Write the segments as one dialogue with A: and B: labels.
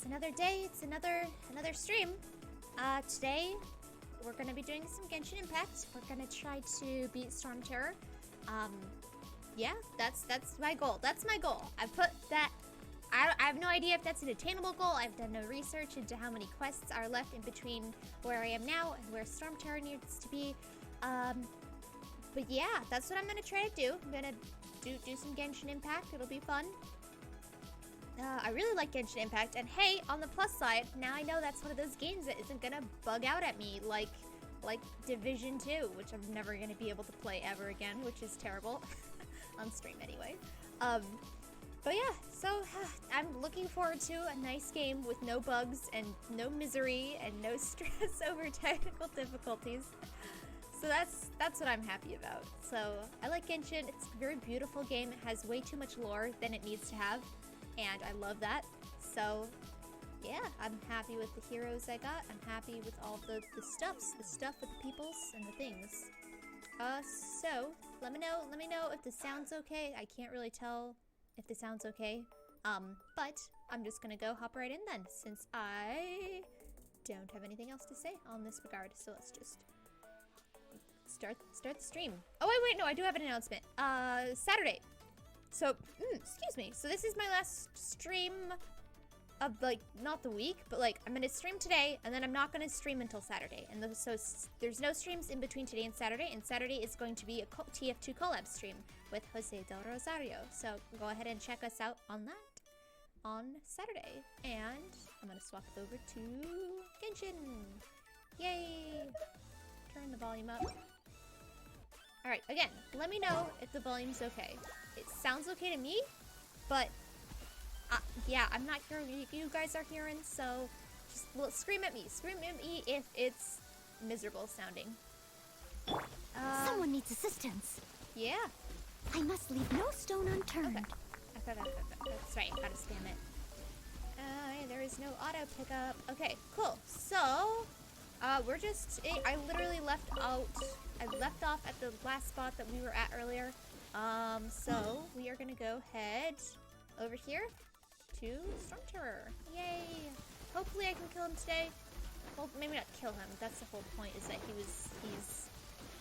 A: It's another day, it's another stream. Today we're gonna be doing some Genshin Impact. We're gonna try to beat Stormterror. Yeah, that's my goal. That's my goal. I put that. I have no idea if that's an attainable goal. I've done no research into how many quests are left in between where I am now and where Stormterror needs to be. But yeah, that's what I'm gonna try to do. I'm gonna do some Genshin Impact. It'll be fun. I really like Genshin Impact, and hey, on the plus side, now I know that's one of those games that isn't gonna bug out at me like Division 2, which I'm never gonna be able to play ever again, which is terrible. On stream anyway. But yeah, so I'm looking forward to a nice game with no bugs and no misery and no stress over technical difficulties. So that's what I'm happy about. So I like Genshin. It's a very beautiful game. It has way too much lore than it needs to have, and I love that. So yeah, I'm happy with the heroes I got. I'm happy with all the stuff with the peoples and the things. So let me know if the sound's okay. I can't really tell if the sound's okay. But I'm just gonna go hop right in then, since I don't have anything else to say on this regard. So let's just start the stream. Oh wait, no, I do have an announcement. Saturday. So, excuse me. So this is my last stream of, like, not the week, but like I'm gonna stream today, and then I'm not gonna stream until Saturday. And so there's no streams in between today and Saturday is going to be a TF2 collab stream with Jose Del Rosario. So go ahead and check us out on that on Saturday. And I'm gonna swap it over to Genshin. Yay! Turn the volume up. Alright, again, let me know if the volume's okay. It sounds okay to me, but yeah, I'm not hearing you guys are hearing, so just scream at me. Scream at me if it's miserable sounding.
B: Someone needs assistance.
A: Yeah.
B: I must leave no stone unturned.
A: Okay. That's right, gotta spam it. There is no auto pickup. Okay, cool. So, we're just, I literally left off at the last spot that we were at earlier. So we are gonna go head over here to Stormterror. Yay! Hopefully I can kill him today. Well, maybe not kill him. That's the whole point, is that he's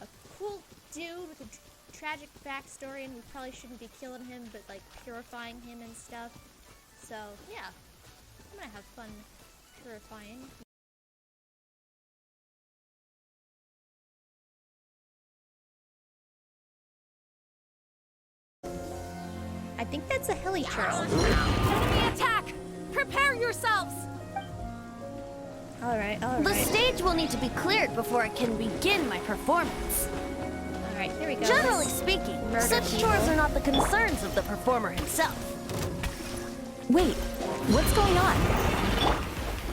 A: a cool dude with a tragic backstory, and we probably shouldn't be killing him, but like purifying him and stuff. So yeah, I'm gonna have fun purifying. I think that's a hilly churl.
B: Enemy attack! Prepare yourselves!
A: Alright.
B: The stage will need to be cleared before I can begin my performance.
A: Alright, here we go.
B: Generally speaking, such chores are not the concerns of the performer himself.
C: Wait, what's going on?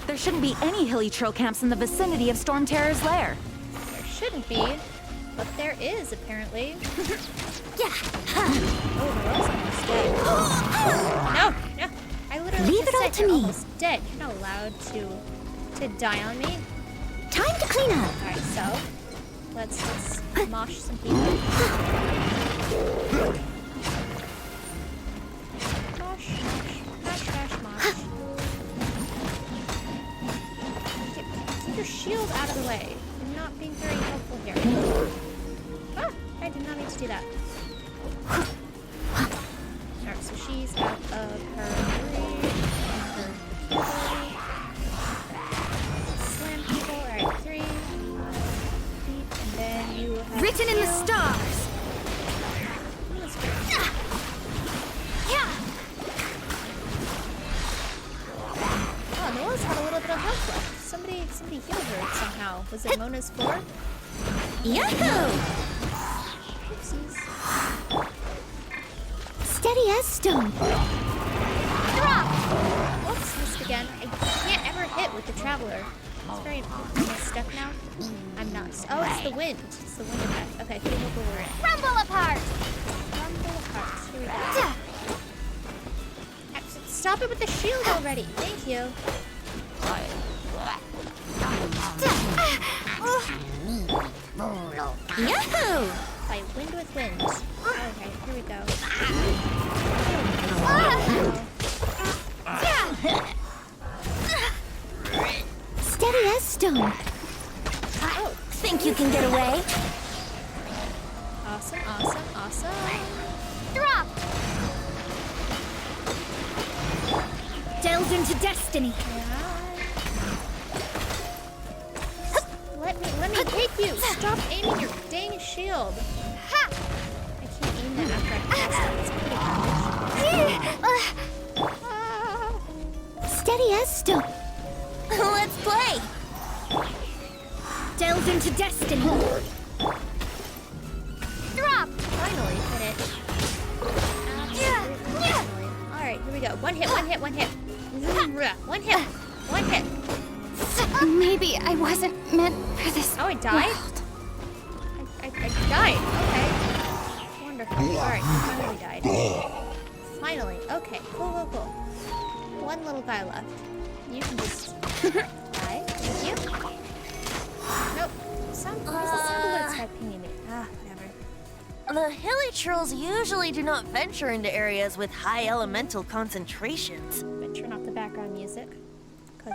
C: There shouldn't be any hilly trail camps in the vicinity of Stormterror's lair.
A: There shouldn't be, but there is, apparently.
B: Yeah.
A: Oh, the world's almost dead. No! I literally
B: Leave
A: just
B: it all
A: said
B: to
A: you're
B: me.
A: almost dead. You're not allowed to die on me.
B: Time to clean up.
A: Alright, so let's mosh some people. Mosh. Keep your shield out of the way. You're not being very helpful here. Ah! I did not need to do that. Alright, so she's out of her slam people. Alright, 3 feet, and then you have
B: Written in the stars. Yeah.
A: Oh, Noah's had a little bit of health left. Somebody healed her somehow. Was it Mona's floor?
B: Yahoo!
A: Oopsies.
B: Steady as stone. Drop!
A: Whoops, missed again. I can't ever hit with the Traveler. It's very... Am I stuck now? I'm not. Oh, it's the wind. It's the wind effect. Okay, feel the glory.
B: Rumble apart!
A: Rumble apart. Here we go. Stop it with the shield already. Thank you.
B: Yahoo!
A: By wind with wind. Okay, here we go.
B: think you can get away?
A: Awesome, awesome, awesome.
B: Drop! Delve into destiny.
A: Let me take you. Stop aiming your dang shield.
B: Ha!
A: I can't aim that after I cast it. It's pretty damage.
B: Steady as stone. Let's play. Delve into destiny. Drop.
A: Finally hit it. Absolutely finally. All right, here we go. One hit, one hit, one hit. One hit, one hit.
B: Maybe I wasn't meant for this.
A: Oh, I died? I died. Okay. Wonderful. Alright, finally died. Finally. Okay, cool, cool, cool. One little guy left. You can just die. Thank you. Nope. Where's the sound alerts guy pinging me? Ah, whatever.
B: The hilly trolls usually do not venture into areas with high elemental concentrations.
A: But turn off the background music.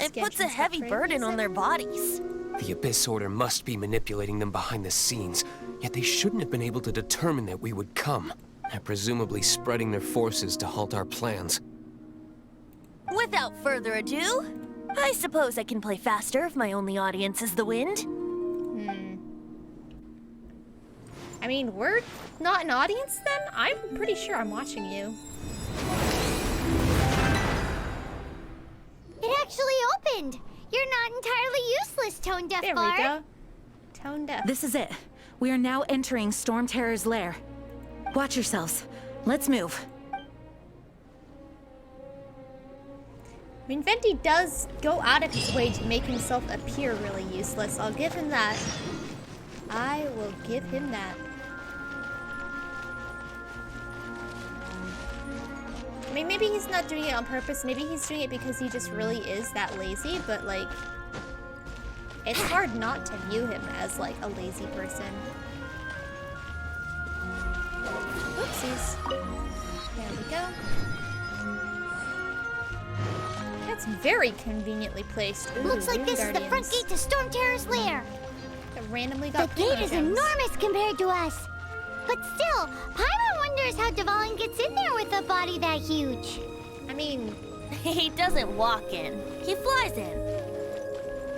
B: It puts a heavy burden on their bodies.
D: The Abyss Order must be manipulating them behind the scenes, yet they shouldn't have been able to determine that we would come, and presumably spreading their forces to halt our plans.
B: Without further ado, I suppose I can play faster if my only audience is the wind.
A: I mean, we're not an audience then? I'm pretty sure I'm watching you.
E: It actually opened! You're not entirely useless, Tone Deaf
A: There
E: Bard.
A: we go. Tone deaf.
C: This is it. We are now entering Stormterror's lair. Watch yourselves. Let's move.
A: I mean, Venti does go out of his way to make himself appear really useless. I'll give him that. I will give him that. I mean, maybe he's not doing it on purpose. Maybe he's doing it because he just really is that lazy. But, like, it's hard not to view him as, like, a lazy person. Oopsies. There we go. That's very conveniently placed. Ooh,
E: Looks like
A: Rune
E: this is the front
A: Guardians.
E: gate to Stormterror's lair.
A: That randomly
E: The
A: got
E: gate is
A: gems.
E: enormous compared to us. But still, Paimon wonders how Dvalin gets in there with a body that huge.
A: I mean,
B: He doesn't walk in. He flies in.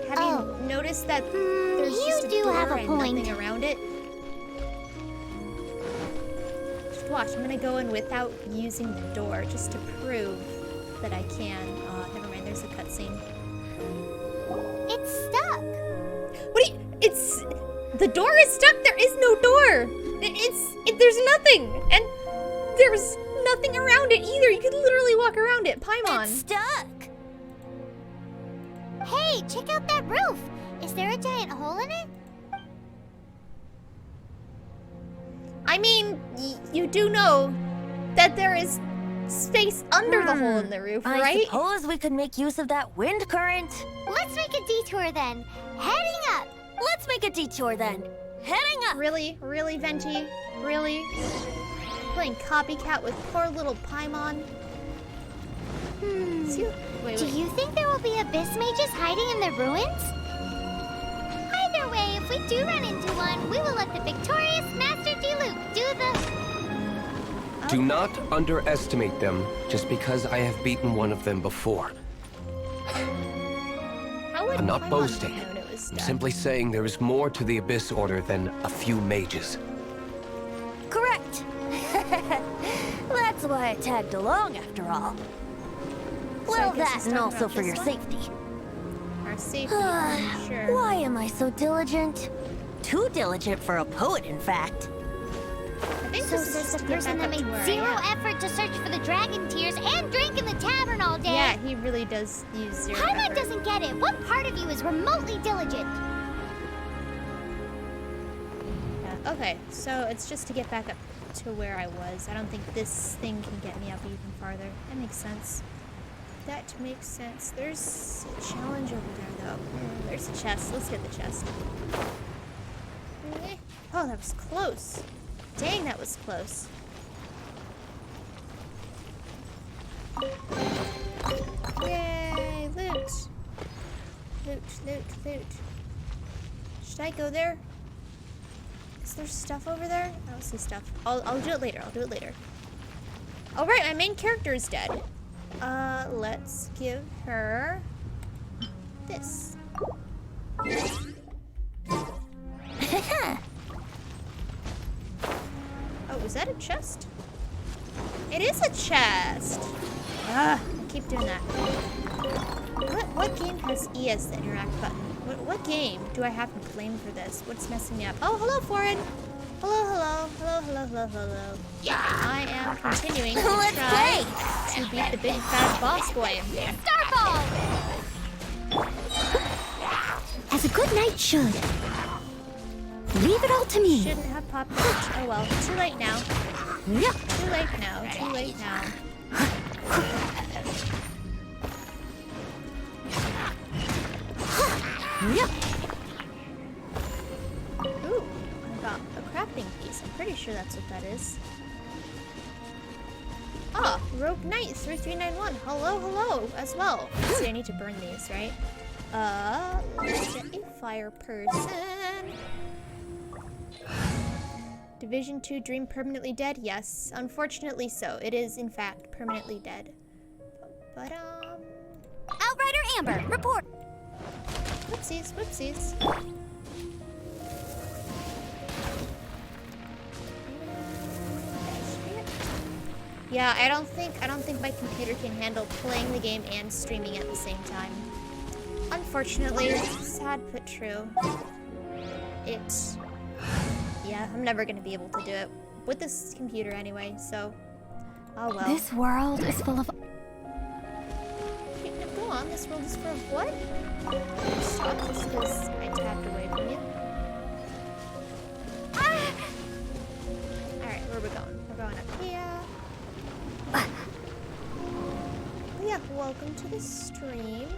A: have you noticed that there's
E: you
A: just a
E: do
A: door
E: have a
A: and
E: point.
A: nothing around it? Just watch. I'm gonna go in without using the door just to prove that I can. Never mind. There's a cutscene.
E: It's stuck.
A: What do you? It's the door is stuck. There is no door. There's nothing, and there's nothing around it either. You could literally walk around it. Paimon.
B: It's stuck.
E: Hey, check out that roof. Is there a giant hole in it?
A: I mean, you do know that there is space under the hole in the roof,
B: I
A: right?
B: suppose we could make use of that wind current.
E: Let's make a detour then. Heading up.
B: Let's make a detour then. Heading up.
A: Really? Really, Venti? Really? Playing copycat with poor little Paimon? Wait,
E: Do
A: wait.
E: you think there will be abyss mages hiding in the ruins? Either way, if we do run into one, we will let the victorious Master Diluc do the...
D: Do not underestimate them just because I have beaten one of them before.
A: How would
D: I'm not
A: Paimon
D: boasting.
A: have known it was
D: I'm
A: stuck?
D: simply saying there is more to the Abyss Order than a few mages.
B: Correct. That's why I tagged along after all.
A: So I
B: Well,
A: guess
B: that
A: he's
B: and
A: talking
B: also
A: about
B: for
A: this
B: your
A: one?
B: safety.
A: Our safety, I'm sure.
B: Why am I so diligent? Too diligent for a poet, in fact.
A: I think
E: So
A: this is
E: says
A: just
E: the
A: to get
E: person
A: back
E: that
A: up
E: made
A: to where I
E: zero
A: am.
E: effort to search for the dragon tears and drank in the tavern all day.
A: Yeah, he really does use zero
E: Paimon
A: effort.
E: doesn't get it. What part of you is remotely diligent?
A: Yeah, okay, so it's just to get back up to where I was. I don't think this thing can get me up even farther. That makes sense. That makes sense. There's a challenge over there, though. There's a chest. Let's get the chest. Oh, that was close. Dang, that was close. Yay, loot. Loot, loot, loot. Should I go there? Is there stuff over there? I don't see stuff. I'll do it later. I'll do it later. All right, my main character is dead. Let's give her this. Oh, is that a chest? It is a chest. I keep doing that. What game has E as the interact button? What game do I have to blame for this? What's messing me up? Oh, hello, Foreign. Hello. Yeah. I am continuing to try to beat the big fat boss boy.
E: Starfall! As a good knight should. Leave it all to me.
A: Shouldn't have popped out. Oh well, too late now.
E: Yep.
A: Too late now.
E: Yep.
A: Ooh, I got a crafting piece. I'm pretty sure that's what that is. Ah, Rogue Knight 3391. Hello as well. See, I need to burn these, right? Let's get a fire person. Division 2 Dream permanently dead? Yes, unfortunately so. It is, in fact, permanently dead. But,
E: Outrider Amber, report.
A: Whoopsies. Yeah, I don't think my computer can handle playing the game and streaming at the same time. Unfortunately, sad but true. Yeah, I'm never gonna be able to do it with this computer anyway, so oh well.
C: This world is full of...
A: Go on, this world is full of what? Stop this because I tapped away from you. Alright, where are we going? We're going up here. Yeah, welcome to the stream.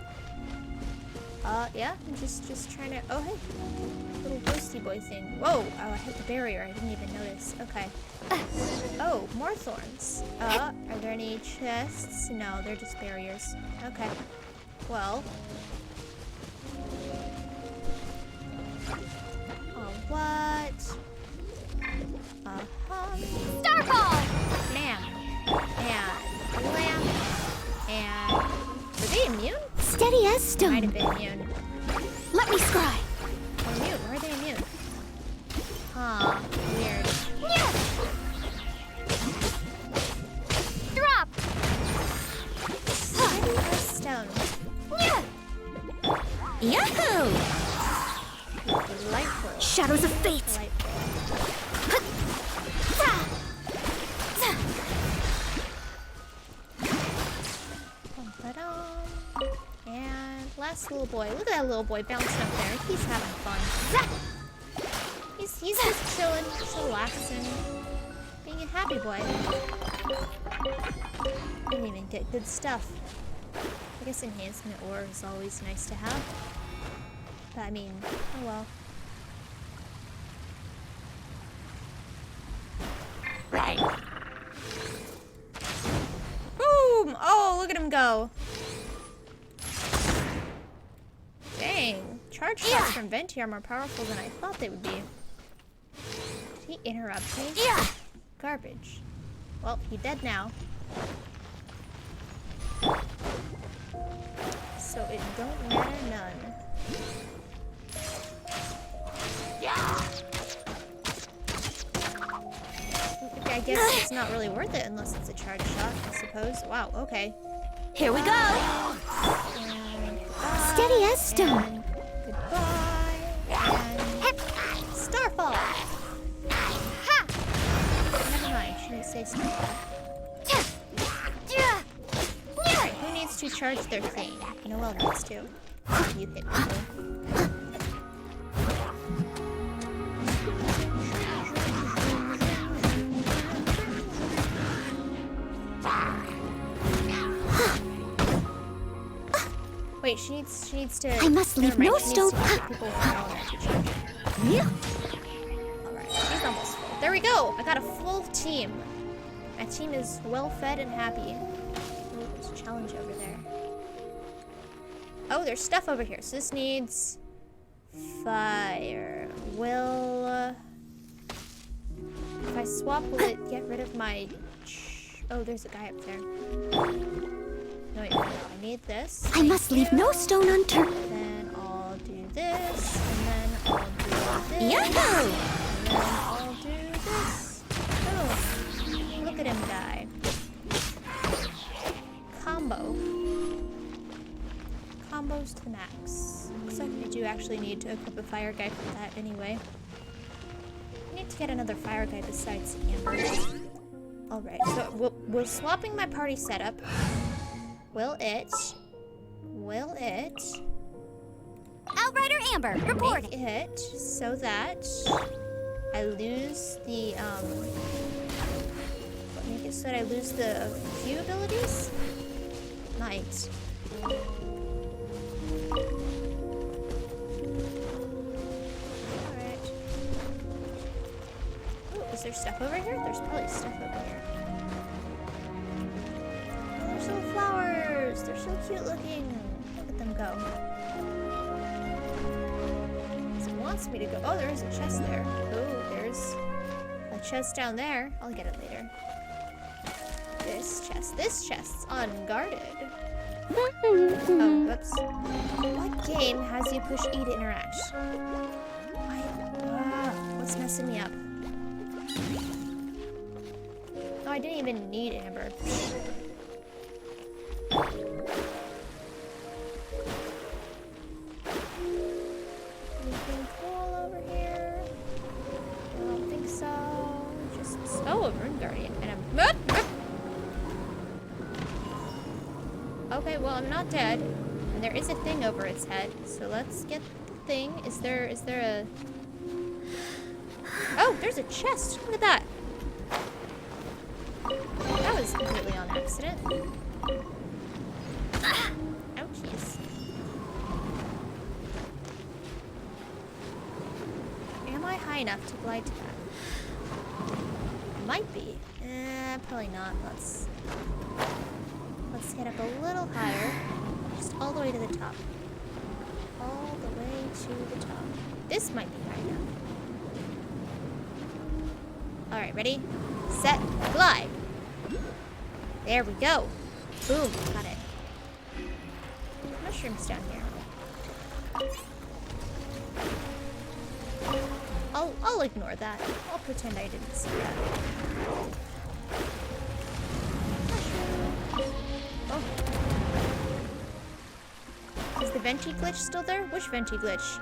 A: Yeah, I'm just trying to... Oh, hey. Little ghosty boy thing. Whoa! Oh, I hit the barrier. I didn't even notice. Okay. Oh, more thorns. Are there any chests? No, they're just barriers. Okay. Well. What?
E: Starfall!
A: Lamb. And lamb. And... Were they immune?
E: Steady as stone.
A: Might have been immune.
E: Let me scry.
A: Immune? Where are they immune? Huh. Weird.
E: Yeah. Drop.
A: Steady as stone.
E: Yeah. Yahoo!
A: Delightful.
E: Shadows of fate.
A: Delightful. And last little boy. Look at that little boy bouncing up there. He's having fun. He's just chilling, just relaxing, being a happy boy. Didn't even get good stuff. I guess enhancement ore is always nice to have. But I mean, oh well.
E: Right.
A: Boom! Oh, look at him go. Dang. Charge shots from Venti are more powerful than I thought they would be. Did he interrupt me?
E: Yeah.
A: Garbage. Well, he dead now. So it don't matter none.
E: Yeah.
A: I guess it's not really worth it unless it's a charge shot, I suppose. Wow, okay.
B: Here we go.
A: And goodbye,
E: Steady as stone.
A: and goodbye. And Starfall.
E: Ha.
A: Never mind, she didn't say Starfall. Alright, who needs to charge their thing? Noelle needs to. You hit people. Wait, she needs to...
E: I must leave
A: never mind,
E: no
A: she needs
E: stone-
A: to get people from Eleanor to charge.
E: Yeah.
A: Alright, she's almost full. There we go! I got a full team. My team is well fed and happy. Ooh, there's a challenge over there. Oh, there's stuff over here. So this needs Fire. Will... if I swap, will it get rid of my... oh, there's a guy up there. No, wait, I need this.
E: I must leave no stone unturned.
A: Then I'll do this, and then I'll do this.
B: Yahoo!
A: And then I'll do this. Oh, look at him die. Combo. Combos to the max. Looks like I do actually need to equip a fire guy for that anyway. I need to get another fire guy besides Amber. Alright, so we're swapping my party setup. Will it
E: Outrider Amber, reporting.
A: make it so that I lose the, make it so that I lose the few abilities? Might. Alright. Ooh, is there stuff over here? There's probably stuff over here. Oh, there's little flowers! They're so cute looking! Look at them go. It wants me to go. Oh, there is a chest there. Oh, there's a chest down there. I'll get it later. This chest's unguarded. Oh, whoops. What game has you push E to interact? What's messing me up? Oh, I didn't even need Amber. Anything cool over here? I don't think so. Just a rune guardian, and I'm. Okay, well I'm not dead, and there is a thing over its head. So let's get the thing. Is there a? Oh, there's a chest. Look at that. That was completely on accident. Ouchies. Am I high enough to glide to that? Might be. Probably not. Let's get up a little higher. Just all the way to the top. All the way to the top. This might be high enough. Alright, ready? Set, glide. There we go. Boom, got it. Mushrooms down here. I'll ignore that. I'll pretend I didn't see that. Mushrooms. Oh. Is the venti glitch still there? Which venti glitch?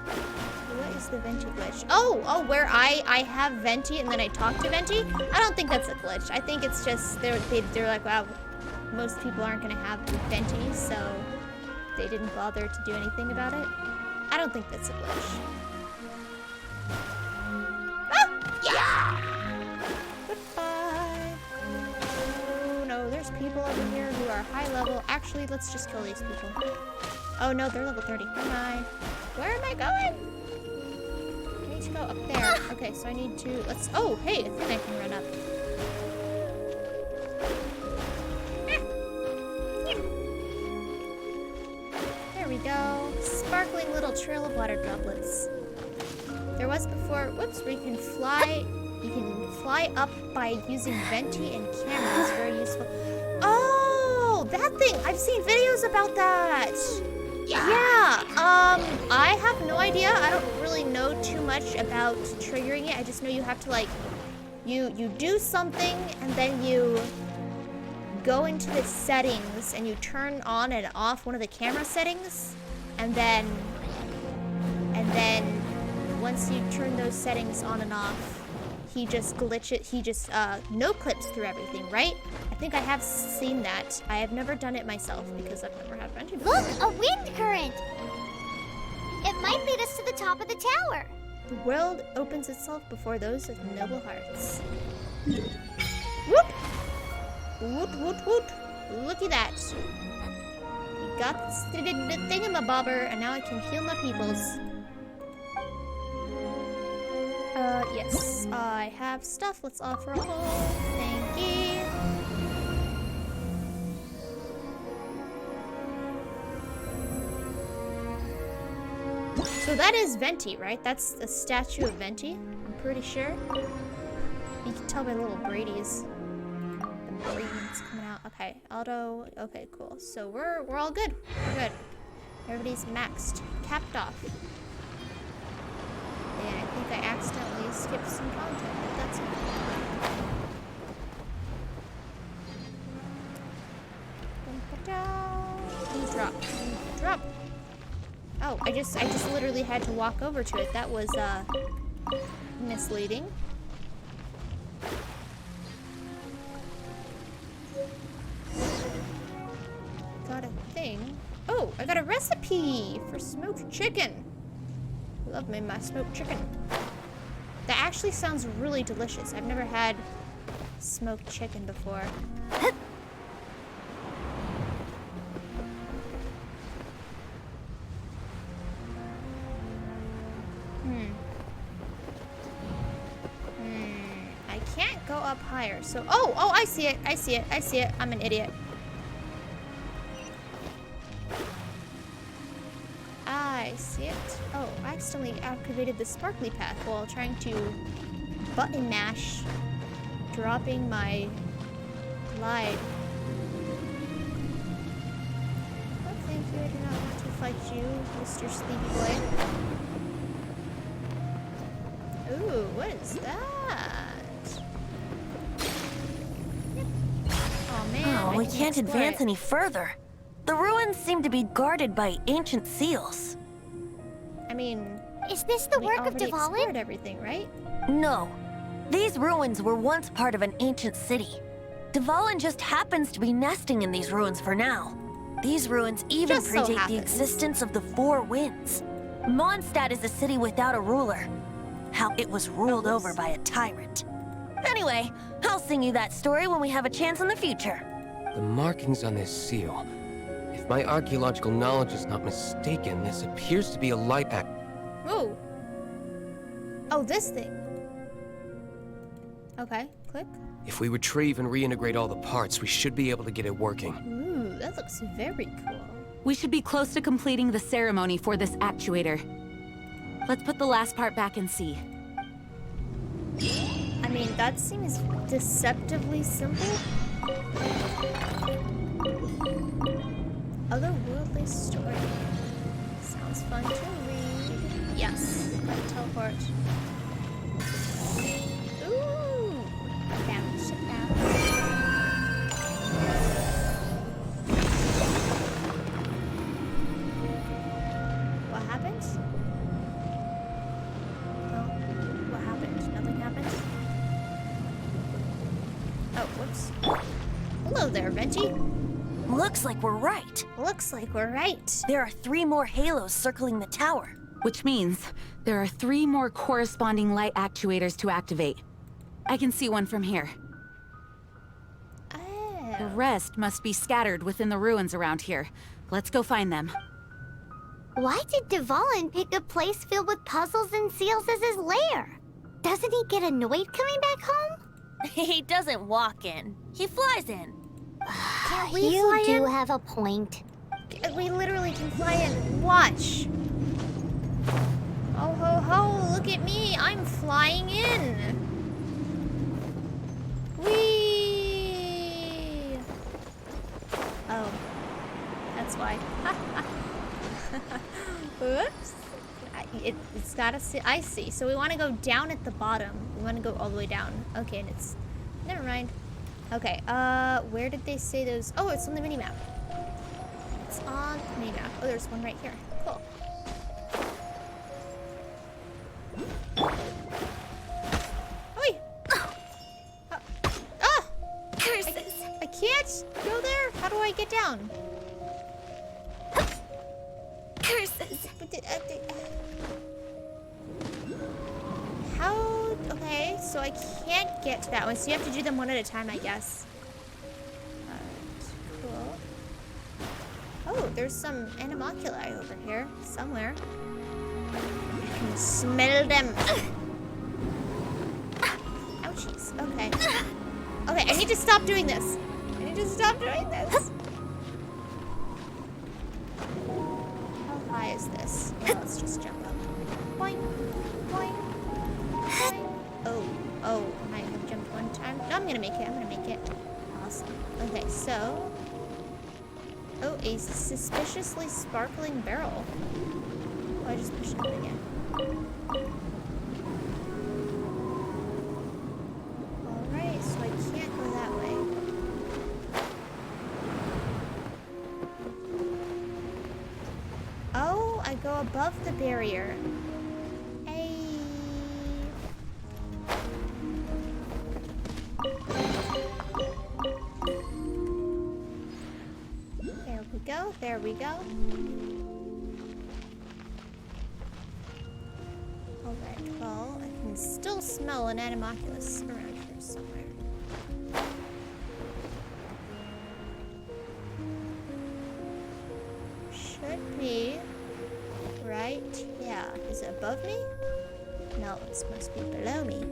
A: What is the venti glitch? Oh, where I have venti and then I talk to venti? I don't think that's a glitch. I think it's just they're like, wow, most people aren't gonna have venti, so they didn't bother to do anything about it. I don't think that's a glitch. Ah! Yeah! Goodbye. Oh no, there's people over here who are high level. Actually, let's just kill these people. Oh no, they're level 30. Where am I? Where am I going? I need to go up there. Okay, so I need to, let's, oh, hey, I think I can run up. There we go. Sparkling little trail of water droplets. There was before, whoops, where you can fly up by using venti and cameras. Very useful. Oh, that thing! I've seen videos about that! Yeah, I have no idea. I don't really know too much about triggering it. I just know you have to, like, you do something and then you go into the settings and you turn on and off one of the camera settings, and then once you turn those settings on and off, he just no clips through everything, right? I think I have seen that. I have never done it myself because I've never had venti before.
E: Look, a wind current. It might lead us to the top of the tower.
A: The world opens itself before those with noble hearts. Whoop! Woot, woot, woot. Looky that. We got the thingamabobber, and now I can heal my peoples. Yes, I have stuff. Let's offer a hole. Thank you. So that is Venti, right? That's the statue of Venti, I'm pretty sure. You can tell by little Brady's. The Brady's coming out. Okay, auto. Okay, cool. So we're all good. We're good. Everybody's maxed, capped off. And I think I accidentally skipped some content, but that's okay. Drop. Drop. Oh, I just literally had to walk over to it. That was misleading. Got a thing. Oh, I got a recipe for smoked chicken. Love me my smoked chicken. That actually sounds really delicious. I've never had smoked chicken before. I can't go up higher. So, oh, I see it. I see it. I see it. I'm an idiot. I see it. Oh, I accidentally activated the sparkly path while trying to button mash, dropping my glide. Oh, thank you. I do not want to fight you, Mr. Sleepy Boy. Ooh, what is that? Yep. Oh man.
B: Oh, we can't advance any further. The ruins seem to be guarded by ancient seals.
A: I mean,
E: Is this the
A: we
E: work of
A: already explored
E: Dvalin?
A: everything, right?
B: No. These ruins were once part of an ancient city. Dvalin just happens to be nesting in these ruins for now. These ruins even
A: Just so
B: predate the
A: happens.
B: existence of the Four Winds. Mondstadt is a city without a ruler. How it was ruled over by a tyrant. Anyway, I'll sing you that story when we have a chance in the future.
D: The markings on this seal. If my archaeological knowledge is not mistaken, this appears to be a light act.
A: Ooh. Oh, this thing. Okay, click.
D: If we retrieve and reintegrate all the parts, we should be able to get it working.
A: Ooh, that looks very cool.
C: We should be close to completing the ceremony for this actuator. Let's put the last part back and see.
A: I mean, that seems deceptively simple. Otherworldly story. Sounds fun to read. Yes, gotta teleport. Ooh, bounce it down. What happened? Oh, what happened? Nothing happened? Oh, whoops. Hello there, Venti.
B: Looks like we're right.
A: Looks like we're right.
B: There are 3 more halos circling the tower.
C: Which means there are 3 more corresponding light actuators to activate. I can see one from here. The
A: Oh.
C: rest must be scattered within the ruins around here. Let's go find them.
E: Why did Dvalin pick a place filled with puzzles and seals as his lair? Doesn't he get annoyed coming back home?
B: He doesn't walk in. He flies in.
A: Can't we
E: You
A: fly
E: do
A: in?
E: have a point.
A: We literally can fly in. Watch. Oh ho ho! Look at me! I'm flying in. Whee! Oh, that's why. Whoops. It's got to. I see. So we want to go down at the bottom. We want to go all the way down. Okay, and it's. Never mind. Okay. Where did they say those? Oh, it's on the mini map. It's on the mini map. Oh, there's one right here. Cool. Oi! Ah!
B: Curses!
A: I can't go there. How do I get down?
B: Curses!
A: How? Okay, so I can't get to that one. So you have to do them one at a time, I guess. Cool. Oh, there's some animalculi over here somewhere. I can smell them. Ouchies. Okay. Okay, I need to stop doing this. I need to stop doing this. How high is this? Well, let's just jump up. Oh, I have jumped one time. No, I'm gonna make it. I'm gonna make it. Awesome. Okay, so. Oh, a suspiciously sparkling barrel. Oh, I just pushed it again. Alright, so I can't go that way. Oh, I go above the barrier. Hey. There we go, there we go. Alright, well, I can still smell an animalculus around here somewhere. Should be right, yeah. Is it above me? No, it must be below me.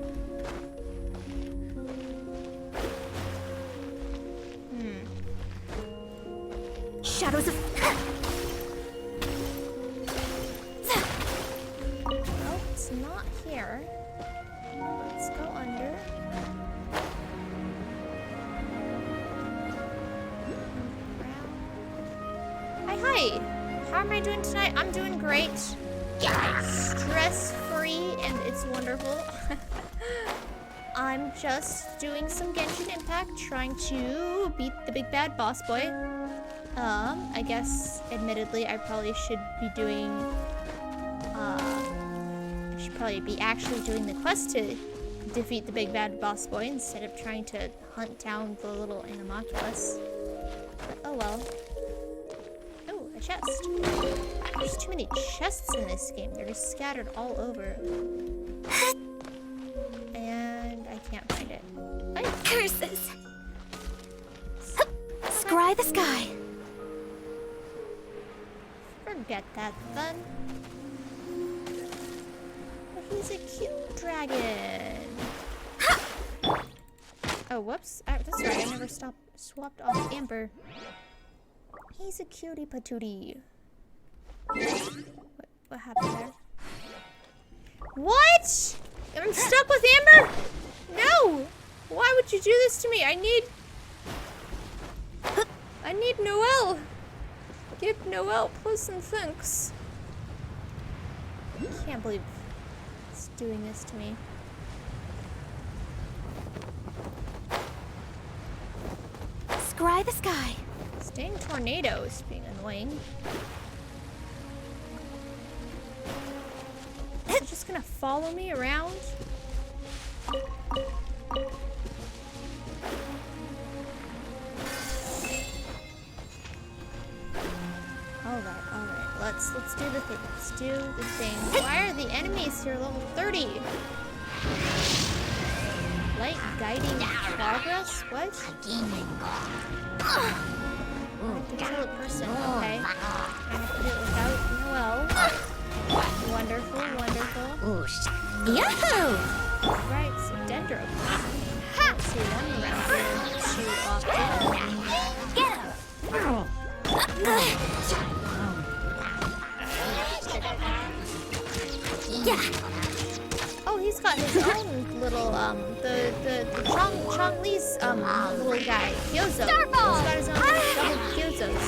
C: Shadows of...
A: Oh, it's not here. Let's go under. Hi. How am I doing tonight? I'm doing great. Stress-free, and it's wonderful. I'm just doing some Genshin Impact, trying to beat the big bad boss boy. I guess, admittedly, I probably should be doing, I should probably be actually doing the quest to defeat the big bad boss boy instead of trying to hunt down the little animalculus. But, oh well. Oh, a chest. There's too many chests in this game. They're just scattered all over. And I can't find it.
B: Curses! Scry the sky.
A: Forget that then. But he's a cute dragon. Oh, whoops. That's right. I never swapped off Amber. He's a cutie patootie. What happened there? What? I'm stuck with Amber? No! Why would you do this to me? I need Noelle. Give Noelle pleasant thanks. I can't believe it's doing this to me.
B: Scry the sky.
A: Staying tornado is being annoying. Is it just gonna follow me around? Alright. Let's do the thing. Let's do the thing. Why are the enemies here level 30? Light guiding progress? What? I have to kill a person. Okay. I have to do it without Noelle. Wonderful.
B: Yahoo!
A: Right, so Dendro. Ha! See one around here too often.
B: Get him! Yeah.
A: Oh, he's got his own little the Chong Li's little guy, Gyozo.
E: Starfall!
A: He's got his own double Gyozos.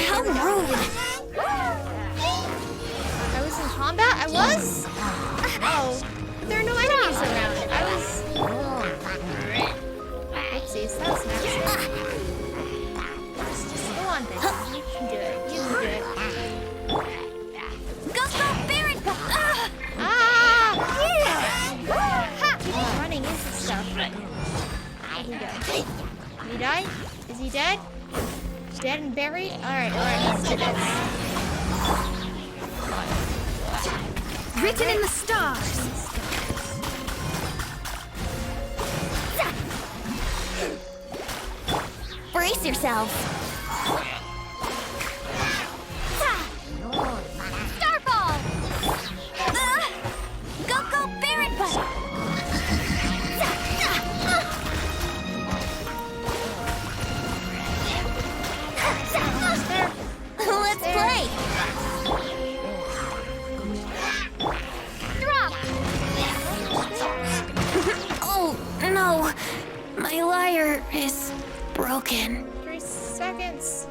B: How rude!
A: I was in combat? I was? Oh. There are no enemies around. I was... Oopsies, that was an accident. Just go on, bitch. You can do it. You can do it.
B: Go, Baron!
A: Ha! Keep running into stuff. Where'd he go? Did he die? Is he dead? Dead and buried? Alright, let's do this.
B: Written in the stars! Brace yourselves!
E: Starfall!
B: Go, Baron! Let's play! broken.
A: 3 seconds.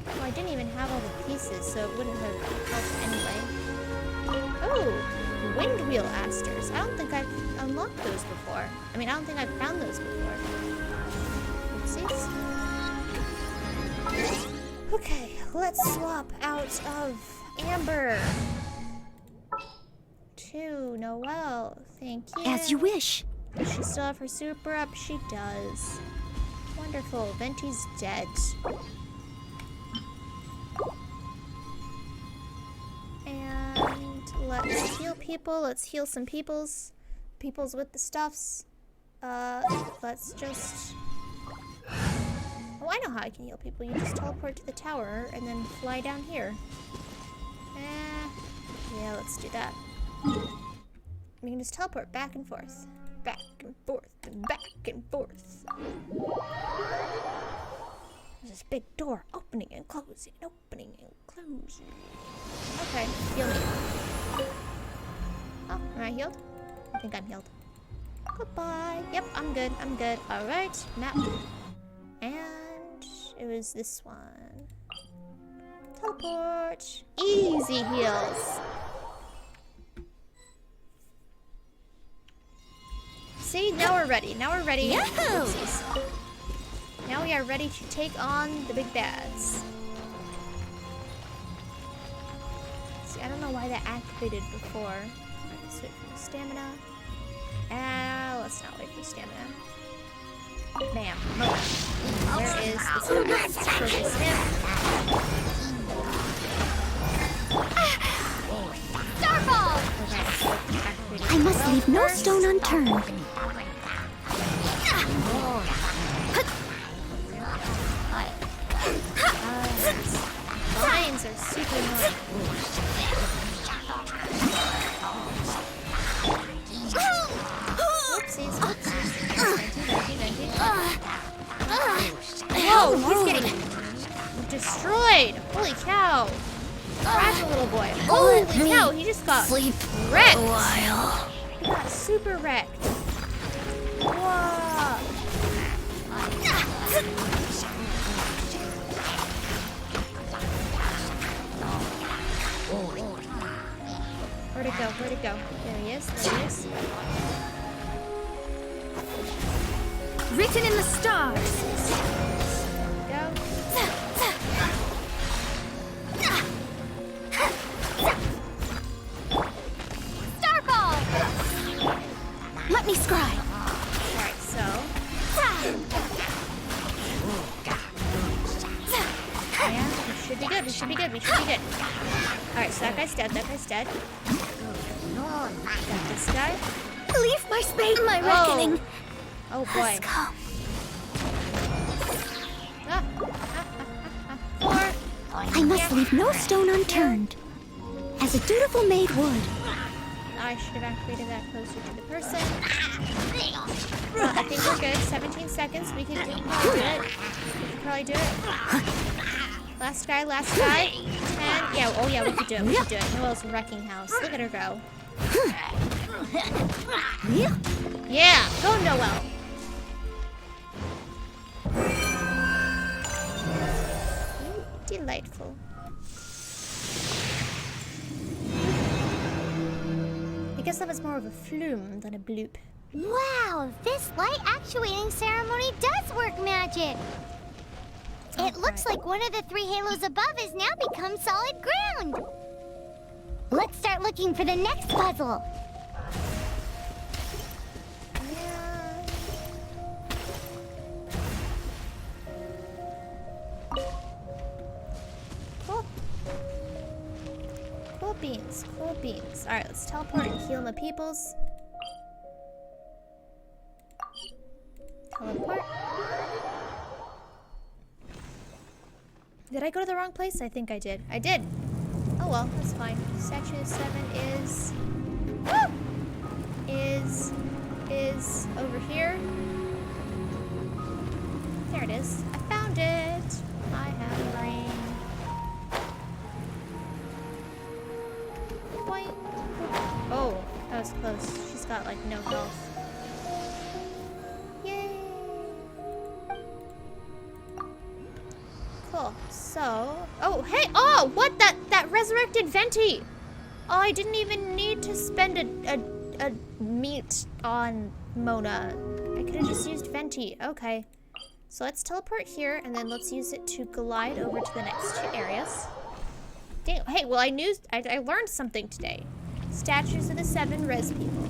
A: Well, I didn't even have all the pieces, so it wouldn't have helped anyway. Oh, wind wheel asters. I don't think I've unlocked those before. I mean, I don't think I've found those before. Oopsies. Okay, let's swap out of Amber to Noelle. Thank you.
B: As you wish.
A: Does she still have her super up? She does. Wonderful. Venti's dead. And let's heal people. Let's heal some peoples. Peoples with the stuffs. Let's just... Oh, I know how I can heal people. You just teleport to the tower and then fly down here. Yeah, let's do that. We can just teleport back and forth. Back and forth and back and forth. There's this big door opening and closing, opening and closing. Okay, heal me. Oh, am I healed? I think I'm healed. Goodbye. Yep, I'm good. I'm good. Alright, map. And it was this one. Teleport. Easy heals. See, now we're ready. Now we're ready.
B: Yahoo!
A: Oopsies. Now we are ready to take on the big bads. See, I don't know why that activated before. Alright, let's wait for the stamina. Let's not wait for stamina. Bam. Where is the stamina? Focus him.
E: Starball!
A: Okay,
B: I must leave no stone unturned.
A: Vines are super annoying. Whoopsies, whoopsies. Whoa, he's getting destroyed. Holy cow. Fragile little boy. Holy cow, he just got wrecked.
B: A while.
A: He got super wrecked. Whoa. Where'd it go? Where'd it go? There he is. There he is.
C: Written in the stars.
A: Go.
E: Starball!
B: Let me scry.
A: Alright, so. Yeah, we should be good. We should be good. We should be good. Alright, so that guy's dead. That guy's dead. Got this guy.
B: Leave my space, my reckoning.
A: Oh boy.
B: Has come.
A: Four.
B: I must leave no stone unturned, as a dutiful maid would.
A: I should have activated that closer to the person. I think we're good. 17 seconds. We can do it. We can probably do it. Last guy, last guy. 10. Yeah, oh yeah, we could do it. We could do it. Noelle's wrecking house. Look at her go. Yeah, go Noelle. Delightful. I guess that was more of a flume than a bloop.
E: Wow, this light actuating ceremony does work magic. It looks like one of the 3 halos above has now become solid ground. Let's start looking for the next puzzle.
A: Cool. Cool beans, cool beans. Alright, let's teleport and heal my peoples. Teleport. Did I go to the wrong place? I think I did. I did. Oh well, that's fine. Statue 7 is... Woo! Is over here. There it is. I found it. I have a ring. was close. She's got, like, no health. Yay! Cool. So... Oh, hey! Oh, what? That resurrected Venti! Oh, I didn't even need to spend a meat on Mona. I could have just used Venti. Okay. So let's teleport here, and then let's use it to glide over to the next two areas. Dang, hey, well, I learned something today. Statues of the 7 res people.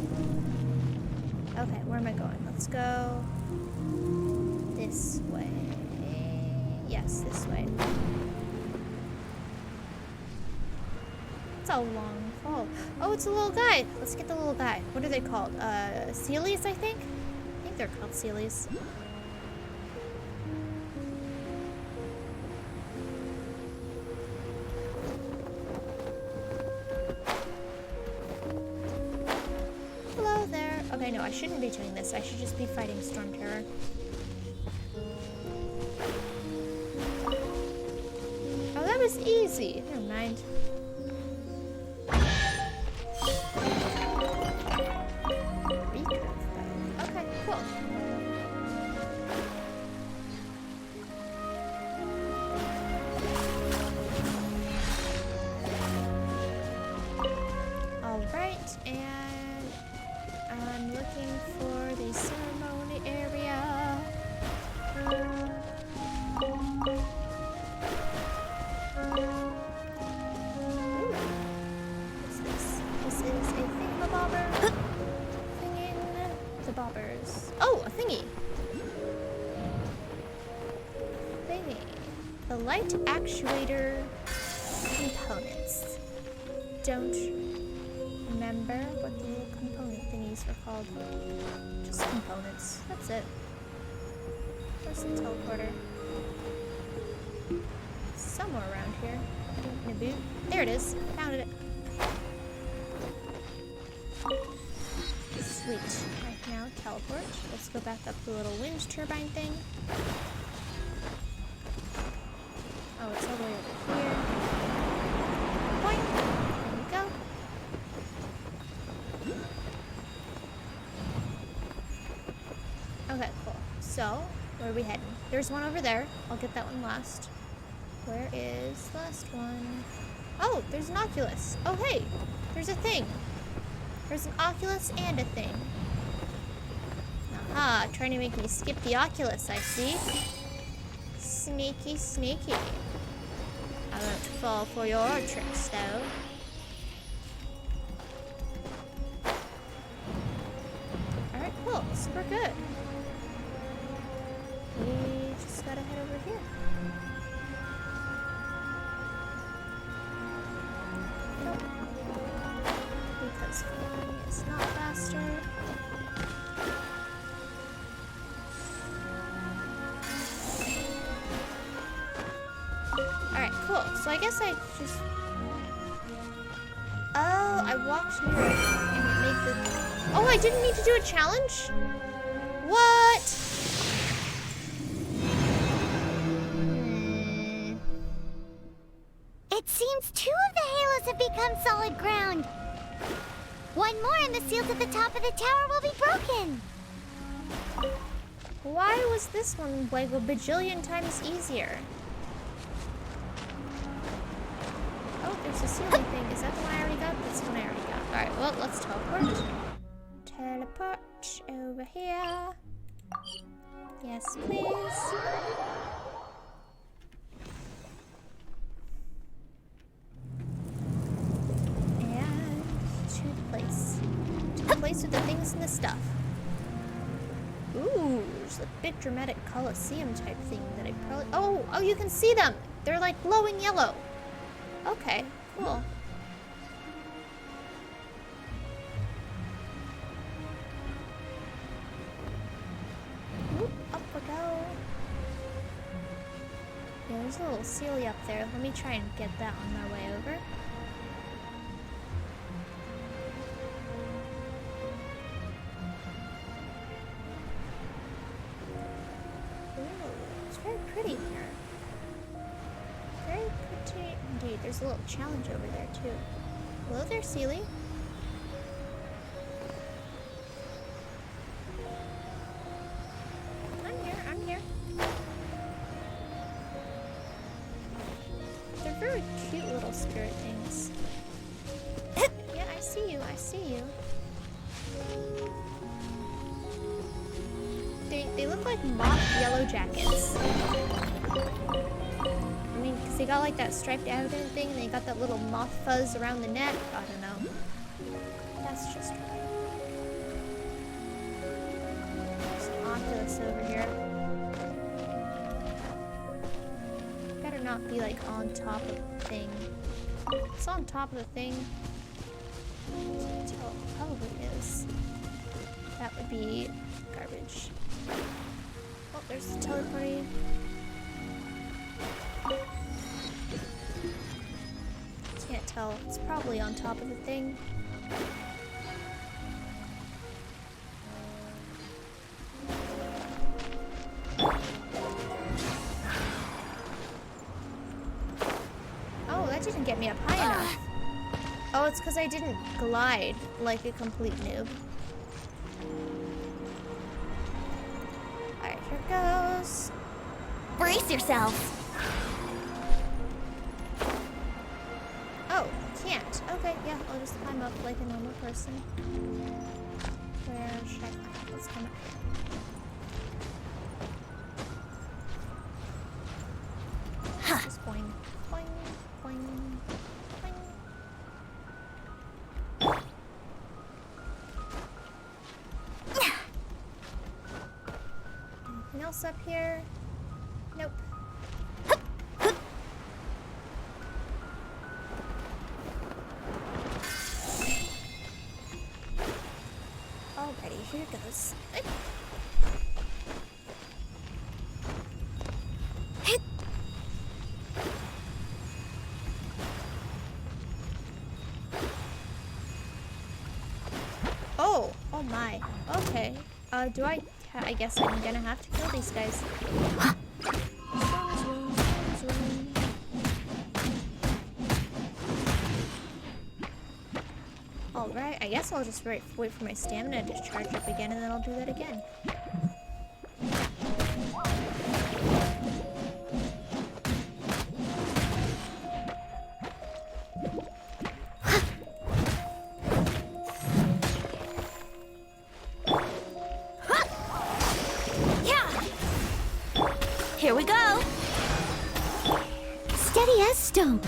A: Okay, where am I going? Let's go this way. Yes, this way. It's a long fall. Oh, it's a little guy. Let's get the little guy. What are they called? Sealies, I think? I think they're called Sealies. Hello there. Okay, no, I shouldn't be doing this. I should just be fighting Stormterror. Oh, that was easy. Never mind. Okay, cool. Alright, and I'm looking for the ceremony area. Ooh. What's this? This is a thingamabobber. Thinging the bobbers. Oh, a thingy. Thingy. The light actuator components. Don't remember what the little component thingies were called. Just components. That's it. Where's the teleporter? Somewhere around here. Nebulux. There it is. Found it. Sweet. Right now, teleport. Let's go back up the little wind turbine thing. Oh, it's all the way over here. Point. There we go. Okay, cool. So, where are we heading? There's one over there. I'll get that one last. Where is the last one? Oh, there's an Oculus. Oh, hey, there's a thing. There's an Oculus and a thing. Aha, trying to make me skip the Oculus, I see. Sneaky, sneaky. I won't fall for your tricks, though. Alright, cool. Super good. We just gotta head over here. Nope. Because flying is not faster. Alright, cool. So I guess I just... Oh, I walked near it and it made the... Oh, I didn't need to do a challenge? What?
E: It seems 2 of the halos have become solid ground. One more and the seals at the top of the tower will be broken.
A: Why was this one like a bajillion times easier? Oh, there's a ceiling thing. Is that the one I already got? That's the one I already got. Alright, well, let's teleport. Teleport over here. Yes, please. And to the place. To the place with the things and the stuff. Ooh, there's a big dramatic Colosseum type thing that I probably... Oh, you can see them! They're like glowing yellow. Okay, cool. Oop, up we go. Yeah, there's a little Sealy up there. Let me try and get that on my way over. Ooh, it's very pretty here. Very pretty indeed. There's a little challenge over there too. Hello there, Sealy. little spirit things. Yeah, I see you. I see you. They look like moth yellow jackets. I mean, because they got like that striped abdomen thing, and they got that little moth fuzz around the neck. I don't know. That's just right. There's an Oculus over here. Better not be like on top of the thing. It's on top of the thing. Can't tell. It probably is. That would be garbage. Oh, there's the teleporting. Can't tell. It's probably on top of the thing. Oh, that didn't get me up high enough. Oh, it's because I didn't glide like a complete noob. Alright, here goes.
B: Brace yourselves.
A: Oh, can't. Okay, yeah, I'll just climb up like a normal person. Where should I climb? Let's climb up here. Just boing, boing, boing, boing. Anything else up here? Nope. Alrighty, here goes. Oh my. Okay. Do I guess I'm gonna have to kill these guys. Alright, I guess I'll just wait for my stamina to charge up again, and then I'll do that again.
B: Here we go.
E: Steady as stone.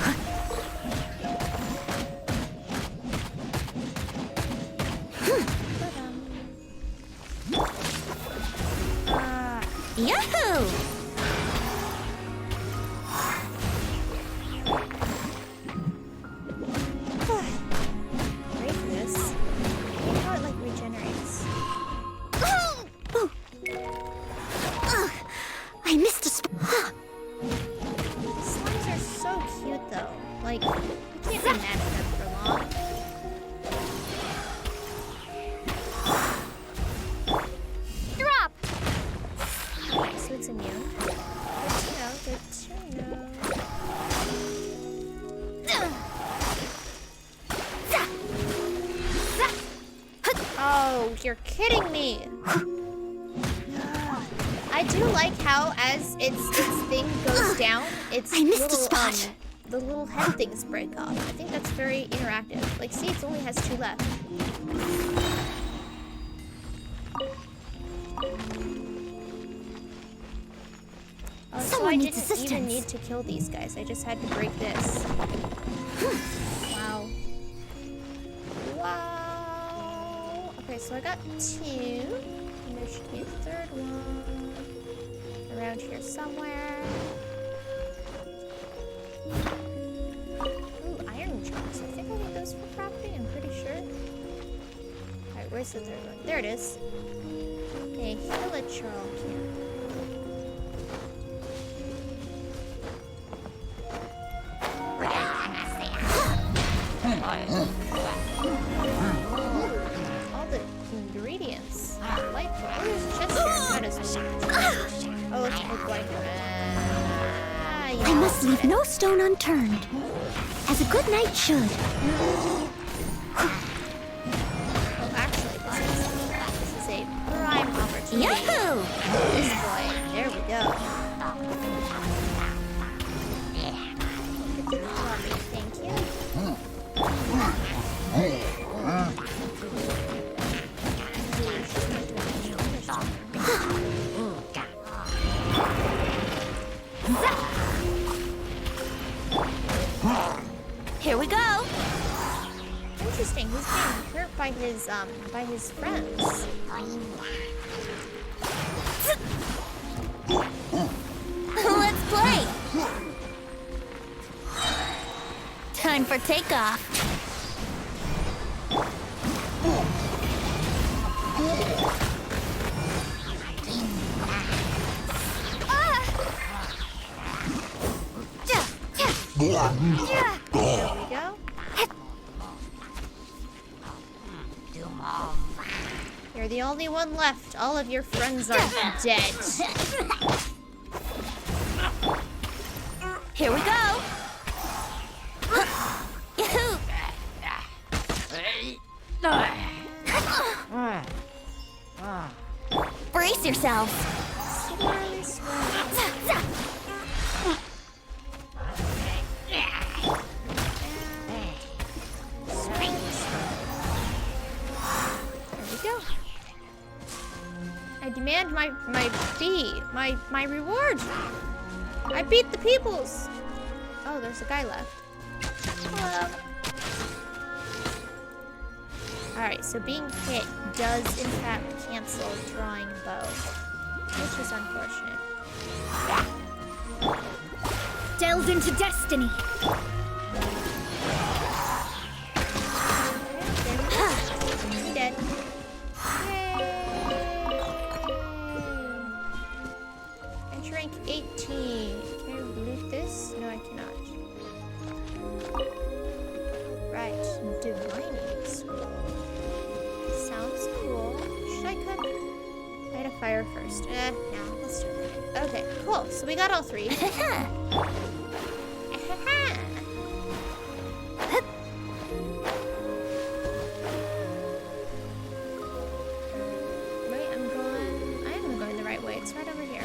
B: Yahoo!
A: Break this. I hate how it like regenerates.
E: I missed a
A: Slimes are so cute though. Like, you can't be mad at them for long.
E: drop.
A: Okay, so it's immune. Good to know, good to know. Oh, you're kidding me! I do like how as its thing goes down, its
E: I missed a
A: little
E: spot.
A: the little head things break off. I think that's very interactive. Like, see, it only has 2 left. So I
E: Someone needs
A: didn't even
E: assistance.
A: need to kill these guys. I just had to break this. Wow. Wow. Okay, so I got 2. And there should be a 3rd one. Around here somewhere. Ooh, iron chunks. I think I need those for crafting, I'm pretty sure. Alright, where's the 3rd one? There it is. A hilichurl camp. All the ingredients. Delightful. Oh, there's a chest here. That is oh, let's take like
E: I must leave no stone unturned, as a good knight should.
A: Oh, actually, this is a prime opportunity.
B: Yahoo!
A: This boy. There we go. Thank you. by his friends.
B: Let's play! Time for takeoff.
A: There we go. You're the only one left. All of your friends are dead.
B: Here we go. Yahoo! Brace yourselves.
A: Swirly, swirly. There we go. I demand my fee, my reward. I beat the peoples. Oh, there's a guy left. Hello. Alright, so being hit does in fact cancel drawing bow, which is unfortunate.
E: Delved into destiny.
A: He's dead. Yay! Entry rank 18. Can I loot this? No, I cannot. Right, divining scroll. Sounds cool. Should I cook? Light a fire first. No, let's do it. Okay, cool. So we got all three. Right, I am going the right way. It's right over here.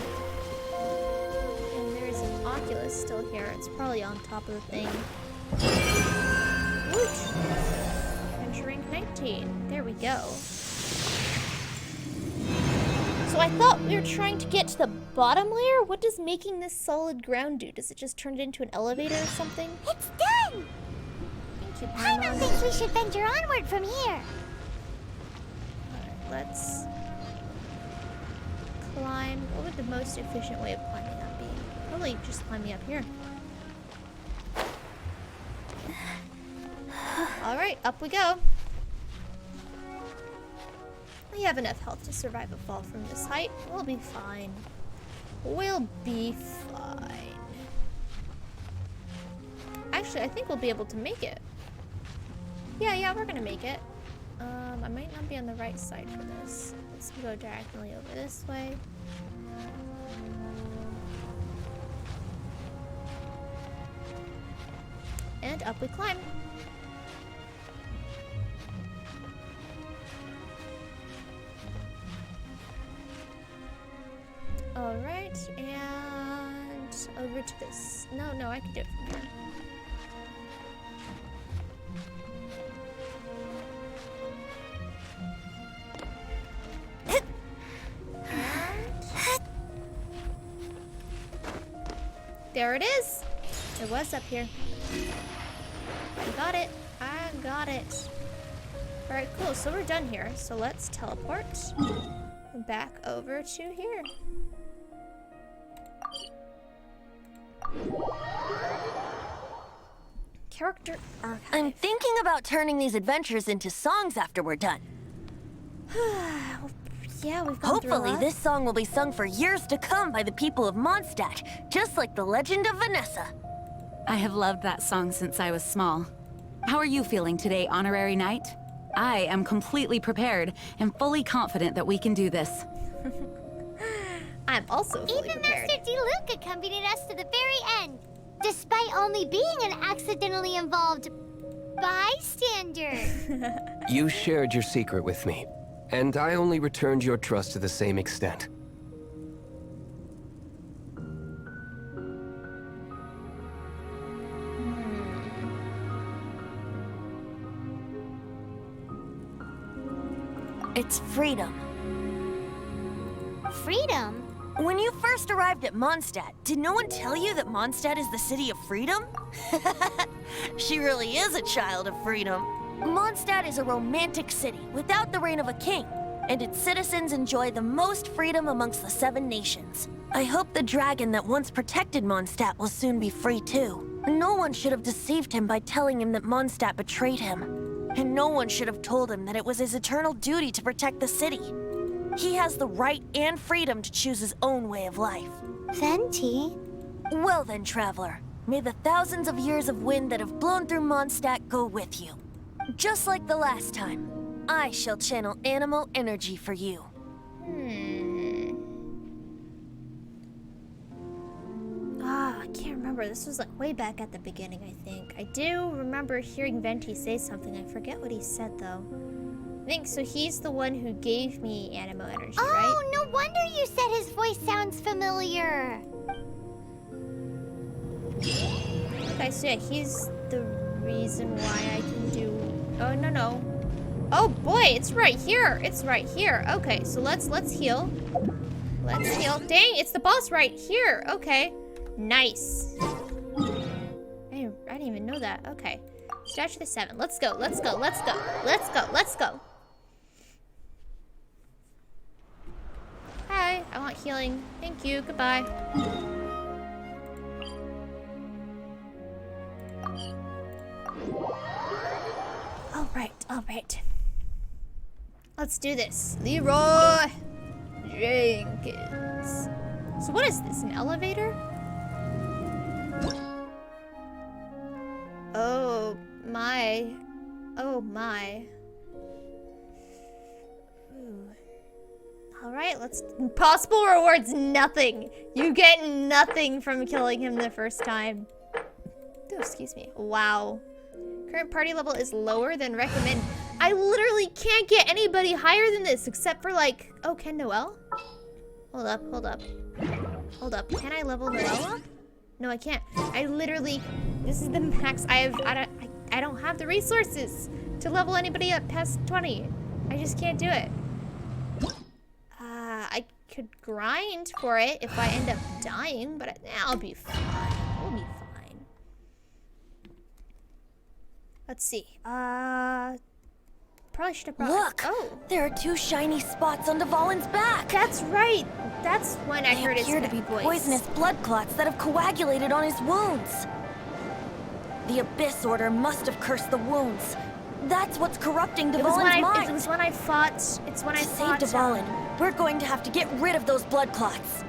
A: And there's an Oculus still here. It's probably on top of the thing. Woot! Entering 19. There we go. So I thought we were trying to get to the bottom layer? What does making this solid ground do? Does it just turn it into an elevator or something?
E: It's done!
A: Thank you,
E: Paimon
A: Paimon.
E: thinks we should venture onward from here.
A: Alright, let's climb. What would the most efficient way of climbing up be? Probably just climbing up here. Alright, up we go. We have enough health to survive a fall from this height. We'll be fine. We'll be fine. Actually, I think we'll be able to make it. Yeah, we're gonna make it. I might not be on the right side for this. Let's go diagonally over this way. And up we climb. Alright, and over to this. No, I can do it from here. There it is. It was up here. I got it. Alright, cool. So we're done here. So let's teleport back over to here. Character archive.
B: I'm thinking about turning these adventures into songs after we're done.
A: Yeah, we've gone through a
B: Hopefully,
A: lot.
B: this song will be sung for years to come by the people of Mondstadt, just like the legend of Vanessa.
C: I have loved that song since I was small. How are you feeling today, Honorary Knight? I am completely prepared and fully confident that we can do this.
A: I'm also fully
E: Even
A: prepared.
E: Master Diluc accompanied us to the very end, despite only being an accidentally involved bystander.
D: You shared your secret with me, and I only returned your trust to the same extent.
B: It's freedom.
E: Freedom?
B: When you first arrived at Mondstadt, did no one tell you that Mondstadt is the city of freedom? She really is a child of freedom. Mondstadt is a romantic city without the reign of a king, and its citizens enjoy the most freedom amongst the 7 nations. I hope the dragon that once protected Mondstadt will soon be free too. No one should have deceived him by telling him that Mondstadt betrayed him. And no one should have told him that it was his eternal duty to protect the city. He has the right and freedom to choose his own way of life.
E: Venti?
B: Well then, traveler, may the thousands of years of wind that have blown through Mondstadt go with you. Just like the last time, I shall channel animal energy for you.
A: I can't remember. This was like way back at the beginning, I think. I do remember hearing Venti say something. I forget what he said, though. I think so. He's the one who gave me animal energy, right?
E: Oh, no wonder you said his voice sounds familiar.
A: Okay, so yeah, he's the reason why I can do... Oh, no. Oh, boy, it's right here. It's right here. Okay, so let's heal. Let's heal. Dang, it's the boss right here. Okay. Nice. I didn't even know that. Okay. Statue of the 7. Let's go. Hi, I want healing. Thank you. Goodbye. All right. Let's do this. Leroy Jenkins. So what is this, an elevator? Oh my. Ooh. All right, let's... Possible rewards, nothing. You get nothing from killing him the first time. Oh, excuse me. Wow. Current party level is lower than recommend. I literally can't get anybody higher than this except for like... Oh, can Noelle? Hold up. Can I level Noelle up? No, I can't. I literally... This is the max I have... I don't have the resources to level anybody up past 20. I just can't do it. I could grind for it if I end up dying, but I'll be fine. We'll be fine. Let's see. Probably should have brought...
B: Look!
A: Oh!
B: There are 2 shiny spots on Dvalin's back!
A: That's right! That's when I heard his
B: appear to be
A: voice.
B: poisonous blood clots that have coagulated on his wounds. The Abyss Order must have cursed the wounds. That's what's corrupting Dvalin's mind.
A: It was when I fought... It's when I fought...
B: To save Dvalin, we're going to have to get rid of those blood clots.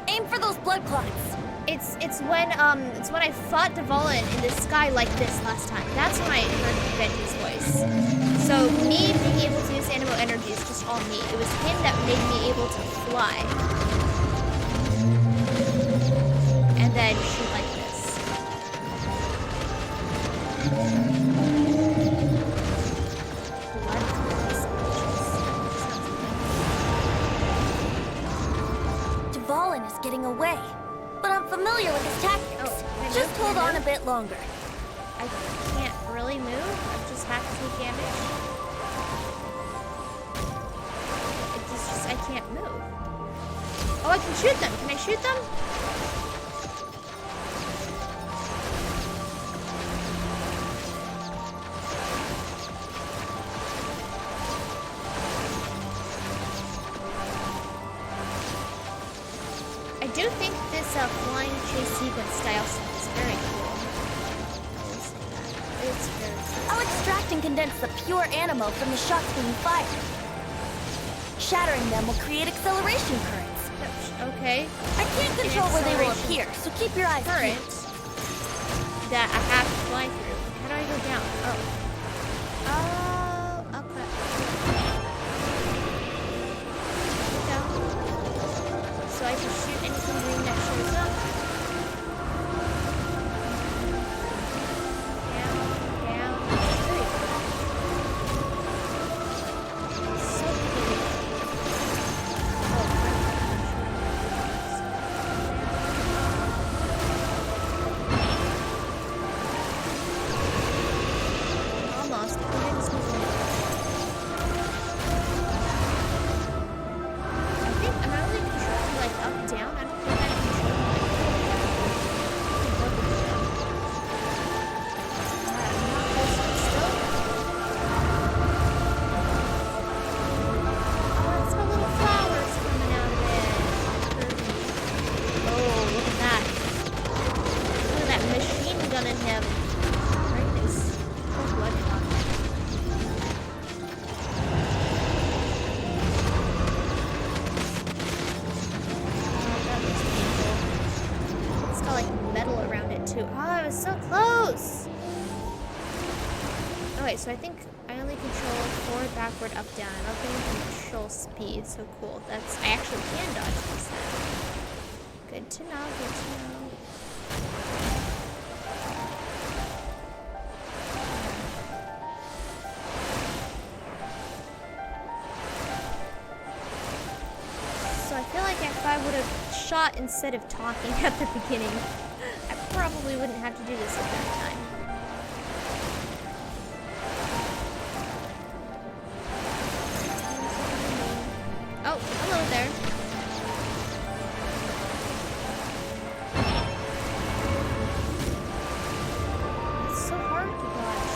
B: Aim for those blood clots.
A: It's when I fought Dvalin in the sky like this last time. That's when I heard Venti's voice. So me being able to use animal energy is just all me. It was him that made me able to fly. And then shoot like this.
B: Dvalin is getting away, but I'm familiar with his tactics.
A: Oh,
B: just hold on a bit longer.
A: I can't really move. I just have to take damage. I can't move. Oh, I can shoot them. Can I shoot them? I do think this flying chase sequence style stuff is very cool. It's very cool.
B: I'll extract and condense the pure animo from the shots being fired. Shattering them will create acceleration currents.
A: Okay.
B: I can't control where they will appear, so keep your eyes
A: current
B: peeled.
A: that I have to fly through. How do I go down? Oh. Oh, okay. Down. So I can shoot anything green that shows up. Down, down. There you go. So cool. Almost. I think I'm only controlling like up, down. I too. Oh, I was so close. Okay, so I think I only control forward, backward, up, down. I don't think I can control speed. So cool. That's I actually can dodge this then. Good to know. Good to know. So I feel like if I would have shot instead of talking at the beginning, I probably wouldn't have to do this a third time. Oh, hello there. It's so hard to watch.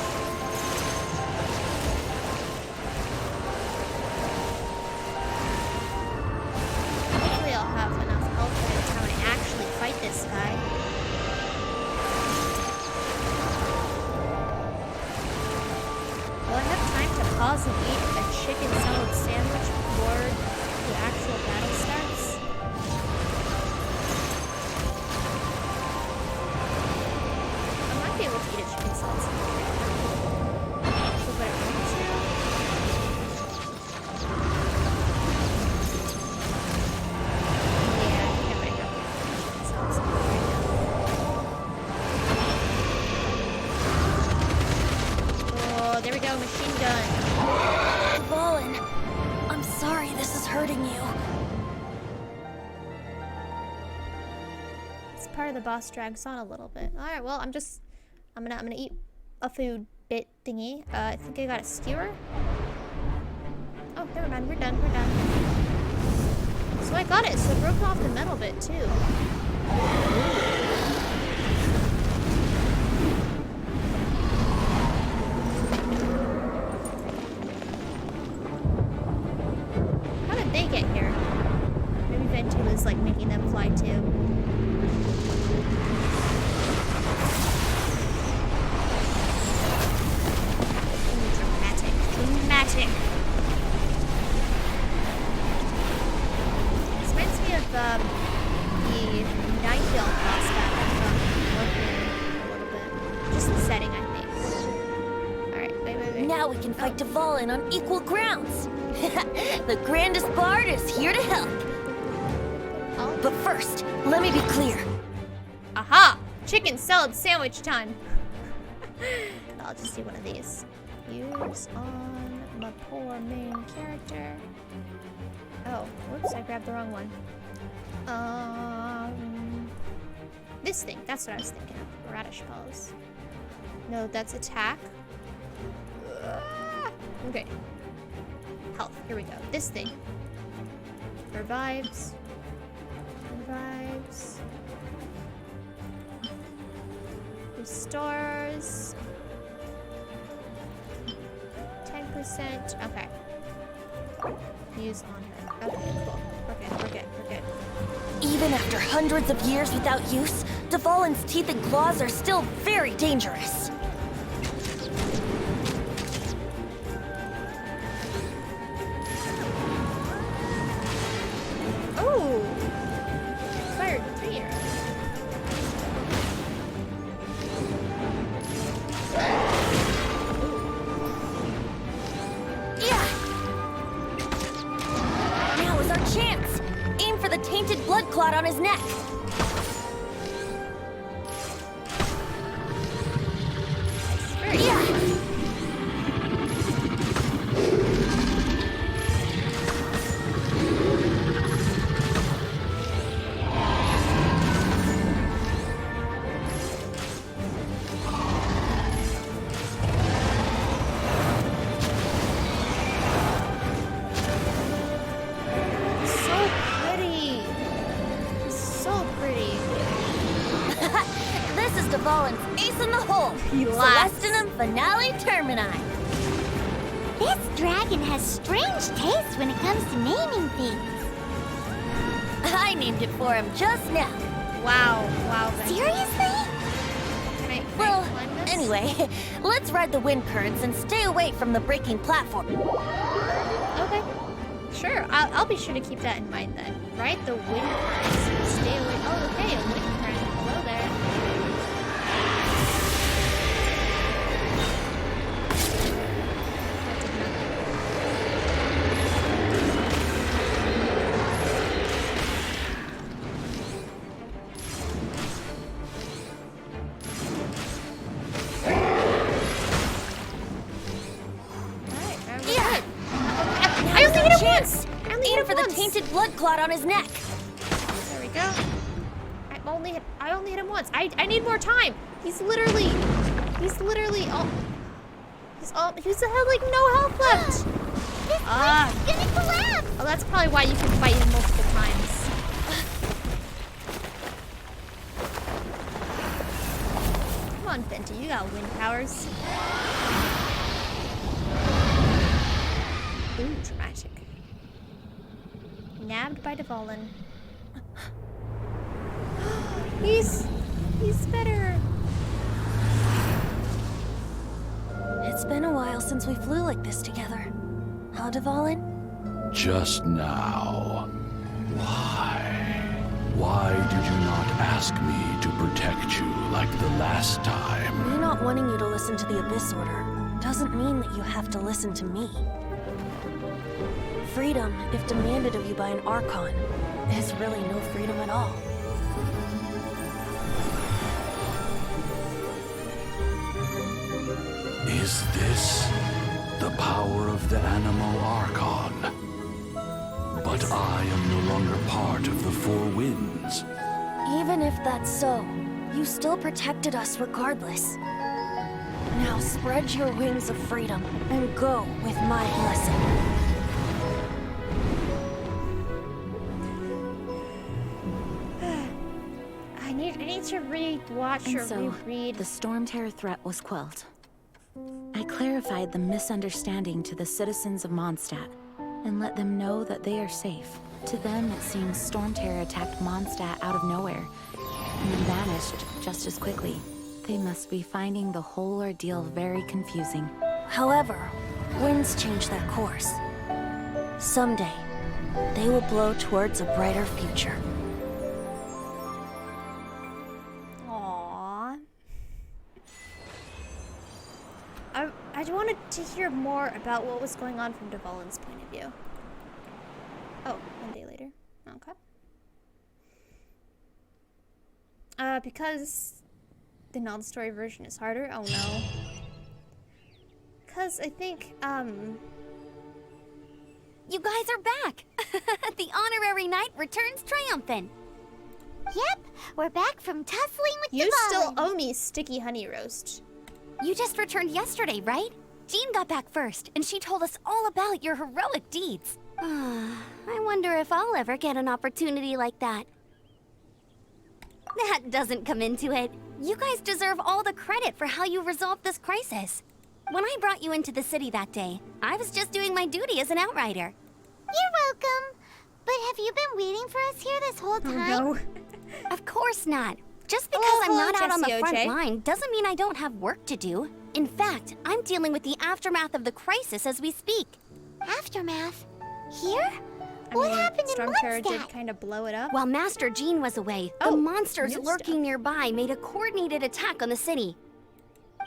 A: Hopefully I'll have enough health by the time I actually fight this guy. Will I have time to pause and eat a chicken salad sandwich before the actual battle starts? I might be able to eat a chicken salad sandwich right now. So what I want to. Yeah, I think I might have to eat a chicken salad sandwich right now. Oh, there we go, machine gun.
B: Valen, I'm sorry this is hurting you.
A: This part of the boss drags on a little bit. All right, well, I'm gonna eat a food bit thingy. I think I got a skewer. Oh, never mind. We're done. We're done. So I got it. So it broke off the metal bit too. How did they get here? Maybe Ventula's like making them fly too. Dramatic. Dramatic. This reminds me of the Nightingale boss battle from Warframe a little bit. Just the setting, I think. Alright, wait.
B: Now we can fight Valen on equal grounds. The grandest bard is here to help.
A: Oh.
B: But first, let me be clear.
A: Aha! Chicken salad sandwich time. I'll just do one of these. Use on my poor main character. Oh, whoops, I grabbed the wrong one. This thing. That's what I was thinking of. Radish pose. No, that's attack. Okay. Health. Here we go. This thing. Revives. Revives. Restores. 10%. Okay. Use on her. Okay, cool. We're good.
B: Even after hundreds of years without use, Valen's teeth and claws are still very dangerous.
A: Oh! Fired 3 arrows.
B: Yeah! Now is our chance! Aim for the tainted blood clot on his neck.
A: Very
B: Yeah!
A: So pretty. So pretty.
B: This is Valen's ace in the hole.
A: Relax.
B: Celestinum Finale Termini.
E: This dragon has strange taste when it comes to naming things.
B: I named it for him just now.
A: Wow. Ventula.
E: Seriously?
A: Can I
B: Well,
A: climb this?
B: anyway, let's ride the wind currents and stay away from the breaking platform.
A: Okay. Sure. I'll be sure to keep that in mind then. Right? The wind currents. Stay away. Oh, okay. A wind current. Hello there.
B: for the tainted blood clot on his neck.
A: There we go. I only hit him once. I need more time. He's literally he's had like no health left.
E: This plane's gonna collapse!
A: Oh, that's probably why you can fight him multiple times. Come on, Venti, you got wind powers. Ooh, dramatic. Nabbed by Devolin. He's better.
B: It's been a while since we flew like this together. Huh, Devolin?
F: Just now. Why? Why did you not ask me to protect you like the last time?
B: Me not wanting you to listen to the Abyss Order doesn't mean that you have to listen to me. Freedom, if demanded of you by an Archon, is really no freedom at all.
F: Is this the power of the Animal Archon? But I am no longer part of the Four Winds.
B: Even if that's so, you still protected us regardless. Now spread your wings of freedom and go with my blessing.
A: I need to rewatch or reread.
C: The Stormterror threat was quelled. I clarified the misunderstanding to the citizens of Mondstadt and let them know that they are safe. To them, it seems Stormterror attacked Mondstadt out of nowhere and then vanished just as quickly. They must be finding the whole ordeal very confusing.
B: However, winds change their course. Someday, they will blow towards a brighter future.
A: Aww. I wanted to hear more about what was going on from Devolin's point of view. Oh, 1 day later. Okay. Because the non-story version is harder. Oh no. Because I think,
E: You guys are back! The honorary knight returns triumphant. Yep, we're back from tussling with
A: you
E: Devolin.
A: still owe me sticky honey roast.
E: You just returned yesterday, right? Jean got back first, and she told us all about your heroic deeds. I wonder if I'll ever get an opportunity like that. That doesn't come into it. You guys deserve all the credit for how you resolved this crisis. When I brought you into the city that day, I was just doing my duty as an outrider. You're welcome. But have you been waiting for us here this whole time?
A: Oh no.
E: Of course not. Just because
A: Oh,
E: I'm
A: hello,
E: not out on the
A: Jessie
E: front
A: OJ.
E: line doesn't mean I don't have work to do. In fact, I'm dealing with the aftermath of the crisis as we speak. Aftermath? Here? What happened in
A: Stormterror
E: Mondstadt?
A: did kind of blow it up.
E: While Master Jean was away,
A: Oh,
E: the monsters
A: new
E: lurking
A: stuff.
E: nearby made a coordinated attack on the city.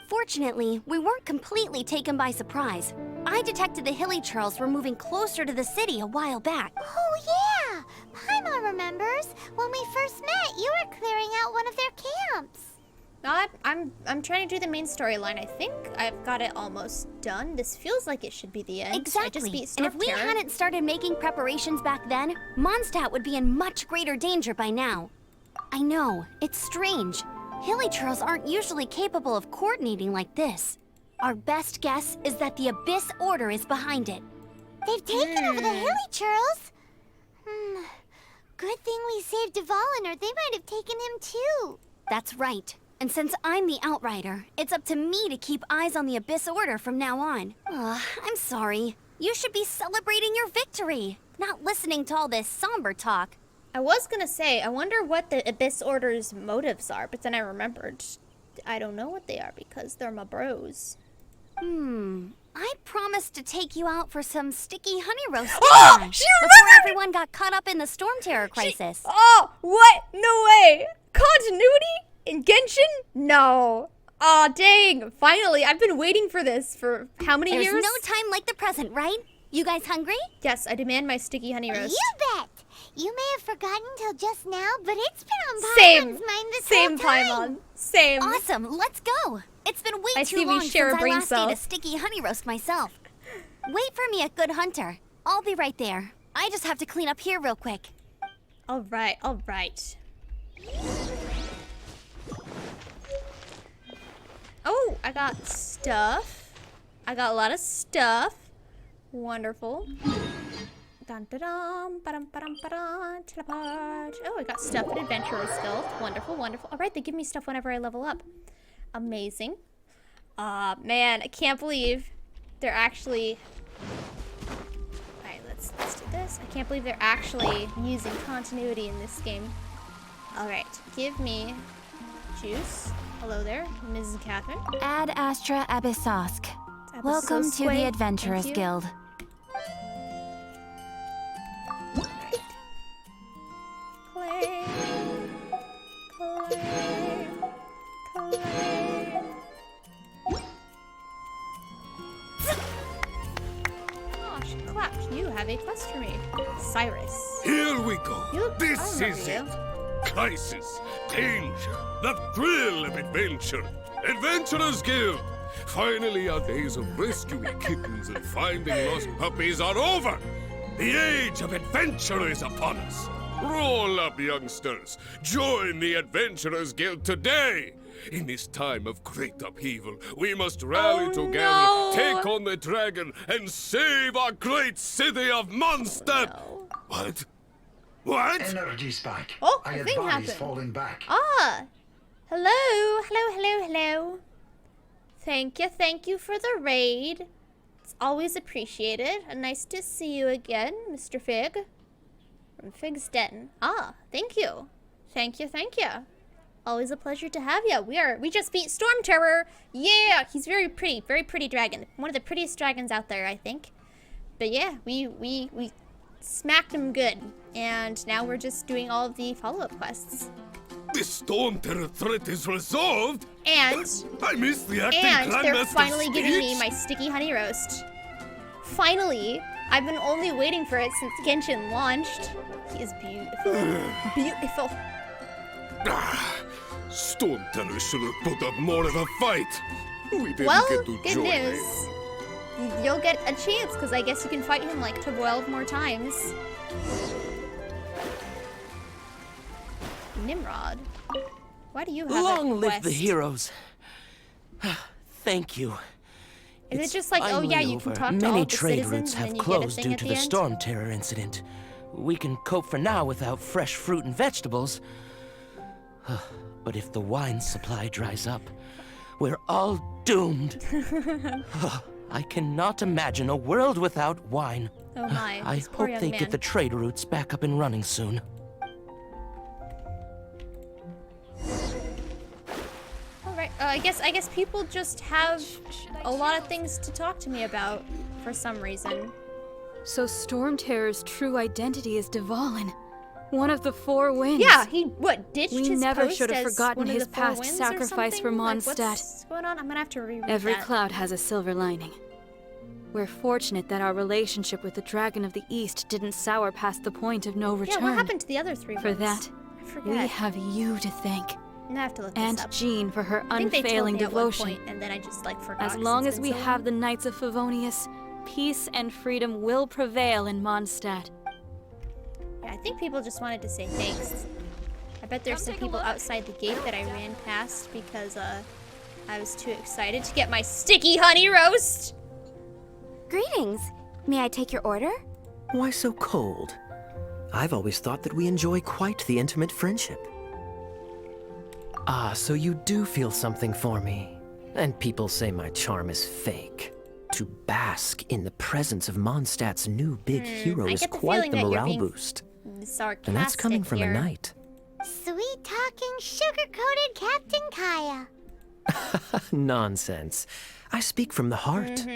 E: Fortunately, we weren't completely taken by surprise. I detected the Hilly Churls were moving closer to the city a while back. Oh yeah! Paimon remembers. When we first met, you were clearing out one of their camps.
A: I'm trying to do the main storyline. I think I've got it almost done. This feels like it should be the end.
E: Exactly.
A: I just beat
E: And if we
A: Stormterror.
E: hadn't started making preparations back then, Mondstadt would be in much greater danger by now. I know, it's strange. Hilly Churls aren't usually capable of coordinating like this. Our best guess is that the Abyss Order is behind it. They've taken over the Hilly Churls? Good thing we saved Devolin, or they might have taken him too. That's right. And since I'm the Outrider, it's up to me to keep eyes on the Abyss Order from now on. I'm sorry. You should be celebrating your victory, not listening to all this somber talk.
A: I was gonna say, I wonder what the Abyss Order's motives are, but then I remembered. I don't know what they are because they're my bros.
E: I promised to take you out for some sticky honey roast
A: Oh,
E: dinner
A: she
E: before
A: remembered!
E: everyone got caught up in the Stormterror crisis.
A: Oh, what? No way! Continuity? In Genshin? No. Aw, dang. Finally, I've been waiting for this for how many
E: There's
A: years?
E: no time like the present, right? You guys hungry?
A: Yes, I demand my sticky honey roast.
E: You bet! You may have forgotten till just now, but it's been on
A: Same.
E: Paimon's mind this
A: Same,
E: whole time.
A: Paimon. Same.
E: Awesome, let's go. It's been way
A: I
E: too
A: see we
E: long
A: share
E: since
A: a brain
E: I last
A: cell.
E: ate a sticky honey roast myself. Wait for me at Good Hunter. I'll be right there. I just have to clean up here real quick.
A: All right, all right. Oh, I got stuff. I got a lot of stuff. Wonderful. Dun dun dun, ba-dum ba-dum ba-dum, teleport. Oh, I got stuff and adventurer skills. Wonderful, wonderful. All right, they give me stuff whenever I level up. Amazing. Man, I can't believe they're actually. All right, let's do this. I can't believe they're actually using continuity in this game. All right, give me juice. Hello there, Mrs. Catherine.
C: Ad Astra Abyssosk. Welcome to the Adventurers Guild.
A: Clay. Clay. Clay. Oh, she clapped. You have a quest for me. Cyrus.
G: Here we go.
A: You-
G: This
A: I
G: is
A: remember
G: it. Crisis, danger, the thrill of adventure. Adventurers Guild. Finally, our days of rescuing kittens and finding lost puppies are over. The age of adventure is upon us. Roll up, youngsters. Join the Adventurers Guild today. In this time of great upheaval, we must rally together,
A: no.
G: take on the dragon, and save our great city of Mondstadt.
A: No.
G: What? What?
H: Energy spike.
A: Oh,
H: I
A: a
H: had
A: thing
H: bodies
A: happened.
H: falling back.
A: Ah! Hello, hello, hello, hello. Thank you for the raid. It's always appreciated. And nice to see you again, Mr. Fig. From Fig's Den. Ah, thank you. Thank you. Always a pleasure to have you. We just beat Stormterror. Yeah, he's very pretty dragon. One of the prettiest dragons out there, I think. But yeah, we smacked him good. And now we're just doing all of the follow-up quests.
G: The Stormterror threat is resolved.
A: And
G: I missed the acting
A: And they're
G: Grandmaster's
A: finally giving me
G: speech.
A: my sticky honey roast. Finally! I've been only waiting for it since Genshin launched. He is beautiful. Beautiful.
G: Stormterror should have put up more of a fight. We didn't
A: Well,
G: get to
A: good
G: join
A: news. You'll get a chance, because I guess you can fight him like 12 more times. Nimrod. Why do you have
I: Long
A: a
I: live
A: quest?
I: the heroes. Thank you.
A: Is
I: It's
A: it just like, oh yeah,
I: finally
A: you can
I: over.
A: talk to
I: Many
A: all the
I: trade
A: citizens
I: routes
A: and
I: have
A: then you
I: closed
A: get a thing
I: due
A: at
I: to
A: the
I: the
A: end?
I: Stormterror incident. We can cope for now without fresh fruit and vegetables. But if the wine supply dries up, we're all doomed. I cannot imagine a world without wine.
A: Oh my,
I: I
A: this poor
I: hope
A: young
I: they
A: man.
I: get the trade routes back up and running soon.
A: Alright, I guess people just have a lot of things to talk to me about for some reason.
J: So Stormterror's true identity is Dvalin, one of the Four Winds.
A: Yeah, he ditched
J: We
A: his
J: never
A: post
J: should have
A: as
J: forgotten
A: one of
J: his
A: the Four
J: past
A: Winds or
J: sacrifice for
A: something? Like,
J: Mondstadt.
A: what's going on? I'm gonna have to reread
J: Every
A: that.
J: cloud has a silver lining. We're fortunate that our relationship with the Dragon of the East didn't sour past the point of no return.
A: Yeah, what happened to the other three
J: For
A: ones?
J: that,
A: I
J: we
A: forget.
J: have you to thank,
A: I have to look
J: and
A: this up.
J: Jean for her
A: I think they told
J: unfailing
A: me at one
J: devotion.
A: point, and then I just like forgot.
J: As
A: 'cause
J: long
A: it's
J: as
A: been
J: we
A: so
J: have
A: long.
J: the Knights of Favonius, peace and freedom will prevail in Mondstadt.
A: Yeah, I think people just wanted to say thanks. I bet there's some people outside the gate that I ran past because I was too excited to get my sticky honey roast.
E: Greetings. May I take your order?
K: Why so cold? I've always thought that we enjoy quite the intimate friendship. Ah, so you do feel something for me. And people say my charm is fake. To bask in the presence of Mondstadt's new big hero
A: I
K: is
A: get the
K: quite
A: feeling
K: the
A: that you're
K: morale
A: being
K: boost.
A: Sarcastic
K: And that's coming from
A: here.
K: a knight.
E: Sweet talking, sugar-coated Captain Kaya.
K: Nonsense. I speak from the heart.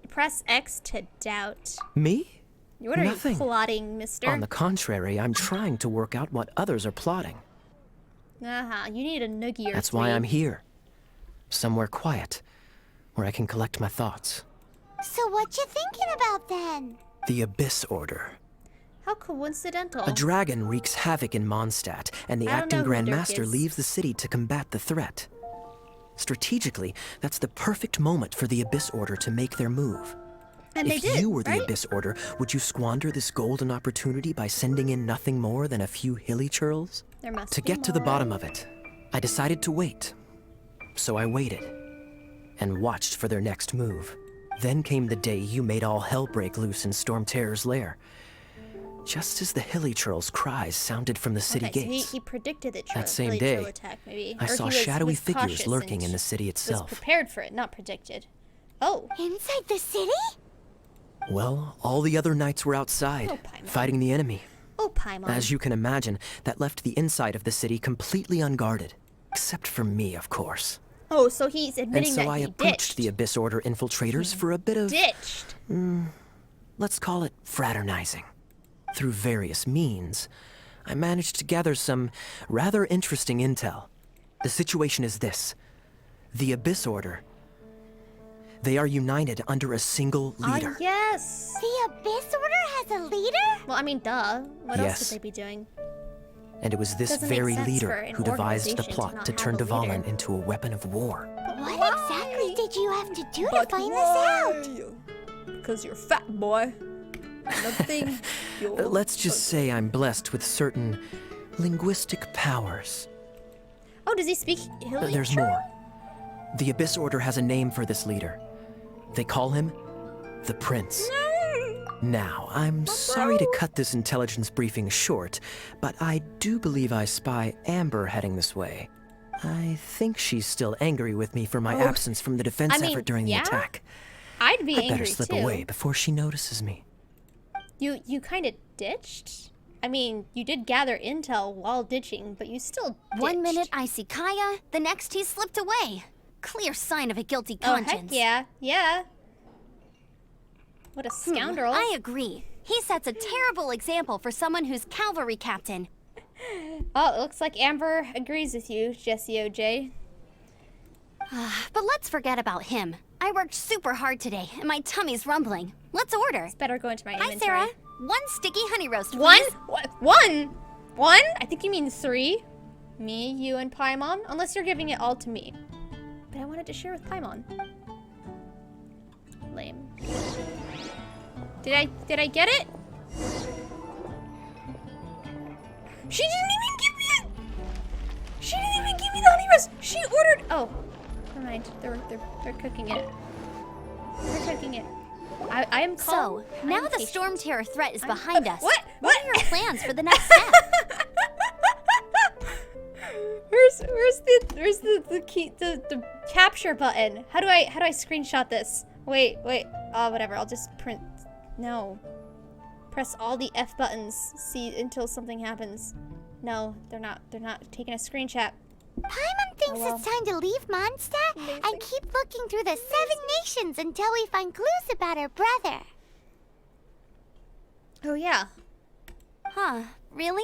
A: Press X to doubt.
K: Me?
A: What are
K: Nothing.
A: you plotting, mister?
K: On the contrary, I'm trying to work out what others are plotting.
A: You need a noogie or
K: That's
A: three.
K: why I'm here. Somewhere quiet, where I can collect my thoughts.
E: So what you thinking about then?
K: The Abyss Order.
A: How coincidental.
K: A dragon wreaks havoc in Mondstadt, and the
A: I don't
K: acting
A: know who
K: Grand
A: Dirk
K: Master
A: is.
K: leaves the city to combat the threat. Strategically, that's the perfect moment for the Abyss Order to make their move.
A: And they
K: If
A: did,
K: you were the
A: right?
K: Abyss Order, would you squander this golden opportunity by sending in nothing more than a few hilly churls?
A: There must
K: To
A: be
K: get to the
A: more.
K: bottom of it, I decided to wait. So I waited and watched for their next move. Then came the day you made all hell break loose in Stormterror's lair. Just as the hilly churl's cries sounded from the city
A: Okay,
K: gates.
A: so he predicted the
K: That same
A: Hilly
K: day,
A: Churl attack, maybe.
K: I
A: Or
K: saw
A: he
K: shadowy
A: was
K: figures
A: cautious
K: lurking
A: and
K: in the city itself.
A: Was prepared for it, not predicted. Oh.
E: Inside the city?
K: Well, all the other knights were outside,
A: Oh, Paimon.
K: fighting the enemy.
A: Oh, Paimon.
K: As you can imagine, that left the inside of the city completely unguarded. Except for me, of course.
A: Oh, so he's
K: And
A: admitting
K: so
A: that
K: I
A: he
K: approached
A: ditched.
K: the Abyss Order infiltrators for a bit of,
A: Ditched.
K: let's call it fraternizing. Through various means, I managed to gather some rather interesting intel. The situation is this. The Abyss Order. They are united under a single leader.
A: Yes.
E: The Abyss Order has a leader?
A: Well, I mean, duh. What else
K: Yes.
A: would they be doing?
K: And it was this
A: Doesn't make
K: very
A: sense for
K: leader
A: an
K: who devised the
A: organization to
K: plot
A: not
K: to
A: have
K: turn
A: a leader.
K: Dvalin into a weapon of war.
E: What exactly did you have to do to find this out?
A: Because you're fat, boy. Nothing.
K: Let's just say I'm blessed with certain linguistic powers.
A: Oh, does he speak Hilly
K: There's
A: Churl?
K: more. The Abyss Order has a name for this leader. They call him the Prince. Now, I'm sorry to cut this intelligence briefing short, but I do believe I spy Amber heading this way. I think she's still angry with me for my absence from the defense
A: I mean,
K: effort during
A: yeah?
K: the attack.
A: I'd be
K: I
A: angry
K: better slip
A: too.
K: away before she notices me.
A: You kind of ditched? I mean, you did gather intel while ditching, but you still ditched.
E: 1 minute I see Kaya, the next he slipped away. Clear sign of a guilty
A: Oh,
E: conscience.
A: heck yeah. Yeah. What a scoundrel.
E: I agree. He sets a terrible example for someone who's cavalry captain.
A: Oh, it looks like Amber agrees with you, Jesse OJ.
E: But let's forget about him. I worked super hard today, and my tummy's rumbling. Let's order.
A: Better go into my
E: Hi,
A: inventory.
E: Sarah. 1 sticky honey roast,
A: One?
E: please.
A: What? One? One? I think you mean 3. Me, you, and Paimon. Unless you're giving it all to me. But I wanted to share with Paimon. Lame. Did I get it? She didn't even give me it! She didn't even give me the honey roast! She ordered— oh. Never mind. They're cooking it. They're cooking it. I am calm.
E: So, now the Stormterror threat is behind us.
A: What?
E: What are your plans for the next step?
A: Where's the key, the capture button? How do I screenshot this? Wait. Whatever. I'll just print. No. Press all the F buttons. See until something happens. No, they're not taking a screenshot.
E: Paimon thinks
A: Oh, well.
E: it's time to leave Mondstadt and keep looking through the 7 nations until we find clues about her brother.
A: Oh yeah.
E: Huh, really?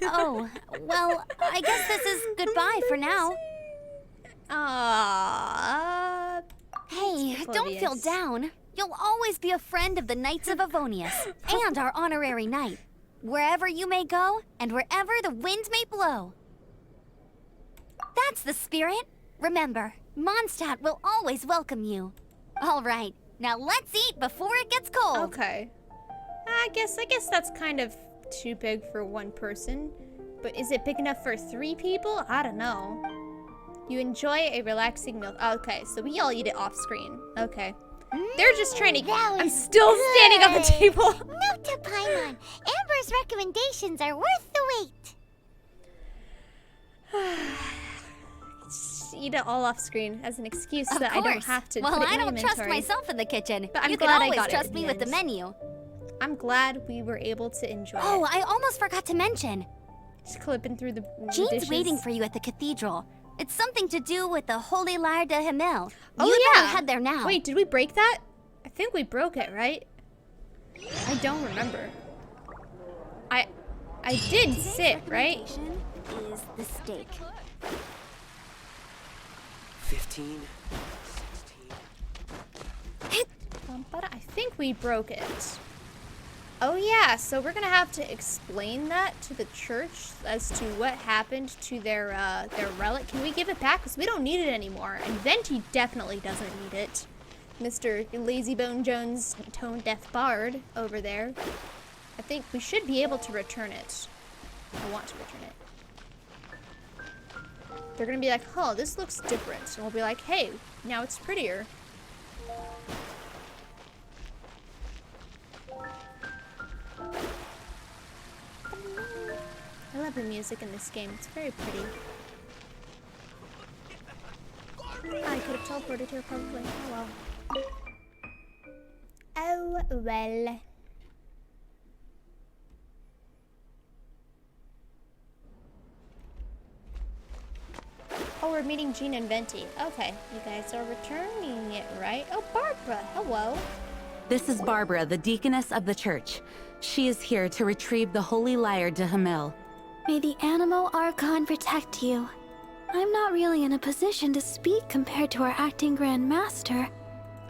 E: Oh, well, I guess this is goodbye for now.
A: Ah.
E: Hey, don't feel
A: Oblivious.
E: down. You'll always be a friend of the Knights of Avonius and our honorary knight. Wherever you may go and wherever the wind may blow. That's the spirit. Remember, Mondstadt will always welcome you. All right, now let's eat before it gets cold.
A: Okay. I guess that's kind of too big for one person. But is it big enough for 3 people? I don't know. You enjoy a relaxing meal. Okay, so we all eat it off screen. Okay. They're just trying to—
E: that
A: I'm
E: was
A: still standing on the
E: good.
A: table.
E: Note to Paimon, Amber's recommendations are worth the wait.
A: Just eat it all off screen as an excuse
E: Of
A: that I don't
E: course.
A: have to
E: Well,
A: put it
E: I
A: in
E: don't
A: inventory.
E: trust myself in the kitchen.
A: But I'm
E: you
A: glad
E: can
A: I
E: always
A: got it
E: trust
A: in
E: me
A: the
E: with the
A: end.
E: menu.
A: I'm glad we were able to enjoy
E: Oh,
A: it.
E: I almost forgot to mention.
A: Just clipping through the
E: Jean's
A: dishes.
E: waiting for you at the cathedral. It's something to do with the Holy Lyre de Himmel.
A: Oh,
E: You'd
A: yeah.
E: better head there now.
A: Wait, did we break that? I think we broke it, right? I don't remember. I did sit, right?
E: Is the steak.
K: 15, 16.
A: But I think we broke it. Oh yeah, so we're gonna have to explain that to the church as to what happened to their relic. Can we give it back? Because we don't need it anymore. And Venti definitely doesn't need it. Mr. Lazybone Jones Tone Deaf Bard over there. I think we should be able to return it. I want to return it. They're gonna be like, oh, this looks different. And we'll be like, hey, now it's prettier. I love the music in this game. It's very pretty. I could have teleported here probably. Oh well. Oh well. Oh, we're meeting Jean and Venti. Okay, you guys are returning it, right? Oh, Barbara, hello.
C: This is Barbara, the deaconess of the church. She is here to retrieve the holy lyre to Hamel.
E: May the Animo Archon protect you. I'm not really in a position to speak compared to our acting Grand Master.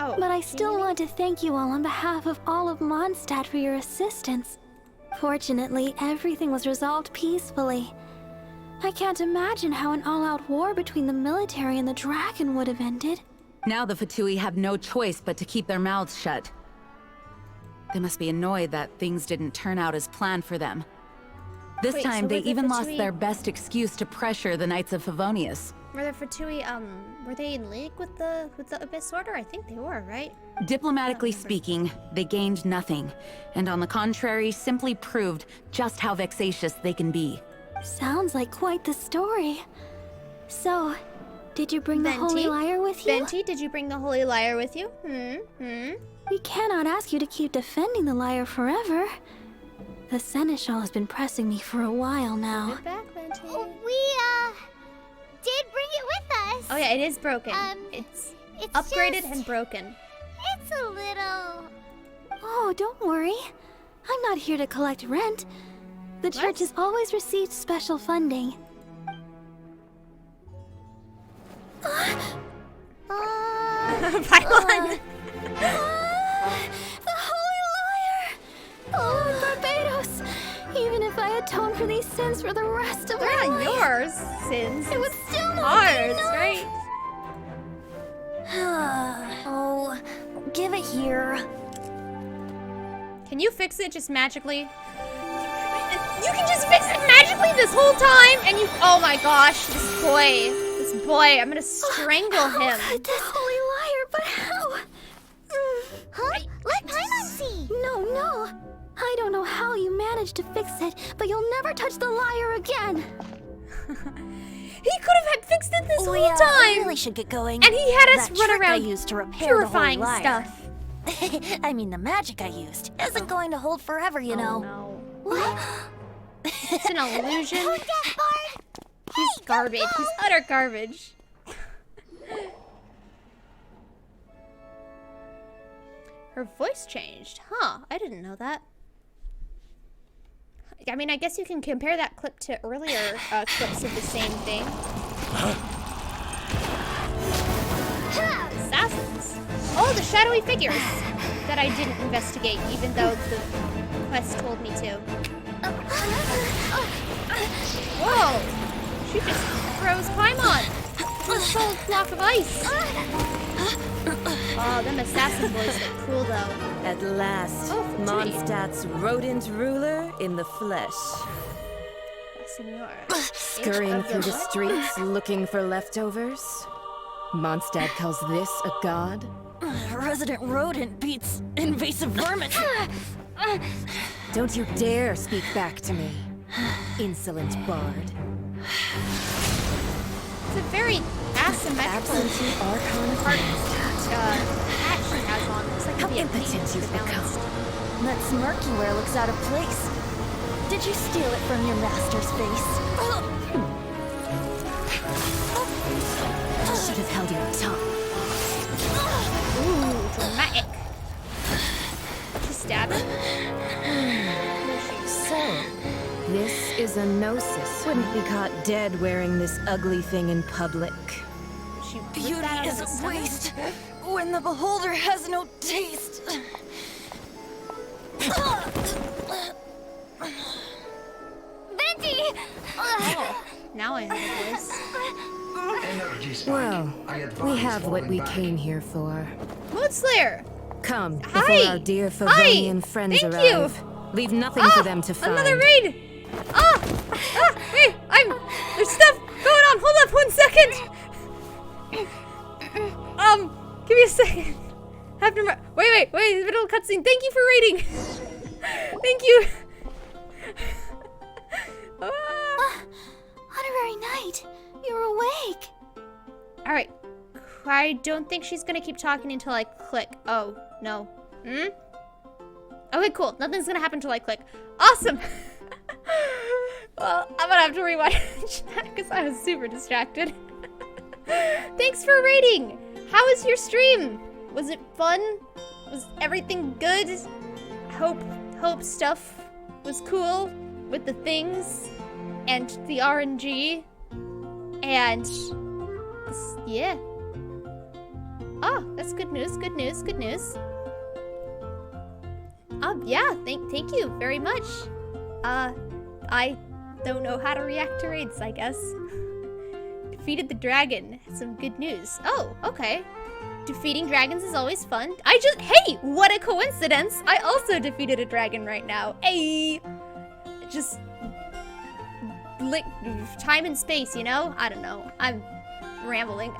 A: Oh,
E: But I still want to thank you all on behalf of all of Mondstadt for your assistance. Fortunately, everything was resolved peacefully. I can't imagine how an all-out war between the military and the dragon would have ended.
C: Now the Fatui have no choice but to keep their mouths shut. They must be annoyed that things didn't turn out as planned for them. This
A: Wait,
C: time,
A: so
C: they
A: were the
C: even lost
A: Fatui-
C: their best excuse to pressure the Knights of Favonius.
A: Were the Fatui, were they in league with the Abyss Order? I think they were, right?
C: Diplomatically speaking, they gained nothing, and on the contrary, simply proved just how vexatious they can be.
E: Sounds like quite the story. So, did you bring the Holy
A: Venti?
E: Lyre with you?
A: Venti, did you bring the Holy Lyre with you?
E: We cannot ask you to keep defending the lyre forever. The Seneschal has been pressing me for a while now.
A: Put it back, Venti.
E: We, did bring it with us.
A: Oh yeah, it is broken. It's upgraded and broken.
E: It's a little... Oh, don't worry. I'm not here to collect rent. The church has always received special funding.
A: Pylon.
E: The Holy Lyre! Oh, Barbados! Even if I atone for these sins for the rest of
A: They're
E: my
A: not
E: life,
A: yours, sins.
E: it would still not
A: Ours,
E: be enough.
A: right?
B: Oh, give it here.
A: Can you fix it just magically? You can just fix it magically this whole time, and you. Oh my gosh, this boy, I'm gonna strangle him.
E: This Holy Lyre, but how? Huh? Let Paimon see! No. I don't know how you managed to fix it, but you'll never touch the lyre again.
A: He could have had fixed it this whole
B: I
A: time,
B: really should get going.
A: and he had us
B: That
A: run
B: trick I
A: around
B: used to repair
A: purifying
B: the Holy Lyre.
A: stuff.
B: I mean, the magic I used isn't going to hold forever, you know.
A: No.
E: What?
A: It's an illusion. He's garbage. He's utter garbage. Her voice changed. Huh, I didn't know that. I mean, I guess you can compare that clip to earlier clips of the same thing. Assassins. Oh, the shadowy figures that I didn't investigate, even though the quest told me to. Whoa! She just throws Paimon to a solid block of ice. Oh, them assassin boys look cool though.
H: At last,
A: Oh, Fatui.
H: Mondstadt's rodent ruler in the flesh.
A: Senor.
H: Scurrying through the streets looking for leftovers. Mondstadt calls this a god?
B: Resident rodent beats invasive vermin.
H: Don't you dare speak back to me, insolent bard.
A: It's a very asymmetrical
H: Absentee Archon of
A: hat
H: Mondstadt.
A: she has on. Looks like
H: How
A: it'd be a
H: impotent
A: theme
H: you've
A: to balance.
H: become.
B: That smirk you wear looks out of place. Did you steal it from your master's face?
H: Should have held your tongue.
A: Ooh, dramatic. She stabbed him?
H: So, this is a gnosis. Wouldn't be caught dead wearing this ugly thing in public.
A: She ripped
B: Beauty
A: that out of
B: is
A: the
B: a
A: stomach?
B: waste when the beholder has no taste.
E: Venti!
A: Oh, now I know the voice.
H: Well, we have what we came here for.
A: Who Goat Slayer!
H: Come,
A: Hi.
H: before our dear Favonian friends
A: Thank
H: arrive. Leave nothing for them to find.
A: Another raid! Hey, there's stuff going on. Hold up 1 second. Give me a second. Have to wait, middle of cutscene. Thank you for raiding. Thank you.
E: Honorary Knight, you're awake.
A: All right. I don't think she's gonna keep talking until I click. Oh, no. Okay, cool. Nothing's gonna happen until I click. Awesome! Well, I'm gonna have to rewatch that because I was super distracted. Thanks for raiding! How was your stream? Was it fun? Was everything good? Hope stuff was cool with the things and the RNG and yeah. Oh, that's good news, good news, good news. Yeah, thank you very much. I don't know how to react to raids, I guess. Defeated the dragon. Some good news. Oh, okay. Defeating dragons is always fun. Hey, what a coincidence! I also defeated a dragon right now. Hey! Just time and space, you know? I don't know. I'm rambling.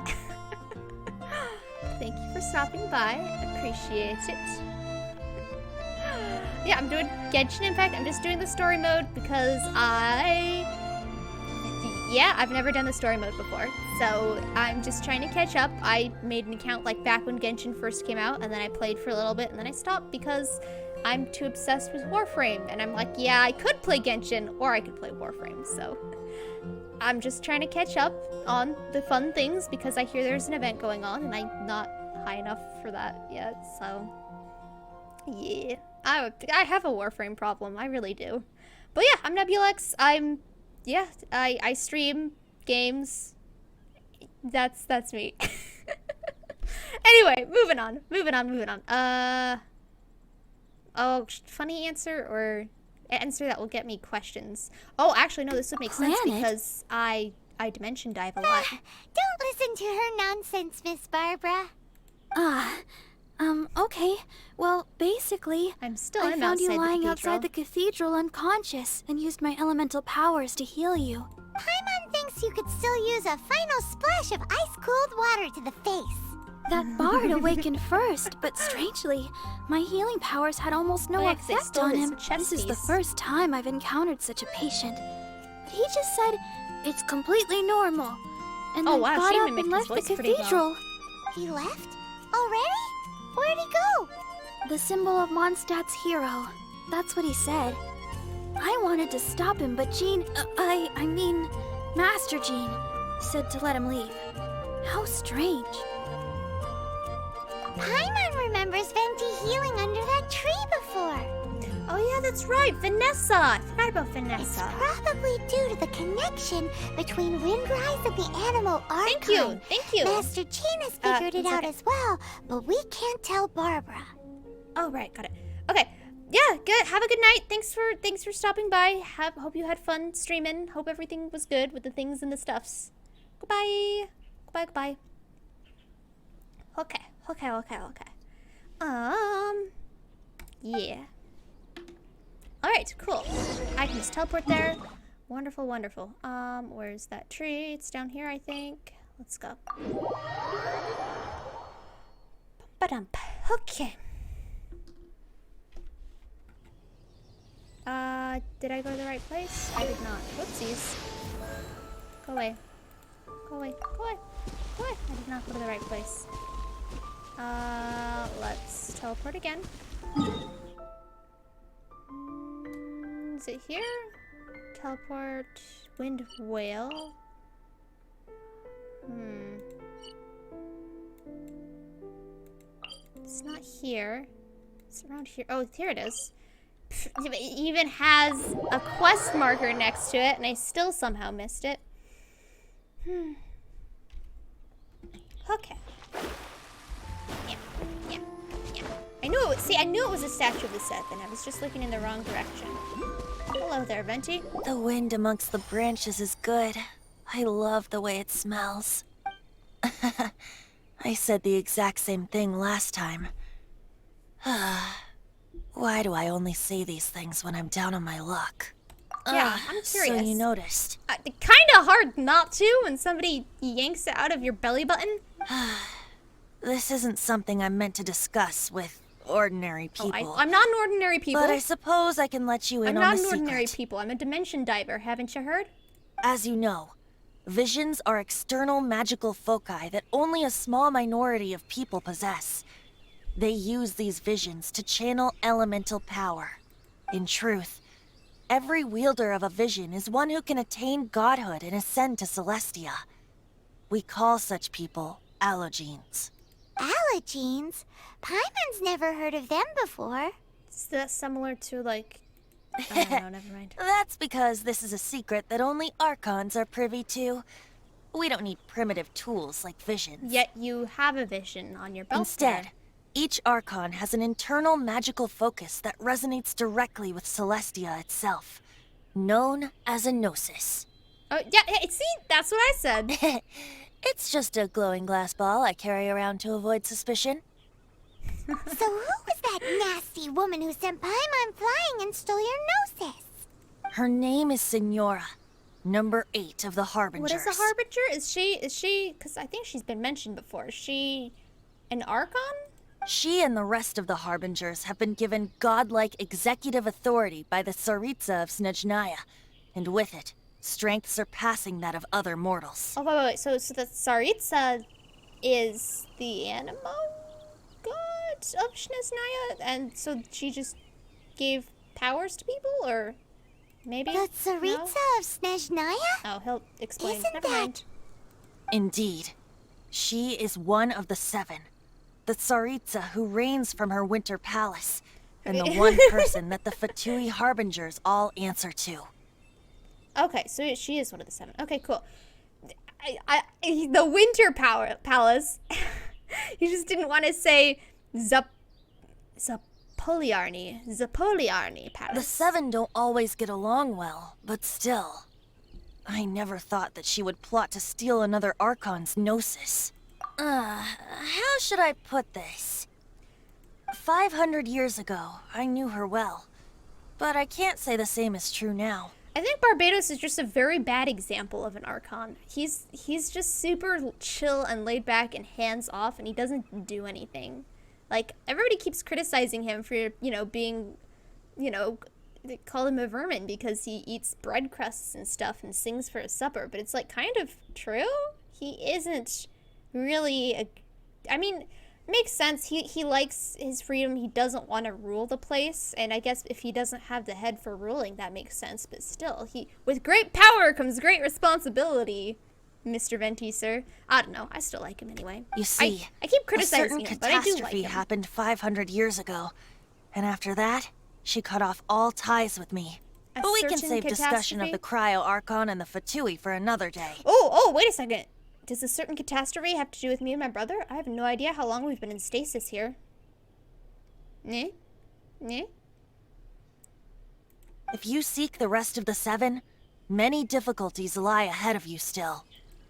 A: Thank you for stopping by. Appreciate it. Yeah, I'm doing Genshin Impact. I'm just doing the story mode because I've never done the story mode before. So I'm just trying to catch up. I made an account like back when Genshin first came out, and then I played for a little bit, and then I stopped because I'm too obsessed with Warframe. And I'm like, yeah, I could play Genshin, or I could play Warframe. So I'm just trying to catch up on the fun things because I hear there's an event going on, and I'm not high enough for that yet. So yeah, I have a Warframe problem. I really do. But yeah, I'm Nebulux. I stream games. That's me. Anyway, moving on. Funny answer or answer that will get me questions. Oh, actually, no, this would make sense because I dimension dive a lot.
E: Don't listen to her nonsense, Miss Barbara.
J: Okay. Well, basically, I found you lying outside the cathedral unconscious and used my elemental powers to heal you.
E: Paimon thinks you could still use a final splash of ice-cold water to the face.
J: That bard awakened first, but strangely, my healing powers had almost no effect on him. This is the first time I've encountered such a patient. But he just said, it's completely normal. And then got up and left the cathedral.
E: He left? Already? Where'd he go?
J: The symbol of Mondstadt's hero. That's what he said. I wanted to stop him, but Jean, I mean, Master Jean, said to let him leave. How strange.
E: Paimon remembers Venti healing under that tree before.
A: Oh yeah, that's right, Vanessa. I forgot about Vanessa.
E: It's probably due to the connection between Windrise and the animal Archon.
A: Thank you.
E: Master Jean has figured it out as well, but we can't tell Barbara.
A: Oh right, got it. Okay, yeah, good. Have a good night. Thanks for stopping by. Hope you had fun streaming. Hope everything was good with the things and the stuffs. Goodbye. Goodbye. Okay. Yeah. Alright, cool. I can just teleport there. Wonderful. Where's that tree? It's down here, I think. Let's go. Ba-dump. Okay. Did I go to the right place? I did not. Whoopsies. Go away. I did not go to the right place. Let's teleport again. Is it here? Teleport. Wind whale. It's not here. It's around here. Oh, here it is. It even has a quest marker next to it, and I still somehow missed it. Okay. Yeah. I knew it was a statue of the Seth, and I was just looking in the wrong direction. Hello there, Venti.
B: The wind amongst the branches is good. I love the way it smells. I said the exact same thing last time. Why do I only say these things when I'm down on my luck?
A: Yeah, I'm curious.
B: So you noticed.
A: Kinda hard not to when somebody yanks it out of your belly button.
B: This isn't something I'm meant to discuss with ordinary people.
A: I'm not an ordinary people.
B: But I suppose I can let you in
A: I'm
B: on
A: not
B: the
A: an
B: secret.
A: ordinary people. I'm a dimension diver, haven't you heard?
B: As you know, visions are external magical foci that only a small minority of people possess. They use these visions to channel elemental power. In truth, every wielder of a vision is one who can attain godhood and ascend to Celestia. We call such people allogenes.
E: Allogenes? Paimon's never heard of them before.
A: Is that similar to, like... I don't know, never mind.
B: That's because this is a secret that only Archons are privy to. We don't need primitive tools like visions.
A: Yet you have a vision on your belt.
B: Instead,
A: there.
B: each Archon has an internal magical focus that resonates directly with Celestia itself, known as a gnosis.
A: Oh, yeah, see? That's what I said.
B: It's just a glowing glass ball I carry around to avoid suspicion.
E: So who was that nasty woman who sent Paimon flying and stole your gnosis?
B: Her name is Signora, number 8 of the Harbingers.
A: What is a Harbinger? Is she, because I think she's been mentioned before. Is she an Archon?
B: She and the rest of the Harbingers have been given godlike executive authority by the Tsaritsa of Snezhnaya, and with it, strength surpassing that of other mortals.
A: Oh, wait. So the Tsaritsa is the animo god of Snezhnaya? And so she just gave powers to people, or maybe?
E: The Tsaritsa of Snezhnaya?
A: Oh, he'll explain.
E: Isn't
A: Never mind.
B: Indeed. She is one of the 7. The Tsaritsa who reigns from her winter palace, and the one person that the Fatui Harbingers all answer to.
A: Okay, so she is one of the 7. Okay, cool. The winter palace. You just didn't want to say Zapoliarni palace.
B: The 7 don't always get along well, but still. I never thought that she would plot to steal another Archon's gnosis. How should I put this? 500 years ago, I knew her well, but I can't say the same is true now.
A: I think Barbados is just a very bad example of an Archon. He's just super chill and laid back and hands off, and he doesn't do anything. Like, everybody keeps criticizing him for, being, they call him a vermin because he eats bread crusts and stuff and sings for his supper, but it's, like, kind of true. He isn't really makes sense. He likes his freedom. He doesn't want to rule the place, and I guess if he doesn't have the head for ruling, that makes sense, but still, with great power comes great responsibility, Mr. Vtuber. I don't know, I still like him anyway.
B: You see,
A: I keep criticizing
B: a
A: him,
B: certain
A: but I do like
B: catastrophe
A: him.
B: happened 500 years ago, and after that, she cut off all ties with me.
A: A
B: But we can
A: certain
B: save discussion of
A: catastrophe?
B: the Cryo Archon and the Fatui for another day.
A: Oh, wait a second. Does a certain catastrophe have to do with me and my brother? I have no idea how long we've been in stasis here. Nah?
B: If you seek the rest of the 7, many difficulties lie ahead of you still.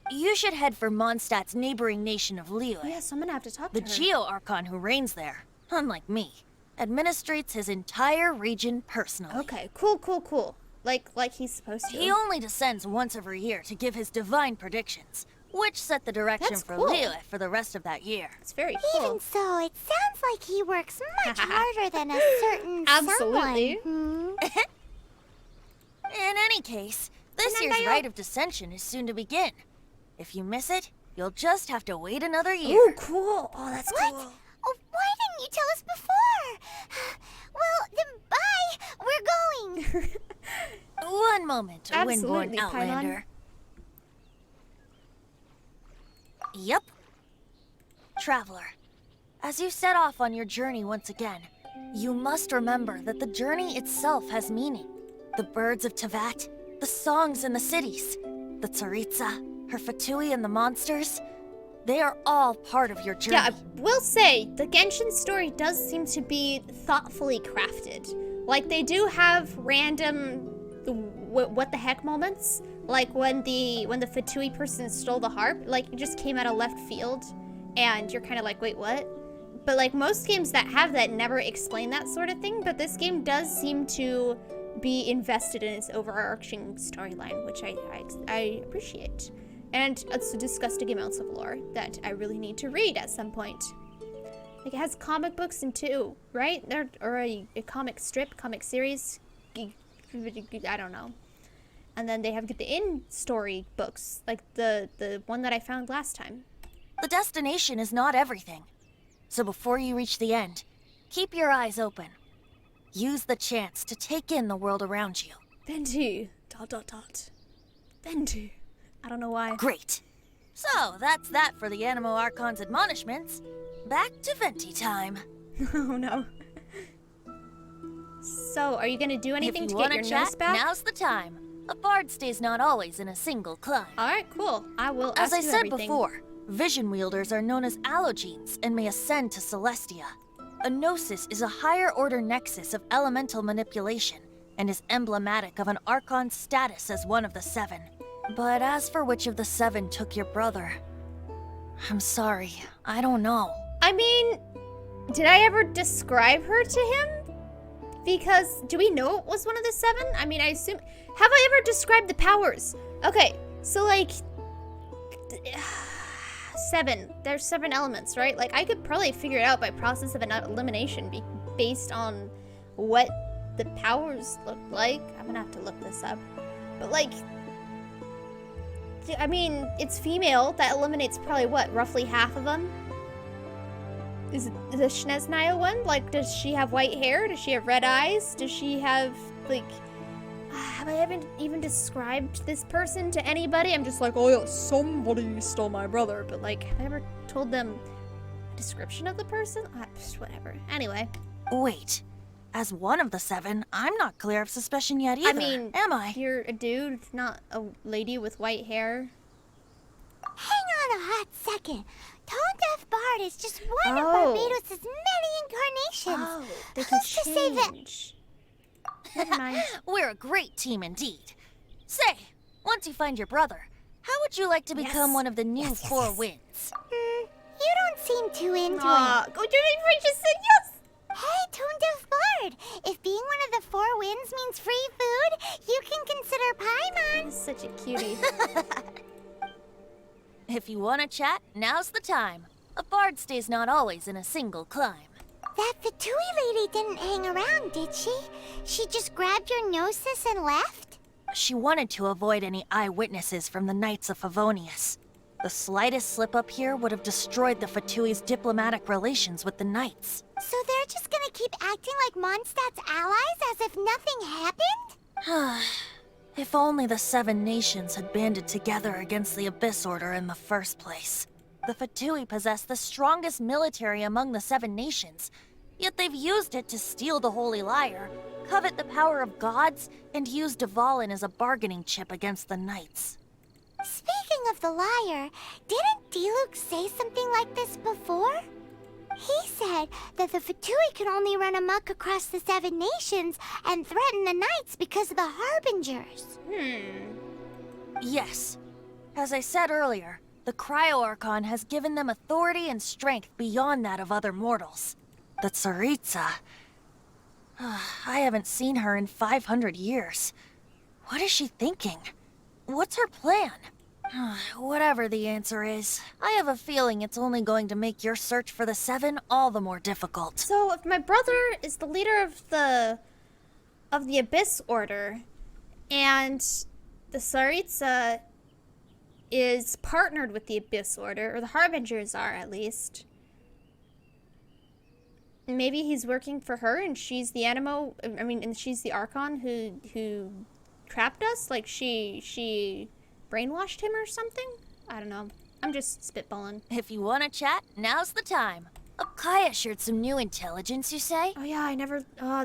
B: You should head for Mondstadt's neighboring nation of Liyue.
A: Yes, I'm gonna have to talk
B: The
A: to her.
B: Geo-Archon who reigns there, unlike me, administrates his entire region personally.
A: Okay, cool. Like he's supposed to.
B: He only descends once every year to give his divine predictions, which set the direction
A: That's
B: for
A: cool.
B: Liyue for the rest of that year.
A: It's very cool.
E: Even so, it sounds like he works much harder than a certain
A: Absolutely.
E: someone.
B: In any case, this year's rite of descension is soon to begin. If you miss it, you'll just have to wait another year.
A: Ooh, cool. Oh, that's
E: What?
A: cool.
E: Oh, why didn't you tell us before? Well, then bye. We're going.
B: One moment,
A: Absolutely,
B: Windborn Outlander. Yep. Traveler, as you set off on your journey once again, you must remember that the journey itself has meaning. The birds of Tevat, the songs in the cities, the Tsaritsa, her Fatui and the monsters, they are all part of your journey.
A: Yeah, I will say, the Genshin story does seem to be thoughtfully crafted. Like, they do have random what the heck moments. Like when the Fatui person stole the harp, like it just came out of left field. and you're kind of like, wait, what? But like most games that have that never explain that sort of thing, but this game does seem to be invested in its overarching storyline, which I appreciate. And it's disgusting amounts of lore that I really need to read at some point. Like it has comic books in two, right? Or a comic strip, comic series, I don't know. And then they have the in-story books, like the one that I found last time.
B: The destination is not everything. So before you reach the end, keep your eyes open. Use the chance to take in the world around you.
A: Ventu, ... Ventu. I don't know why.
B: Great. So, that's that for the Animo Archon's admonishments. Back to Venti time.
A: Oh no. So, are you gonna do anything to get your
B: chat,
A: nose back?
B: Now's the time. A bard stays not always in a single climb.
A: Alright, cool. I will ask
B: As I
A: you
B: said
A: everything.
B: before, vision wielders are known as allogenes and may ascend to Celestia. A gnosis is a higher order nexus of elemental manipulation and is emblematic of an Archon's status as one of the seven. But as for which of the seven took your brother, I'm sorry, I don't know.
A: I mean, did I ever describe her to him? Because, do we know it was one of the seven? I mean, I assume... Have I ever described the powers? Okay, so like... 7. There's 7 elements, right? Like, I could probably figure it out by process of elimination based on what the powers look like. I'm gonna have to look this up. But like... I mean, it's female. That eliminates probably, what, roughly half of them? Is it the Shneznaya one? Like, does she have white hair? Does she have red eyes? Does she have, like... Have I even described this person to anybody? I'm just like, oh yeah, somebody stole my brother. But like, have I ever told them a description of the person? Whatever. Anyway.
B: Wait. As one of the seven, I'm not clear of suspicion yet either,
A: I mean,
B: am I?
A: You're a dude, not a lady with white hair.
E: Hang on a hot second. Tone Deaf Bard is just one of Barbados' many incarnations.
A: Oh, they can
E: Who's to say that?
A: Never mind.
B: We're a great team indeed. Say, once you find your brother, how would you like to become one of the new Four Winds?
E: You don't seem too into it.
A: Go just said yes!
E: Hey, Tone Deaf Bard! If being one of the Four Winds means free food, you can consider Paimon.
A: He's such a cutie.
B: If you want to chat, now's the time. A bard stays not always in a single climb.
E: That Fatui lady didn't hang around, did she? She just grabbed your gnosis and left?
B: She wanted to avoid any eyewitnesses from the Knights of Favonius. The slightest slip-up here would have destroyed the Fatui's diplomatic relations with the Knights.
E: So they're just gonna keep acting like Mondstadt's allies as if nothing happened?
B: If only the Seven Nations had banded together against the Abyss Order in the first place. The Fatui possess the strongest military among the Seven Nations, yet they've used it to steal the Holy Lyre, covet the power of gods, and use Dvalin as a bargaining chip against the Knights.
E: Speaking of the lyre, didn't Nebulux say something like this before? He said that the Fatui can only run amok across the Seven Nations and threaten the Knights because of the Harbingers.
B: Yes. As I said earlier, the Cryo-Archon has given them authority and strength beyond that of other mortals. The Tsaritsa... I haven't seen her in 500 years. What is she thinking? What's her plan? Whatever the answer is, I have a feeling it's only going to make your search for the Seven all the more difficult.
A: So if my brother is the leader of the Abyss Order, and the Tsaritsa is partnered with the Abyss Order, or the Harbingers are at least, maybe he's working for her and she's the and she's the Archon who trapped us? Like she brainwashed him or something? I don't know. I'm just spitballing.
B: If you want to chat, now's the time. Kaya shared some new intelligence, you say?
A: Oh yeah, I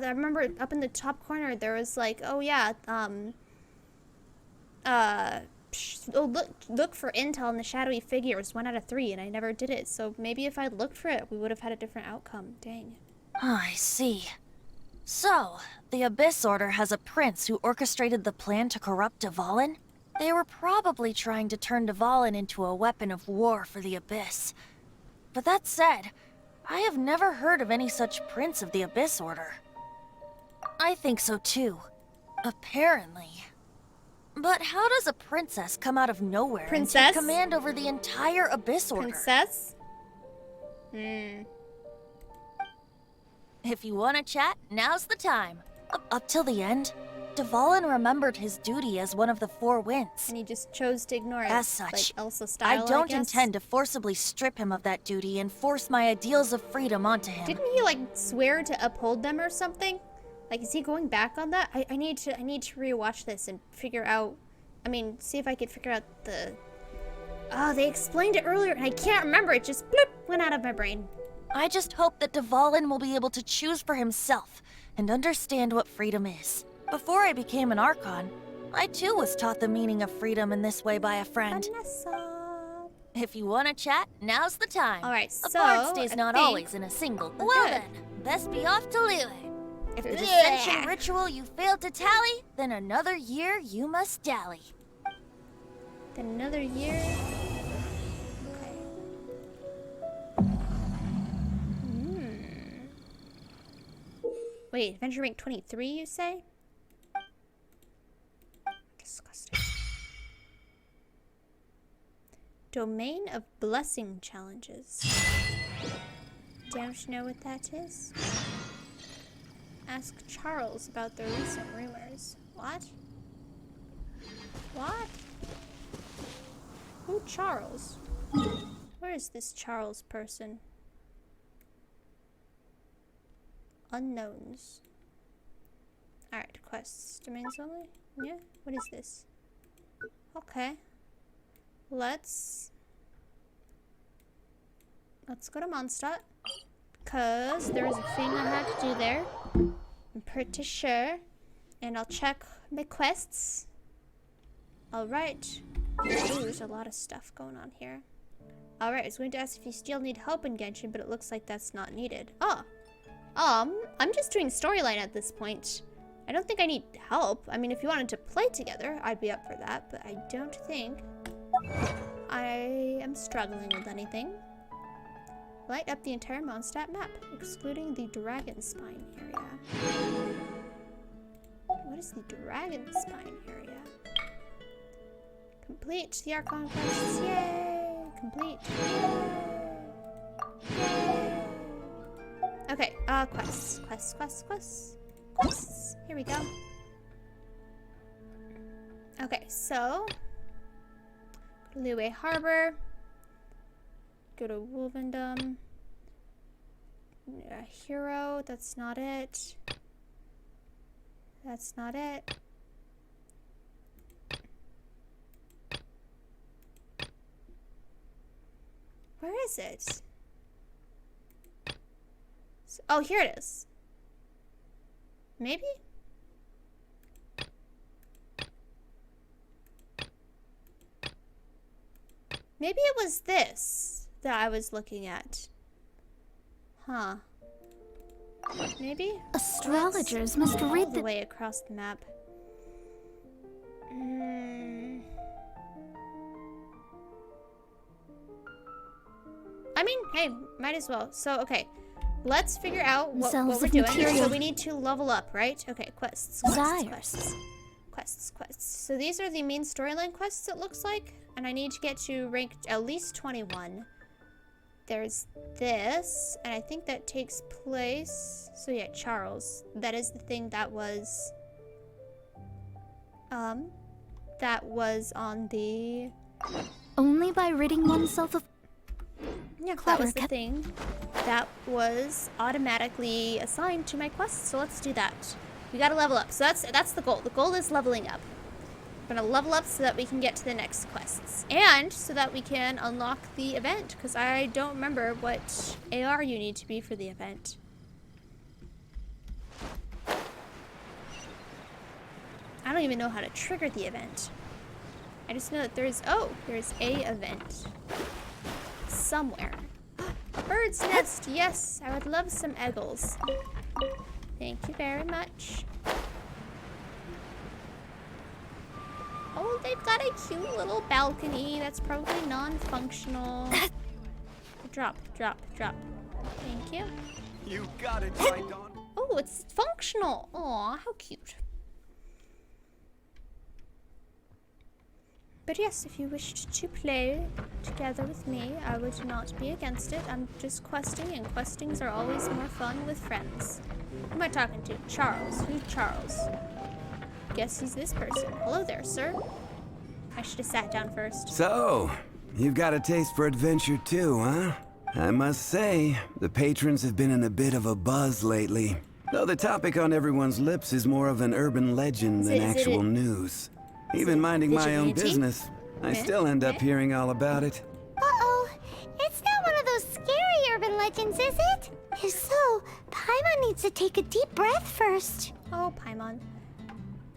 A: remember up in the top corner there was like, oh yeah, look for intel in the shadowy figures, 1 out of 3, and I never did it. So maybe if I'd looked for it, we would have had a different outcome. Dang.
B: Oh, I see. So, the Abyss Order has a prince who orchestrated the plan to corrupt Dvalin? They were probably trying to turn Dvalin into a weapon of war for the Abyss. But that said, I have never heard of any such prince of the Abyss Order. I think so too. Apparently. But how does a princess come out of nowhere and take command over the entire Abyss Order?
A: Princess?
B: If you want to chat, now's the time. Up till the end, Dvalin remembered his duty as one of the Four Winds.
A: And he just chose to ignore it.
B: As such,
A: like Elsa style,
B: I don't
A: guess.
B: intend to forcibly strip him of that duty and force my ideals of freedom onto him.
A: Didn't he like swear to uphold them or something? Like, is he going back on that? I need to rewatch this and figure out. I mean, see if I could figure out the. Oh, they explained it earlier and I can't remember. It just bloop, went out of my brain.
B: I just hope that Dvalin will be able to choose for himself and understand what freedom is. Before I became an Archon, I too was taught the meaning of freedom in this way by a friend.
A: Vanessa.
B: If you want to chat, now's the time.
A: All right,
B: a
A: so
B: bard stays
A: I
B: not
A: think
B: always in a single.
A: we're
B: Well
A: good.
B: then, best be off to Liyue. If the dissension ritual you failed to tally, then another year you must dally.
A: Then another year. Okay. Wait, adventure rank 23, you say? Disgusting. Domain of Blessing challenges. Don't know what that is. Ask Charles about the recent rumors. What? What? Who Charles? Where is this Charles person? Unknowns. Alright, quests. Domains only? Yeah? What is this? Okay. Let's go to Mondstadt. Because there is a thing I have to do there. I'm pretty sure. And I'll check my quests. Alright. Ooh, there's a lot of stuff going on here. Alright, I was going to ask if you still need help in Genshin, but it looks like that's not needed. Oh. I'm just doing storyline at this point. I don't think I need help. I mean, if you wanted to play together, I'd be up for that, but I don't think I am struggling with anything. Light up the entire Mondstadt map, excluding the Dragon Spine area. What is the Dragon Spine area? Complete the Archon quests. Yay! Complete. Yay! Okay, quests. Here we go. Okay, so go to Liyue Harbor. Go to Wolvendom. Hero, that's not it. That's not it. Where is it? Oh, here it is. Maybe? Maybe it was this that I was looking at. Huh. Maybe?
J: Astrologers must read
A: the way across the map. I mean, hey, might as well. So, okay. Let's figure out what we're doing. So we need to level up, right? Okay, quests. So these are the main storyline quests, it looks like. And I need to get to rank at least 21. There's this, and I think that takes place... So yeah, Charles. That is the thing that was... that was on the...
J: Only by ridding oneself of...
A: Yeah, that was the thing that was automatically assigned to my quest, so let's do that. We gotta level up, so that's the goal. The goal is leveling up. We're gonna level up so that we can get to the next quests. And so that we can unlock the event, because I don't remember what AR you need to be for the event. I don't even know how to trigger the event. I just know that there's a event. Somewhere. A bird's nest, yes, I would love some eggles. Thank you very much. Oh, they've got a cute little balcony that's probably non-functional. drop, drop, drop. Thank you.
L: You got it, right, Dawn.
A: Oh, it's functional. Aw, how cute. But yes, if you wished to play together with me, I would not be against it. I'm just questing, and questings are always more fun with friends. Who am I talking to? Charles. Who's Charles? Guess he's this person. Hello there, sir. I should have sat down first.
L: So, you've got a taste for adventure too, huh? I must say, the patrons have been in a bit of a buzz lately. Though the topic on everyone's lips is more of an urban legend than actual news. Even minding my own business, I still end up hearing all about it.
E: Uh-oh. It's not one of those scary urban legends, is it? If so, Paimon needs to take a deep breath first.
A: Oh, Paimon.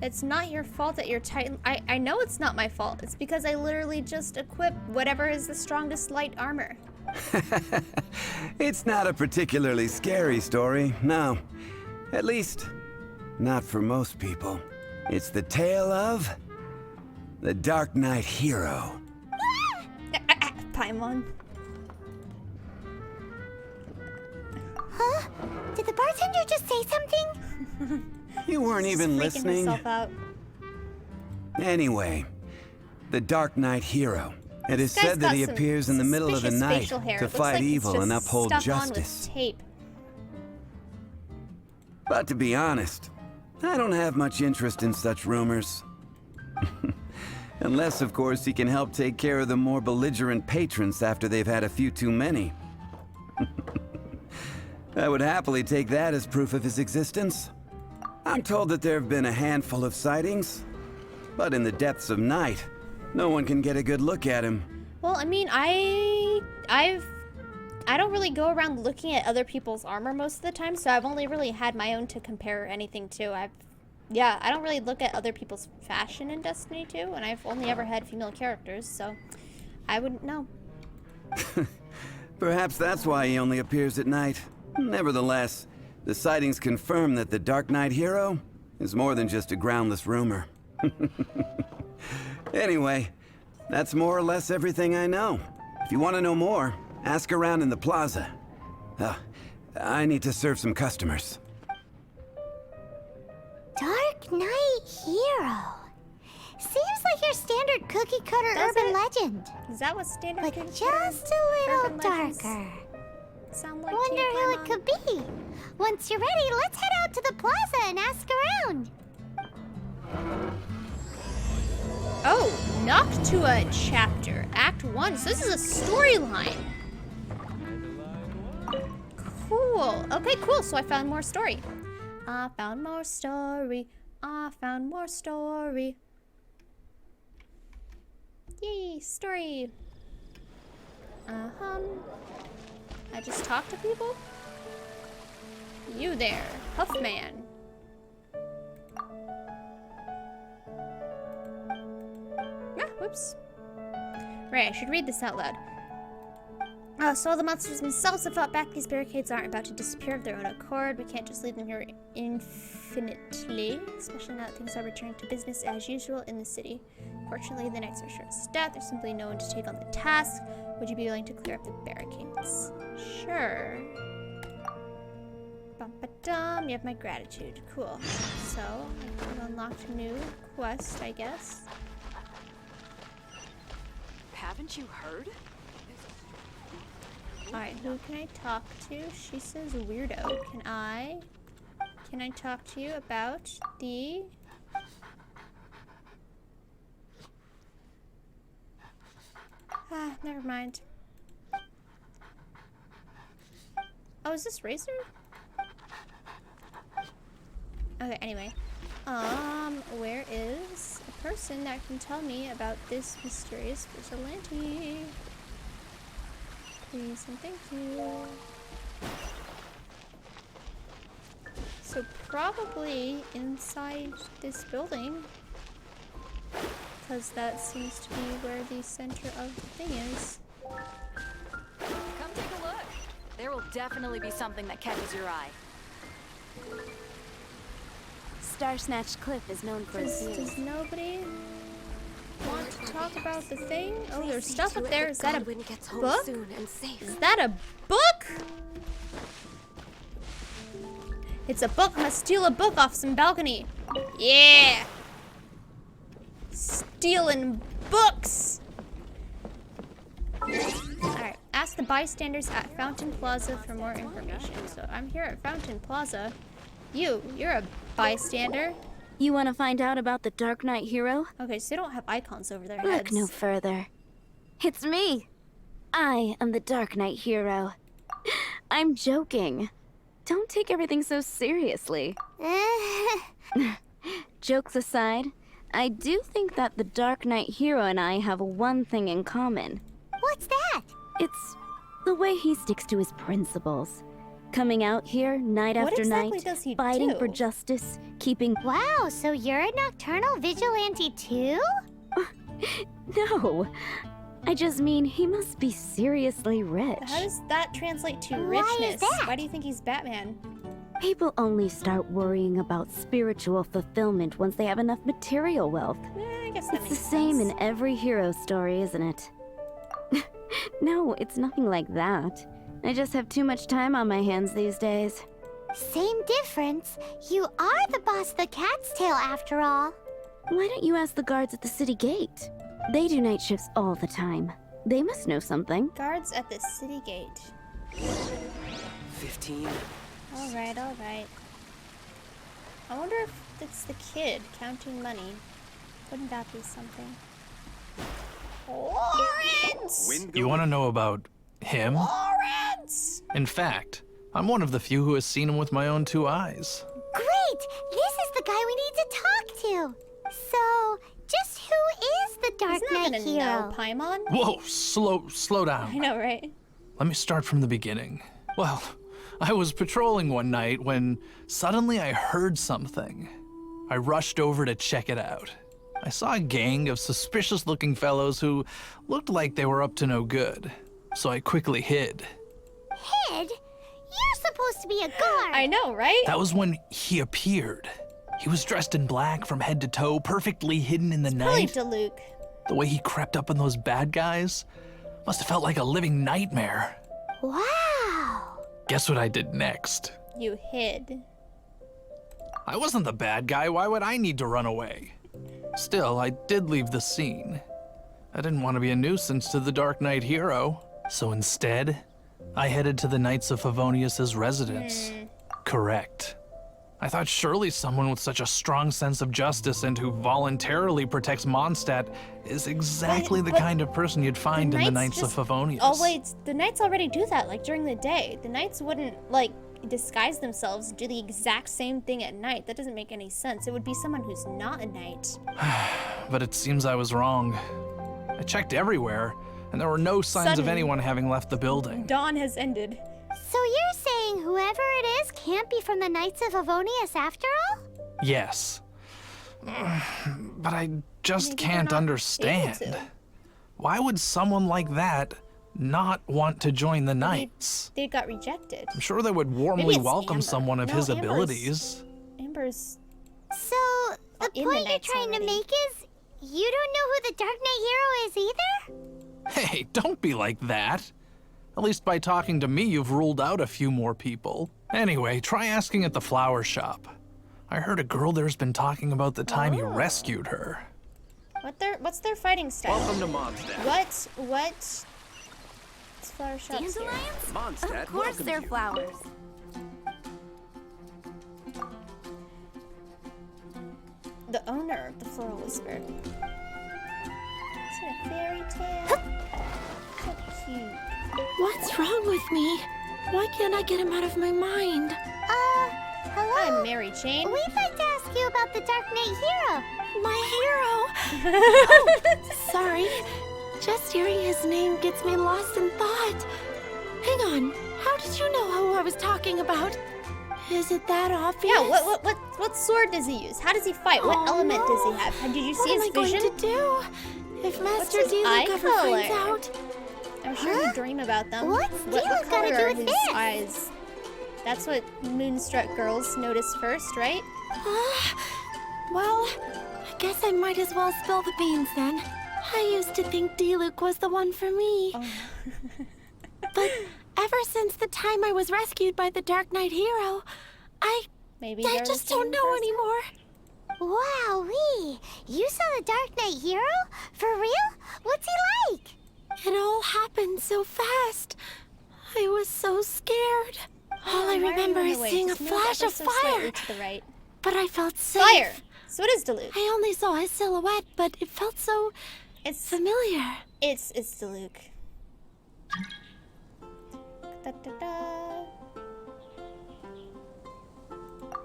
A: It's not your fault that you're Titan. I know it's not my fault. It's because I literally just equip whatever is the strongest light armor.
L: It's not a particularly scary story, no. At least, not for most people. It's the tale of the Dark Knight hero.
A: Paimon.
E: Huh? Did the bartender just say something?
L: You weren't even listening.
A: Out.
L: Anyway, the Dark Knight hero. It is said that he appears in the middle of the night to fight evil and uphold justice. But to be honest, I don't have much interest in such rumors. Unless, of course, he can help take care of the more belligerent patrons after they've had a few too many. I would happily take that as proof of his existence. I'm told that there have been a handful of sightings, but in the depths of night, no one can get a good look at him.
A: Well, I mean, I don't really go around looking at other people's armor most of the time, so I've only really had my own to compare anything to. I don't really look at other people's fashion in Destiny 2, and I've only ever had female characters, so I wouldn't know.
L: Perhaps that's why he only appears at night. Nevertheless, the sightings confirm that the Dark Knight hero is more than just a groundless rumor. Anyway, that's more or less everything I know. If you want to know more, ask around in the plaza. I need to serve some customers.
E: Dark Knight hero. Seems like your standard cookie-cutter urban legend.
A: Is that what standard
E: but
A: cookie
E: just a little darker.
A: Sound like
E: Wonder who it could be. Once you're ready, let's head out to the plaza and ask around.
A: Oh, Noctua chapter, Act 1. So this is a storyline. Cool. Okay, cool. So I found more story. I found more story. I found more story. Yay, story. I just talk to people? You there, Huffman. Ah, whoops. Right, I should read this out loud. So the monsters themselves have fought back. These barricades aren't about to disappear of their own accord. We can't just leave them here infinitely, especially now that things are returning to business as usual in the city. Fortunately, the nights are short-staffed. There's simply no one to take on the task. Would you be willing to clear up the barricades? Sure. Bum-ba-dum. You have my gratitude. Cool. So, I can unlock a new quest, I guess.
M: Haven't you heard?
A: Alright, who can I talk to? She says weirdo. Can I talk to you about the... never mind. Oh, is this Razor? Okay, anyway. Where is a person that can tell me about this mysterious vigilante? Please and thank you. So probably inside this building, because that seems to be where the center of the thing is.
M: Come take a look. There will definitely be something that catches your eye.
J: Star Snatch Cliff is known for its views.
A: Does nobody want talk about the thing? Oh, there's stuff up there. Is that a book? Is that a book? It's a book. Must steal a book off some balcony. Yeah. Stealing books. Alright. Ask the bystanders at Fountain Plaza for more information. So I'm here at Fountain Plaza. You're a bystander.
J: You want to find out about the Dark Knight hero?
A: Okay, so they don't have icons over their
J: Look
A: heads.
J: no further. It's me. I am the Dark Knight hero. I'm joking. Don't take everything so seriously. Jokes aside, I do think that the Dark Knight hero and I have one thing in common.
E: What's that?
J: It's the way he sticks to his principles. Coming out here night
A: What
J: after
A: exactly
J: night,
A: does he
J: fighting
A: do?
J: for justice, keeping...
E: Wow, so you're a nocturnal vigilante too?
J: No, I just mean he must be seriously rich.
A: How does that translate to
E: Why is
A: richness?
E: that?
A: Why do you think he's Batman?
J: People only start worrying about spiritual fulfillment once they have enough material wealth.
A: I guess that
J: It's the
A: makes
J: same
A: sense.
J: in every hero story, isn't it? No, it's nothing like that. I just have too much time on my hands these days.
E: Same difference. You are the boss of the Cat's Tail after all.
J: Why don't you ask the guards at the city gate? They do night shifts all the time. They must know something.
A: Guards at the city gate.
D: 15.
A: Alright, alright. I wonder if it's the kid counting money. Wouldn't that be something? Lawrence!
N: You want to know about him?
A: Lawrence!
N: In fact, I'm one of the few who has seen him with my own 2 eyes.
E: Great! This is the guy we need to talk to. So, just who is the Dark
A: He's not
E: Knight
A: gonna
E: hero?
A: know, Paimon.
N: Whoa, slow
A: I
N: down.
A: know, right?
N: Let me start from the beginning. Well, I was patrolling one night when suddenly I heard something. I rushed over to check it out. I saw a gang of suspicious-looking fellows who looked like they were up to no good, so I quickly hid.
E: Hid? You're supposed to be a guard.
A: I know, right?
N: That was when he appeared. He was dressed in black from head to toe, perfectly hidden in the
A: Probably
N: night.
A: Diluc.
N: The way he crept up on those bad guys must have felt like a living nightmare.
E: Wow.
N: Guess what I did next?
A: You hid.
N: I wasn't the bad guy. Why would I need to run away? Still, I did leave the scene. I didn't want to be a nuisance to the Dark Knight hero, so instead, I headed to the Knights of Favonius' residence. Correct. I thought surely someone with such a strong sense of justice and who voluntarily protects Mondstadt is exactly the kind of person you'd find in the Knights of Favonius.
A: Oh wait, the Knights already do that, like during the day. The Knights wouldn't, like, disguise themselves and do the exact same thing at night. That doesn't make any sense. It would be someone who's not a knight.
N: But it seems I was wrong. I checked everywhere, and there were no signs of anyone having left the building.
A: Dawn has ended.
E: So you're saying whoever it is can't be from the Knights of Favonius after all?
N: Yes. But I just
A: Maybe
N: can't
A: they're not
N: understand.
A: able to.
N: Why would someone like that not want to join the Knights?
A: They got rejected.
N: I'm sure they would warmly
A: Maybe it's
N: welcome
A: Amber.
N: someone of
A: No,
N: his
A: Amber's-
N: abilities.
A: Amber's
E: So, the
A: in the
E: point you're
A: Knights
E: trying
A: already.
E: to make is you don't know who the Dark Knight hero is either?
N: Hey, don't be like that. At least by talking to me, you've ruled out a few more people. Anyway, try asking at the flower shop. I heard a girl there's been talking about the time you rescued her.
A: what's their fighting style?
F: Welcome to Mondstadt.
A: What's flower shops here?
F: Mondstadt,
J: Of course they're flowers.
A: The owner of the Floral Whisper. It's a fairy tale. So cute.
B: What's wrong with me? Why can't I get him out of my mind?
E: Hello?
A: I'm Mary Jane.
E: We'd like to ask you about the Dark Knight hero.
B: My hero! Oh, sorry. Just hearing his name gets me lost in thought. Hang on. How did you know who I was talking about? Is it that obvious?
A: Yeah, what sword does he use? How does he fight? What element does he have? Did you see his
B: What am I
A: vision?
B: going to do? If Master
A: his eye
B: Diluc ever finds
A: color?
B: out...
A: I'm sure you dream about them.
E: What's
A: what
E: Diluc
A: color
E: gotta do
A: are
E: with
A: his
E: this?
A: eyes? That's what Moonstruck girls notice first, right?
B: Well, I guess I might as well spill the beans then. I used to think Diluc was the one for me.
A: Oh.
B: But ever since the time I was rescued by the Dark Knight hero, I just don't know anymore.
E: Wowee! You saw the Dark Knight hero? For real? What's he like?
B: It all happened so fast. I was so scared. All I remember is seeing a flash of fire.
A: To the right.
B: But I felt safe.
A: Fire! So it is Diluc.
B: I only saw his silhouette, but it felt so familiar.
A: It's Diluc. Da, da, da.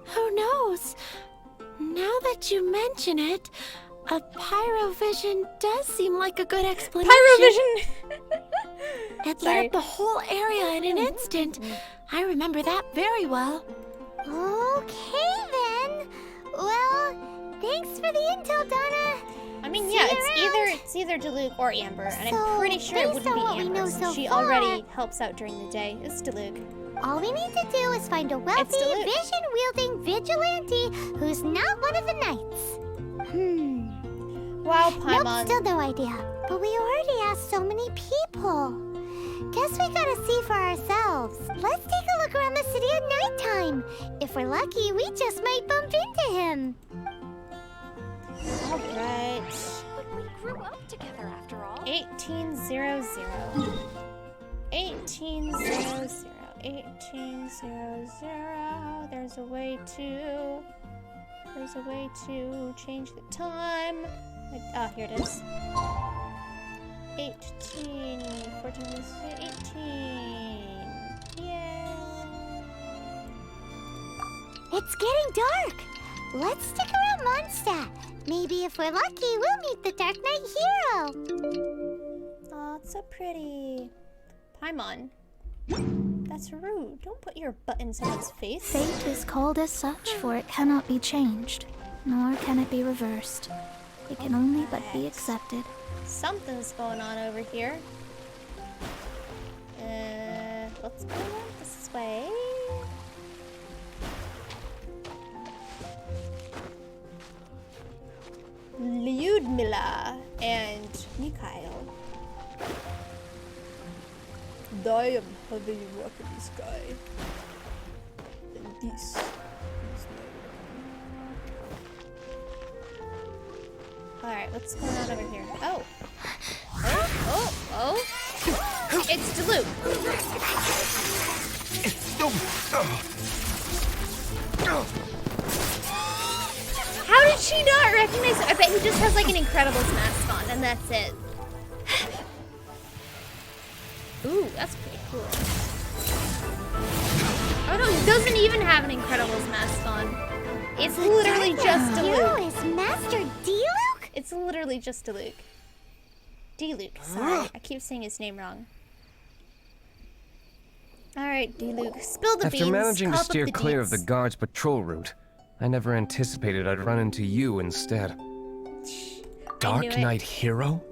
B: Who knows? Now that you mention it, a pyrovision does seem like a good explanation.
A: Pyrovision!
B: It lit up the whole area in an instant. I remember that very well.
E: Okay then. Well, thanks for the intel, Donna.
A: I mean, yeah, it's either Diluc or Amber, and I'm pretty sure it wouldn't be Amber since she already helps out during the day. It's Diluc.
E: All we need to do is find a wealthy, vision-wielding vigilante who's not one of the knights.
A: Wow, Paimon.
E: Nope, still no idea. But we already asked so many people. Guess we gotta see for ourselves. Let's take a look around the city at nighttime. If we're lucky, we just might bump into him.
A: Alright.
M: But we grew up together after all.
A: 1800. 1800. 1800. There's a way to change the time. Oh, here it is. 18, 14, 18. Yay.
E: It's getting dark. Let's stick around Mondstadt. Maybe if we're lucky, we'll meet the Dark Knight hero.
A: Oh, it's so pretty. Paimon. That's rude. Don't put your butt in someone's face.
J: Fate is called as such, for it cannot be changed, nor can it be reversed. It can only but be accepted.
A: Something's going on over here. Let's go this way. Lyudmila and Mikhail. I am having a walk in the sky. And this is my Alright, what's going on over here? Oh! Oh! It's Diluc! How did she not recognize him? I bet he just has like an Incredibles mask on, and that's it. Ooh, that's pretty cool. Oh no, he doesn't even have an Incredibles mask on. It's literally just Diluc.
E: Hero is Master Diluc?
A: It's literally just Diluc. Diluc, sorry. I keep saying his name wrong. Alright, Diluc. Spill the beans.
D: After managing to
A: cough up
D: steer
A: the
D: clear of
A: deeds.
D: the guard's patrol route, I never anticipated I'd run into you instead. Dark Knight hero?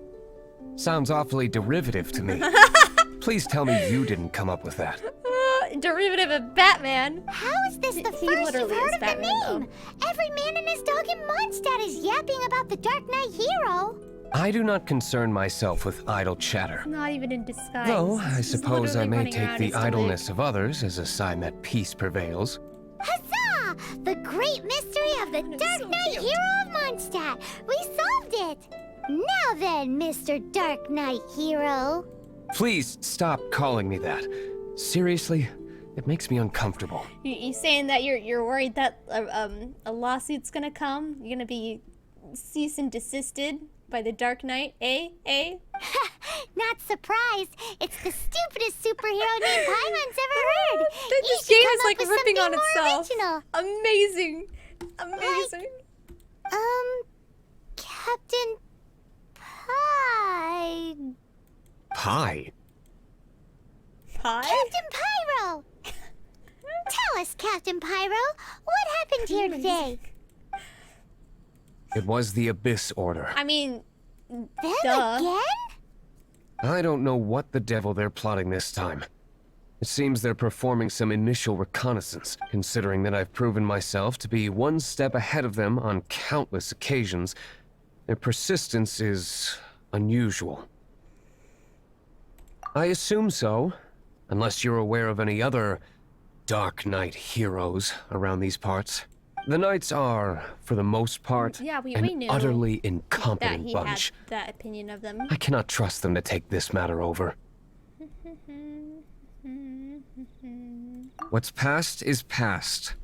D: Sounds awfully derivative to me. Please tell me you didn't come up with that.
A: Derivative of Batman.
E: How is this the first you've heard of the name? Every man and his dog in Mondstadt is yapping about the Dark Knight hero.
D: I do not concern myself with idle chatter.
A: Not even in disguise.
D: Though, I
A: He's
D: suppose I
A: literally
D: may
A: running
D: take
A: around
D: the
A: as Diluc.
D: idleness of others as a sign that peace prevails.
E: Huzzah! The great mystery of the Dark Knight hero of Mondstadt. We solved it. Now then, Mr. Dark Knight hero.
D: Please stop calling me that. Seriously, it makes me uncomfortable.
A: You saying that you're worried that a lawsuit's gonna come? You're gonna be cease and desisted by the Dark Knight, eh?
E: Not surprised. It's the stupidest superhero name Paimon's ever heard.
A: This game is like ripping on itself. Amazing. Amazing.
E: Captain Pie.
D: Pie?
A: Pie?
E: Captain Pyro! Tell us, Captain Pyro, what happened here today?
D: It was the Abyss Order.
A: I mean,
E: Them
A: duh.
E: again?
D: I don't know what the devil they're plotting this time. It seems they're performing some initial reconnaissance, considering that I've proven myself to be one step ahead of them on countless occasions. Their persistence is unusual. I assume so, unless you're aware of any other Dark Knight heroes around these parts. The Knights are, for the most part,
A: Yeah, we
D: an
A: knew
D: utterly
A: that
D: incompetent
A: he
D: bunch.
A: had that opinion of them.
D: I cannot trust them to take this matter over. What's past is past.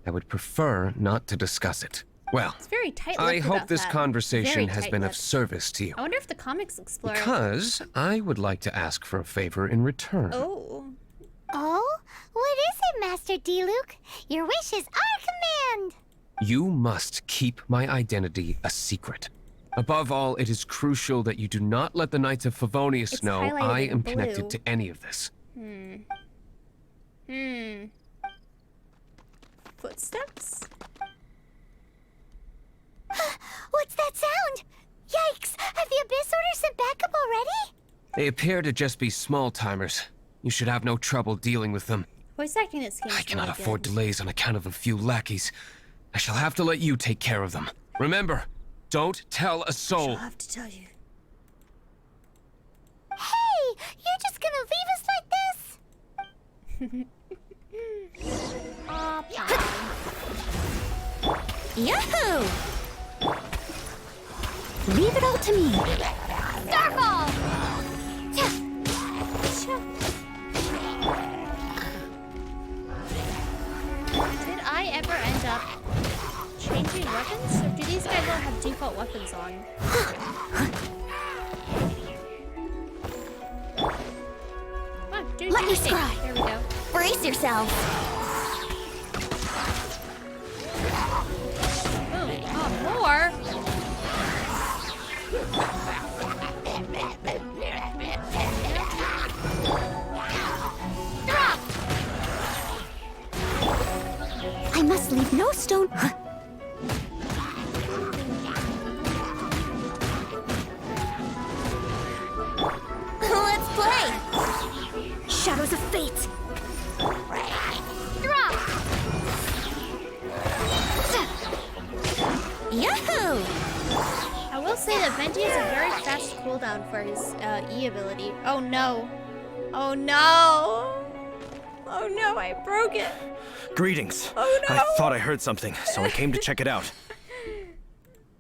D: I would prefer not to discuss it. Well,
A: It's very tight-lipped
D: I hope
A: about
D: this
A: that.
D: conversation
A: Very
D: has been of
A: tight-lipped.
D: service to you.
A: I wonder if the comics explore.
D: Because I would like to ask for a favor in return.
A: Oh.
E: Oh? What is it, Master D-Luke? Your wish is our command!
D: You must keep my identity a secret. Above all, it is crucial that you do not let the Knights of Favonius
A: It's
D: know
A: highlighted
D: I
A: in
D: am
A: blue.
D: connected to any of this.
A: Footsteps?
E: What's that sound? Yikes! Have the Abyss Order sent backup already?
D: They appear to just be small-timers. You should have no trouble dealing with them.
A: Voice acting in this game.
D: I
A: is
D: cannot
A: really
D: afford
A: good.
D: delays on account of a few lackeys. I shall have to let you take care of them. Remember, don't tell a soul.
A: I'll have to tell you.
E: Hey! You're just gonna leave us like this?
B: Yahoo! Leave it all to me.
E: Starfall!
A: Did I ever end up changing weapons? Or do these guys all have default weapons on? Come on, do
B: Let me
A: your thing.
B: scry.
A: There we go.
B: Brace yourself.
A: Boom. Oh, more.
B: I must leave no stone. Let's play. Shadows of Fate.
E: Drop!
B: Yahoo!
A: I will say that Venti has a very fast cooldown for his E ability. Oh no. Oh no. Oh no, I broke it.
K: Greetings.
A: Oh no.
K: I thought I heard something, so I came to check it out.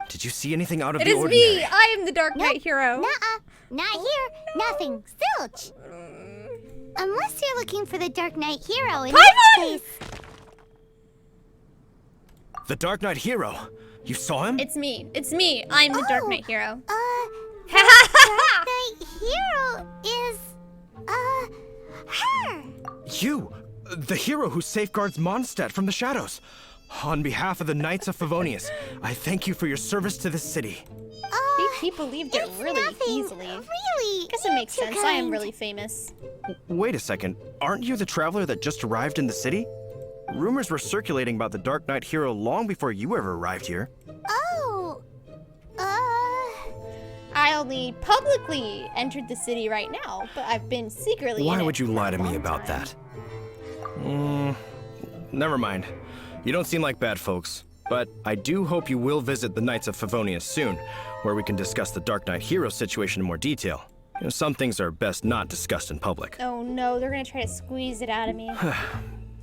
K: Did you see anything out of
A: It
K: the
A: is
K: ordinary?
A: me. I am the Dark Knight hero.
E: Nuh-uh. Not here. Nothing. Zilch. Unless you're looking for the Dark Knight hero in this case.
K: The Dark Knight hero. You saw him?
A: It's me. It's me. I'm the Dark Knight hero.
E: Dark Knight hero is, her.
K: You! The hero who safeguards Mondstadt from the shadows. On behalf of the Knights of Favonius, I thank you for your service to this city.
A: He believed it really easily.
E: Really?
A: Guess it makes
E: Too
A: sense. I am
E: kind.
A: really famous.
K: Wait a second. Aren't you the traveler that just arrived in the city? Rumors were circulating about the Dark Knight hero long before you ever arrived here.
E: Oh.
A: I only publicly entered the city right now, but I've been secretly
K: Why
A: in it
K: would you
A: for
K: lie
A: a
K: to me
A: long
K: about
A: time.
K: that? Never mind. You don't seem like bad folks. But I do hope you will visit the Knights of Favonius soon, where we can discuss the Dark Knight hero situation in more detail. You know, some things are best not discussed in public.
A: Oh no, they're gonna try to squeeze it out of me.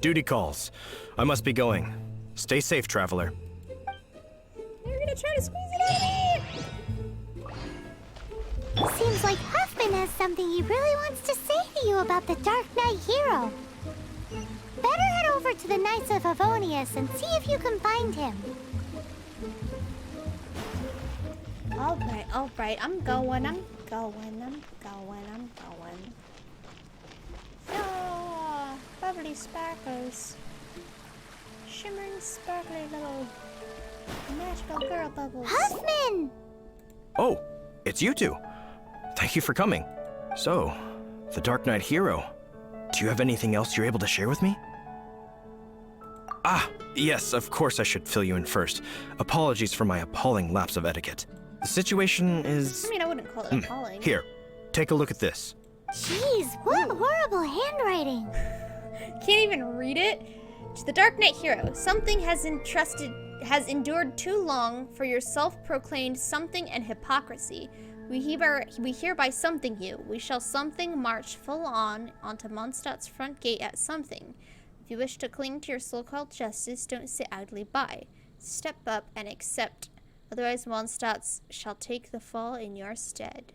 K: Duty calls. I must be going. Stay safe, traveler.
A: They're gonna try to squeeze it out of me!
E: Seems like Huffman has something he really wants to say to you about the Dark Knight hero. Better head over to the Knights of Favonius and see if you can find him.
A: Alright, I'm going. Ah, bubbly sparkles. Shimmering, sparkly little magical girl bubbles.
E: Huffman!
K: Oh, it's you two. Thank you for coming. So, the Dark Knight hero. Do you have anything else you're able to share with me? Ah, yes, of course I should fill you in first. Apologies for my appalling lapse of etiquette. The situation is...
A: I mean, I wouldn't call it appalling.
K: Here, take a look at this.
E: Jeez, what horrible handwriting.
A: Can't even read it. To the Dark Knight hero, something has endured too long for your self-proclaimed something and hypocrisy. We hereby something you. We shall something march full on onto Mondstadt's front gate at something. If you wish to cling to your so-called justice, don't sit idly by. Step up and accept. Otherwise, Mondstadt shall take the fall in your stead.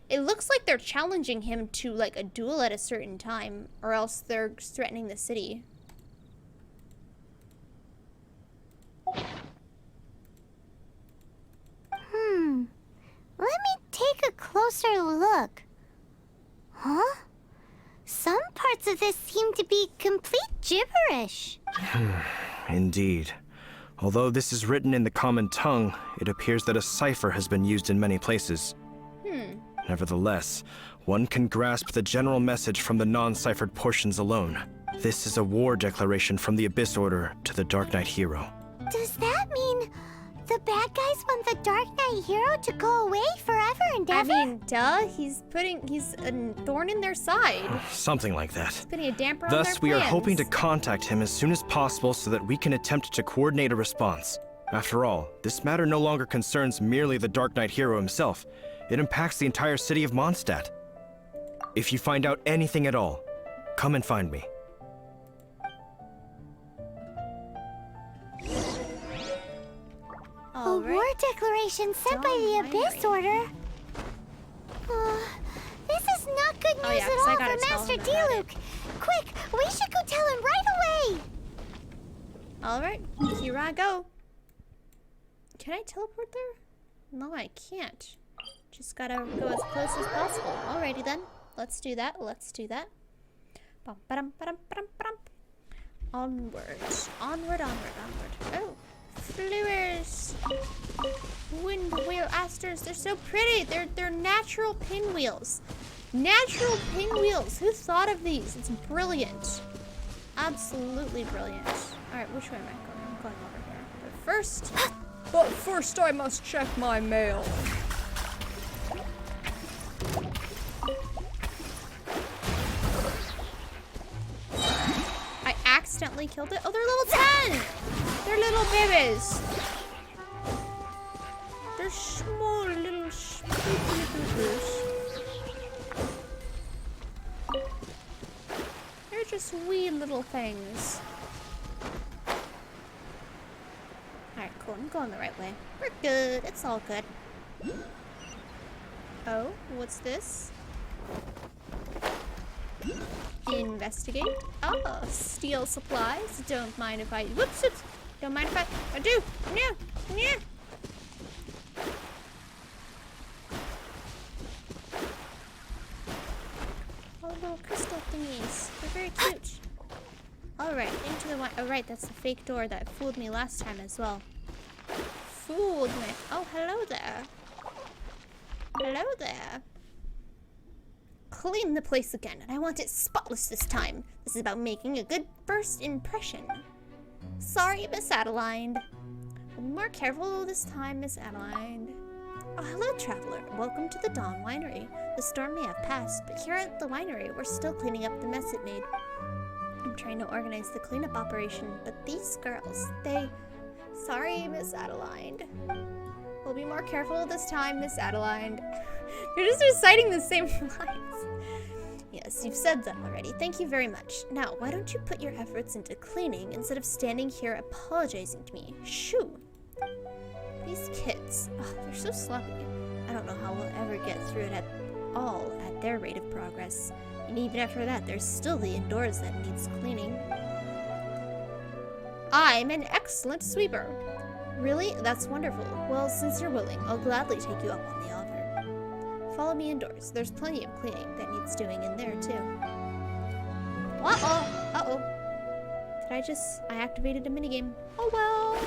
A: It looks like they're challenging him to like a duel at a certain time, or else they're threatening the city.
E: Let me take a closer look. Huh? Some parts of this seem to be complete gibberish.
K: Indeed. Although this is written in the common tongue, it appears that a cipher has been used in many places. Nevertheless, one can grasp the general message from the non-ciphered portions alone. This is a war declaration from the Abyss Order to the Dark Knight hero.
E: Does that mean the bad guys want the Dark Knight hero to go away forever and ever?
A: I mean, duh. He's a thorn in their side.
K: Something like that.
A: He's putting a damper on their
K: Thus, we are
A: plans.
K: hoping to contact him as soon as possible so that we can attempt to coordinate a response. After all, this matter no longer concerns merely the Dark Knight hero himself. It impacts the entire city of Mondstadt. If you find out anything at all, come and find me.
E: A war declaration sent by the Abyss Order? This is not good news at all for Master Diluc. Quick, we should go tell him right away.
A: Alright, here I go. Can I teleport there? No, I can't. Just gotta go as close as possible. Alrighty then. Let's do that. Bum, ba-dum, ba-dum, ba-dum, ba-dum. Onward. Onward. Oh. Fluers. Wind wheel asters. They're so pretty. They're natural pinwheels. Natural pinwheels. Who thought of these? It's brilliant. Absolutely brilliant. Alright, which way am I going? I'm going over here. But first I must check my mail. I accidentally killed it. Oh, they're level 10! They're little babies. They're small little babies. They're just wee little things. Alright, cool. I'm going the right way. We're good. It's all good. Oh, what's this? Investigate. Oh, steal supplies. Don't mind if I... Whoops, whoops. Don't mind if I do. No. Yeah. Oh, little crystal thingies. They're very cute. Alright, into the one. Oh, right, that's the fake door that fooled me last time as well. Fooled me. Oh, hello there. Hello there. Clean the place again, and I want it spotless this time. This is about making a good first impression. Sorry, Miss Adeline. Be more careful this time, Miss Adeline. Oh, hello, traveler. Welcome to the Dawn Winery. The storm may have passed, but here at the winery, we're still cleaning up the mess it made. I'm trying to organize the cleanup operation, but these girls, they... Sorry, Miss Adeline. We'll be more careful this time, Miss Adeline. You're just reciting the same lines. Yes, you've said that already. Thank you very much. Now, why don't you put your efforts into cleaning instead of standing here apologizing to me? Shoo! These kids, oh, they're so sloppy. I don't know how we'll ever get through it at all at their rate of progress. And even after that, there's still the indoors that needs cleaning. I'm an excellent sweeper. Really? That's wonderful. Well, since you're willing, I'll gladly take you up on the offer. Follow me indoors. There's plenty of cleaning that needs doing in there, too. Uh-oh. Uh-oh. I activated a minigame. Oh, well.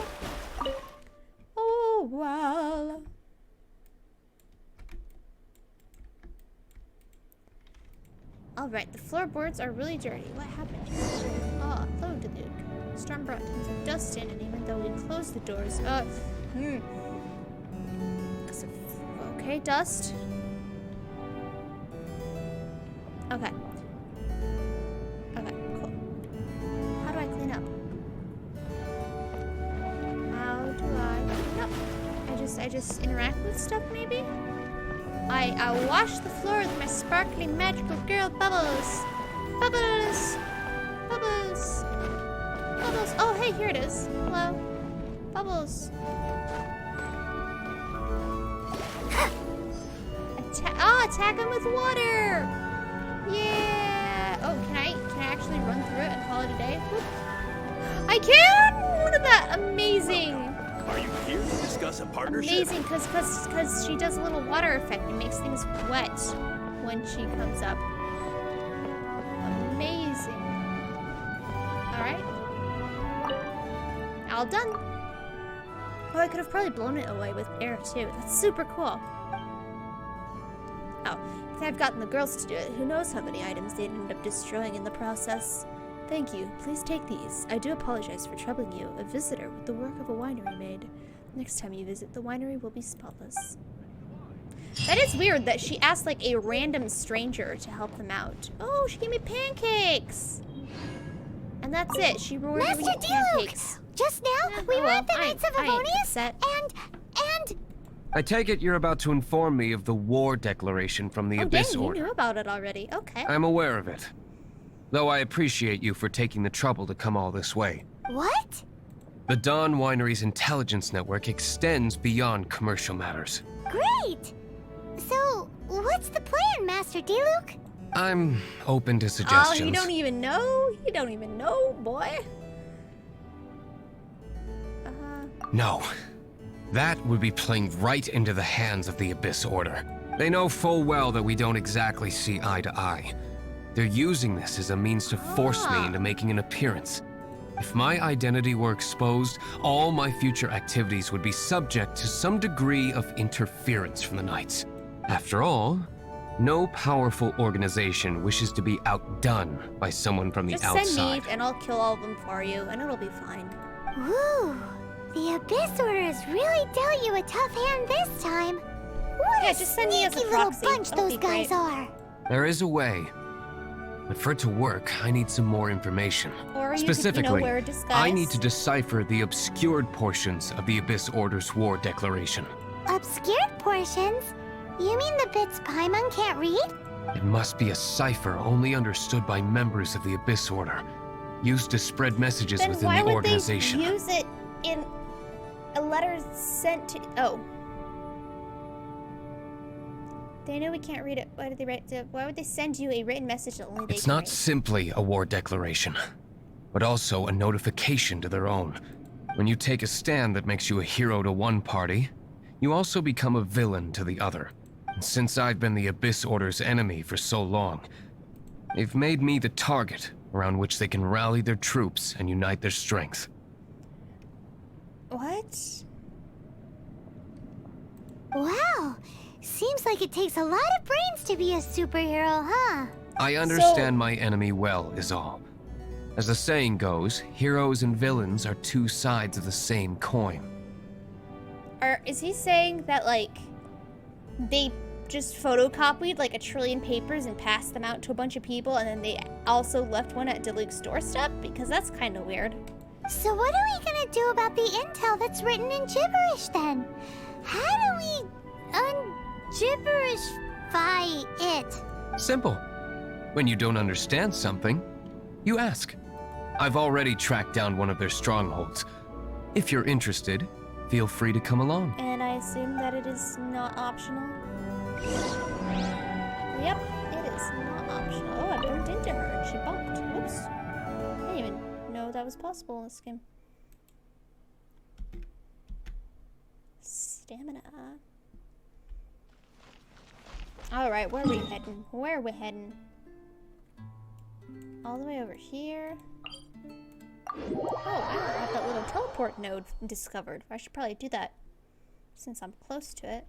A: Oh, well. Alright, the floorboards are really dirty. What happened here? Oh, hello, Diluc. Storm brought tons of dust in, and even though we closed the doors, okay, dust. Okay. Okay, cool. How do I clean up? How do I clean up? I just interact with stuff, maybe? I wash the floor with my sparkly magical girl bubbles. Bubbles. Bubbles. Bubbles. Oh, hey, here it is. Hello. Bubbles. Attack him with water. Yeah. Oh, can I actually run through it and call it a day? Whoop. I can! Look at that. Amazing.
O: Are you here to discuss a partnership?
A: Amazing, because she does a little water effect and makes things wet when she comes up. Amazing. Alright. All done. Oh, I could have probably blown it away with air too. That's super cool. Oh, if I've gotten the girls to do it, who knows how many items they'd end up destroying in the process. Thank you. Please take these. I do apologize for troubling you, a visitor with the work of a winery maid. Next time you visit, the winery will be spotless. That is weird that she asked like a random stranger to help them out. Oh, she gave me pancakes! And that's it. She rewarded me with pancakes.
E: Just now, we were at the Knights of Avonius, and...
D: I take it you're about to inform me of the war declaration from the Abyss Order.
A: You knew about it already. Okay.
D: I'm aware of it. Though I appreciate you for taking the trouble to come all this way.
E: What?
D: The Dawn Winery's intelligence network extends beyond commercial matters.
E: Great! So, what's the plan, Master Diluc?
D: I'm open to suggestions.
A: Oh, you don't even know? You don't even know, boy.
D: No. That would be playing right into the hands of the Abyss Order. They know full well that we don't exactly see eye to eye. They're using this as a means to force me into making an appearance. If my identity were exposed, all my future activities would be subject to some degree of interference from the Knights. After all, no powerful organization wishes to be outdone by someone from the outside.
A: Just send me and I'll kill all of them for you, and it'll be fine.
E: Woo! The Abyss Order has really dealt you a tough hand this time. What a
A: just send me as a
E: sneaky little
A: proxy.
E: bunch
A: That'll
E: those
A: be
E: guys
A: great.
E: are.
D: There is a way. But for it to work, I need some more information.
A: Or you
D: Specifically,
A: could, wear a disguise.
D: I need to decipher the obscured portions of the Abyss Order's war declaration.
E: Obscured portions? You mean the bits Paimon can't read?
D: It must be a cipher only understood by members of the Abyss Order, used to spread messages
A: Then
D: within
A: why
D: the
A: would
D: organization.
A: they use it in a letter sent to... Oh. They know we can't read it. Why did they write it? Why would they send you a written message that only they
D: It's
A: can
D: not
A: read?
D: simply a war declaration, but also a notification to their own. When you take a stand that makes you a hero to one party, you also become a villain to the other. And since I've been the Abyss Order's enemy for so long, they've made me the target around which they can rally their troops and unite their strength.
A: What?
E: Wow. Seems like it takes a lot of brains to be a superhero, huh?
D: I understand my enemy well, is all. As the saying goes, heroes and villains are two sides of the same coin.
A: Is he saying that, like, they just photocopied, like, 1 trillion papers and passed them out to a bunch of people, and then they also left one at Diluc's doorstep? Because that's kind of weird.
E: So what are we gonna do about the intel that's written in gibberish, then? How do we un-gibberishify it?
D: Simple. When you don't understand something, you ask. I've already tracked down one of their strongholds. If you're interested, feel free to come along.
A: And I assume that it is not optional? Yep, it is not optional. Oh, I bumped into her and she bumped. Whoops. I didn't even know that was possible in this game. Stamina. Alright, where are we heading? Where are we heading? All the way over here. Oh, I don't have that little teleport node discovered. I should probably do that since I'm close to it.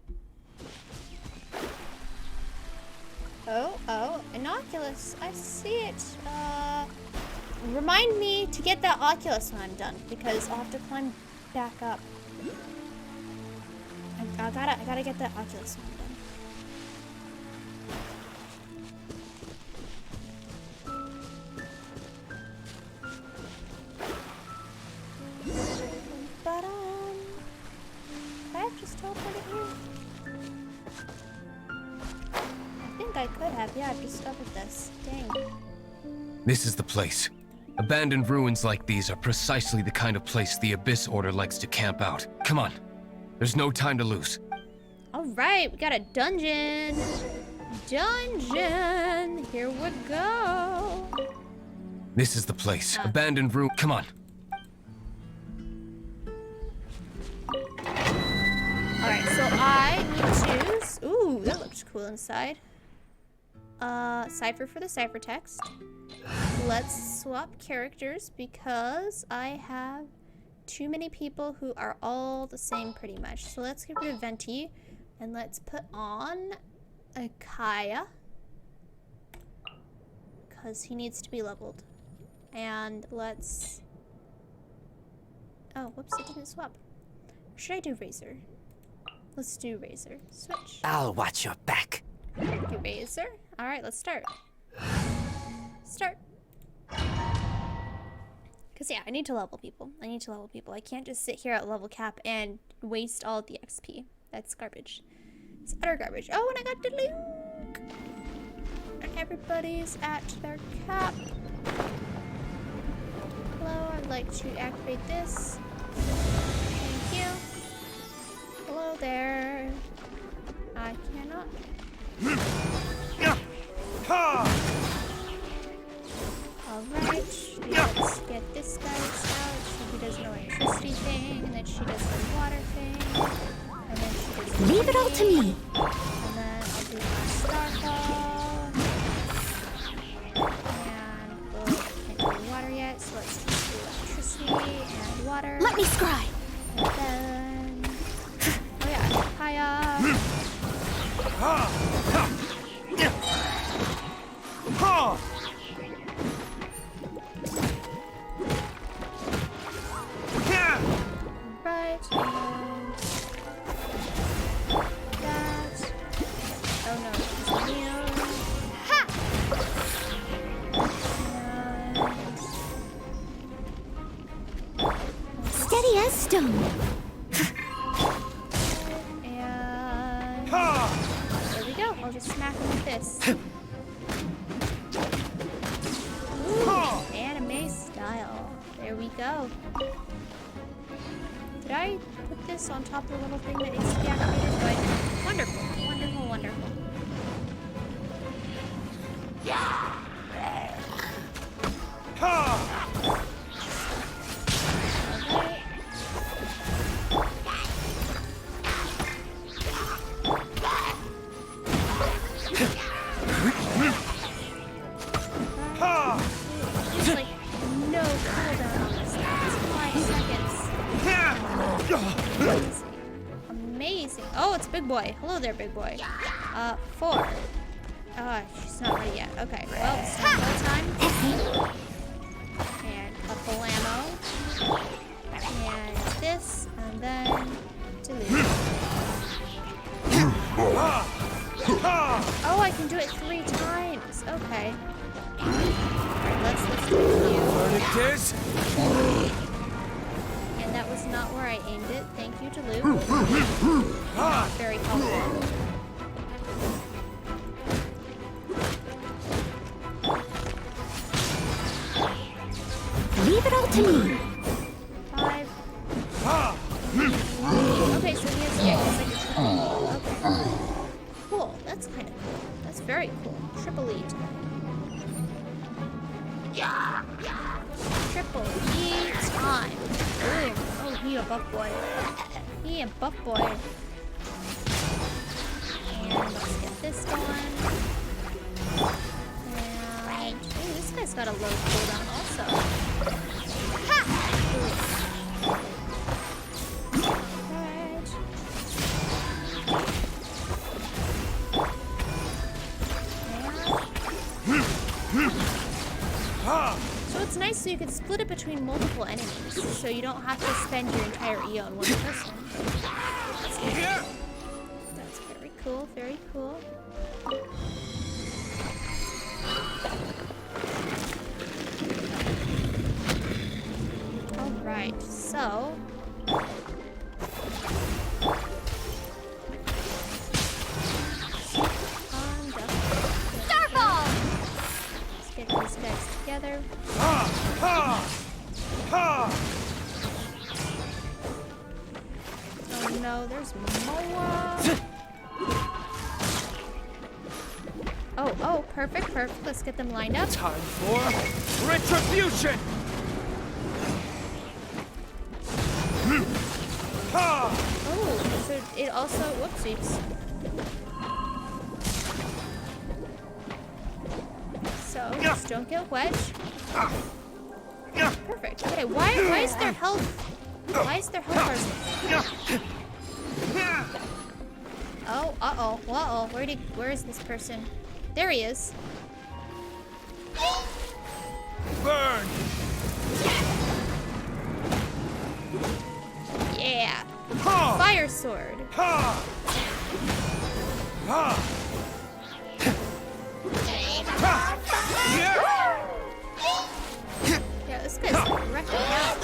A: Oh, an Oculus. I see it. Remind me to get that Oculus when I'm done, because I'll have to climb back up. I gotta get that Oculus when I'm done. Can I just teleport it here? Yeah, I'm just stuck with this. Dang.
D: This is the place. Abandoned ruins like these are precisely the kind of place the Abyss Order likes to camp out. Come on. There's no time to lose.
A: Alright, we got a dungeon. Dungeon! Here we go.
D: This is the place. Abandoned ruin. Come on.
A: Alright, so I need to choose. Ooh, that looks cool inside. Cipher for the ciphertext. Let's swap characters because I have too many people who are all the same pretty much. So let's get rid of Venti and let's put on a Kaya because he needs to be leveled. And let's... Oh, whoops, it didn't swap. Or should I do Razor? Let's do Razor. Switch.
K: I'll watch your back.
A: Do Razor. Alright, let's start. Start. Because, yeah, I need to level people. I can't just sit here at level cap and waste all of the XP. That's garbage. It's utter garbage. Oh, and I got Nebulux. And everybody's at their cap. Hello, I'd like to activate this. Thank you. Hello there. I cannot. Alright, let's get this guy out so he does no electricity thing, and then she does the water thing, and then she does the
J: Leave it all to me.
A: And then I'll do my starfall. And I can't do water yet, so let's just do electricity and water.
J: Let me scry.
A: And then oh yeah, Kaya. Right, and that. Oh no, it's Leon. Ha!
J: Steady as stone.
A: And there we go. I'll just smack him with this. Ooh, anime style. There we go. Did I put this on top of the little thing that needs to be activated? No, I didn't. Wonderful, wonderful, wonderful. There's like no cooldown on this thing. It's 5 seconds. Amazing. Oh, it's Big Boy. Hello there, Big Boy. 4. She's not ready yet. Okay, well, snowball time. And couple ammo. And this, and then delete. Oh, I can do it 3 times. Okay. Alright, let's do you. And that was not where I aimed it. Thank you, Duluth. Not very helpful.
J: Leave it all to me.
A: 5. Okay, so he has like a triple. Okay. Cool. That's kind of cool. That's very cool. Triple E time. Triple E time. Boom. Oh, he a buff boy. He a buff boy. And let's get this going. And ooh, this guy's got a low cooldown also. Ha! So it's nice so you can split it between multiple enemies, so you don't have to spend your entire E on one person. That's very cool, very cool. Alright, so... Oh no, there's more. Oh, perfect. Let's get them lined up.
I: Time for retribution!
A: Oh, so it also, whoopsies. So, just don't get wedged. Perfect. Okay, why is their health, bars? Oh, uh-oh. Where is this person? There he is.
I: Burn!
A: Yeah. Fire sword. Yeah, this guy's wrecking out.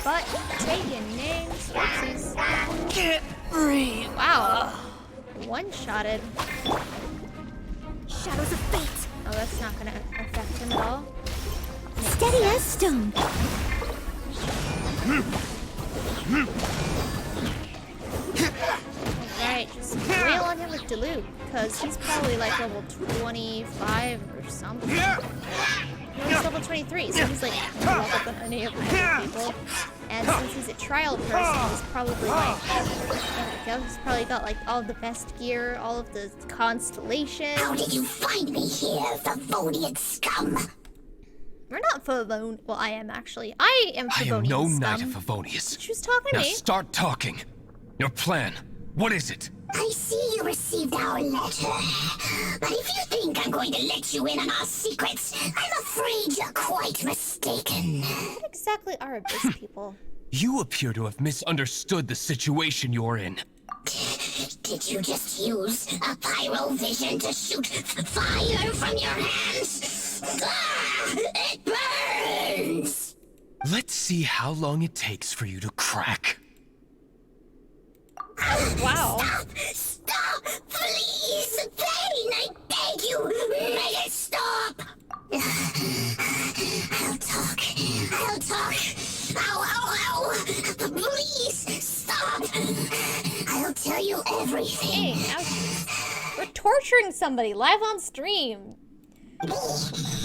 A: Butt taking names. Oopsies.
B: Can't breathe.
A: Wow. One-shotted.
E: Shadows of fate.
A: Oh, that's not gonna affect him at all.
E: Steady as stone.
A: Alright, just wail on him with Dilute, because he's probably like level 25 or something. No, he's level 23, so he's like more level than any of the other people. And since he's a trial person, he's probably like, he's probably got like all the best gear, all of the constellations.
E: How did you find me here, Favonian scum?
A: We're not Favonian. Well, I am actually. I am Favonian.
D: I am no
A: scum.
D: knight of Favonius.
A: She was talking to
D: Now
A: me.
D: start talking. Your plan. What is it?
E: I see you received our letter. But if you think I'm going to let you in on our secrets, I'm afraid you're quite mistaken.
A: What exactly are Abyss people?
D: You appear to have misunderstood the situation you're in.
E: Did you just use a pyro vision to shoot fire from your hands? Ah, it burns!
D: Let's see how long it takes for you to crack.
A: Wow.
E: Stop! Please! Pain, I beg you! Make it stop! I'll talk. Ow! Please, stop! I'll tell you everything.
A: Hey, ouch. We're torturing somebody live on stream.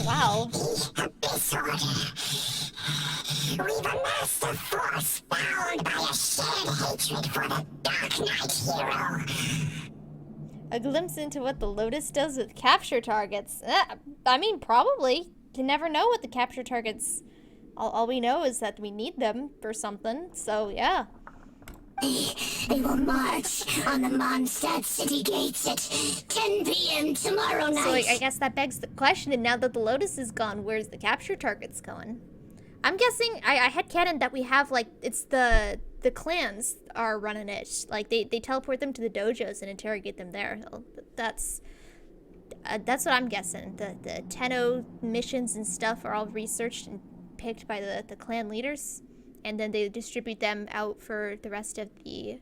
A: Wow.
E: Abyss order. We've amassed a force bound by a shared hatred for the Dark Knight hero.
A: A glimpse into what the Lotus does with capture targets. I mean, probably. You never know what the capture targets. All we know is that we need them for something. So yeah.
E: They will march on the Mondstadt city gates at 10 p.m. tomorrow night.
A: So like, I guess that begs the question. And now that the Lotus is gone, where's the capture targets going? I'm guessing, I had canon that we have, like, it's the clans are running it. Like, they teleport them to the dojos and interrogate them there. That's what I'm guessing. The Tenno missions and stuff are all researched and picked by the clan leaders. And then they distribute them out for the rest of the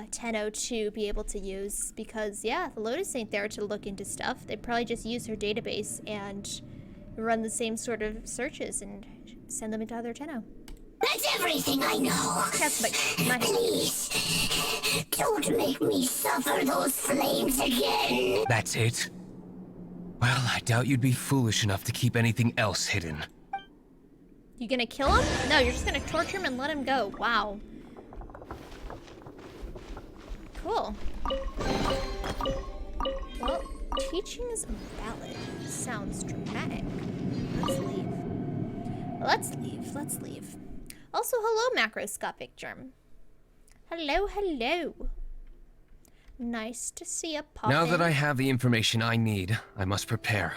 A: Tenno to be able to use. Because, yeah, the Lotus ain't there to look into stuff. They probably just use her database and run the same sort of searches and send them into other Tenno.
E: That's everything I know.
A: That's my
E: Please, don't make me suffer those flames again.
D: That's it? Well, I doubt you'd be foolish enough to keep anything else hidden.
A: You gonna kill him? No, you're just gonna torture him and let him go. Wow. Cool. Well, teaching is a ballad. Sounds dramatic. Let's leave. Also, hello, macroscopic germ. Hello. Nice to see you pop
D: Now
A: in.
D: that I have the information I need, I must prepare.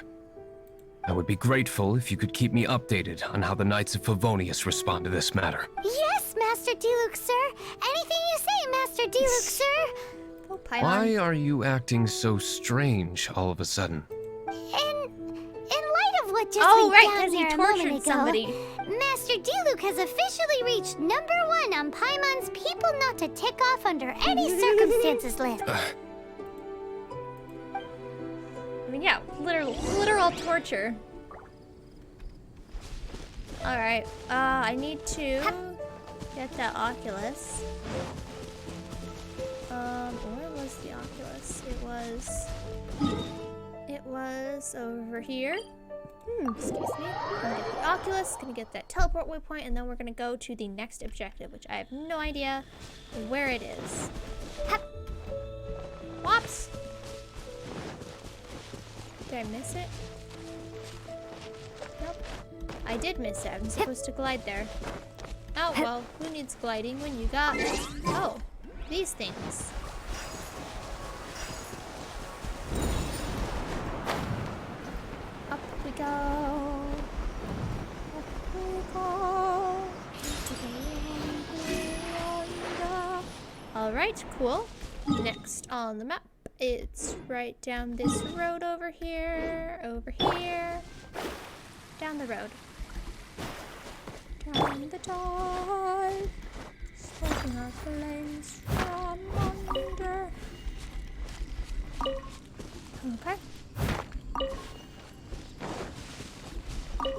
D: I would be grateful if you could keep me updated on how the Knights of Favonius respond to this matter.
E: Yes, Master Nebulux, sir. Anything you say, Master Nebulux, sir.
A: Oh, Paimon.
D: Why are you acting so strange all of a sudden?
E: In light of what just
A: Oh,
E: went
A: right,
E: down
A: because he
E: here a moment
A: tortured
E: ago,
A: somebody.
E: Master Nebulux has officially reached #1 on Paimon's people not to tick off under any circumstances list.
A: I mean, yeah, literal torture. Alright, I need to get that Oculus. Where was the Oculus? It was over here. Excuse me. Gonna get the Oculus, gonna get that teleport waypoint, and then we're gonna go to the next objective, which I have no idea where it is. Whoops! Did I miss it? Nope. I did miss it. I'm supposed to glide there. Oh, well, who needs gliding when you got... Oh, these things. Up we go. Up we go. Alright, cool. Next on the map, it's right down this road over here, down the road. Down the dive, smoking our flames from under. Okay.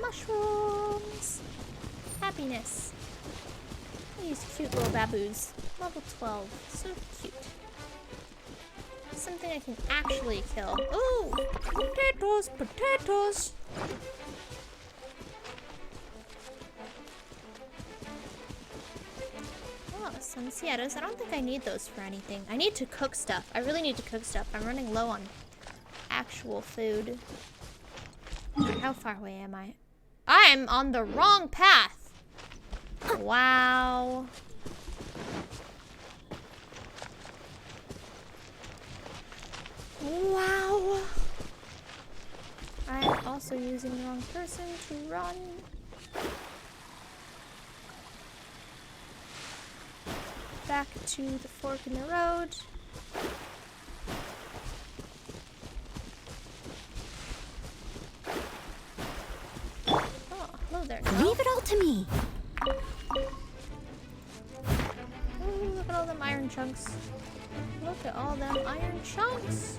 A: Mushrooms. Happiness. These cute little baboos. Level 12. So cute. Something I can actually kill. Ooh! Potatoes! Potatoes! Oh, some Sierras. I don't think I need those for anything. I need to cook stuff. I really need to cook stuff. I'm running low on actual food. Right, how far away am I? I'm on the wrong path! Wow. Wow. I'm also using the wrong person to run. Back to the fork in the road. Oh, hello there.
B: Leave it all to me.
A: Ooh, look at all them iron chunks. Look at all them iron chunks.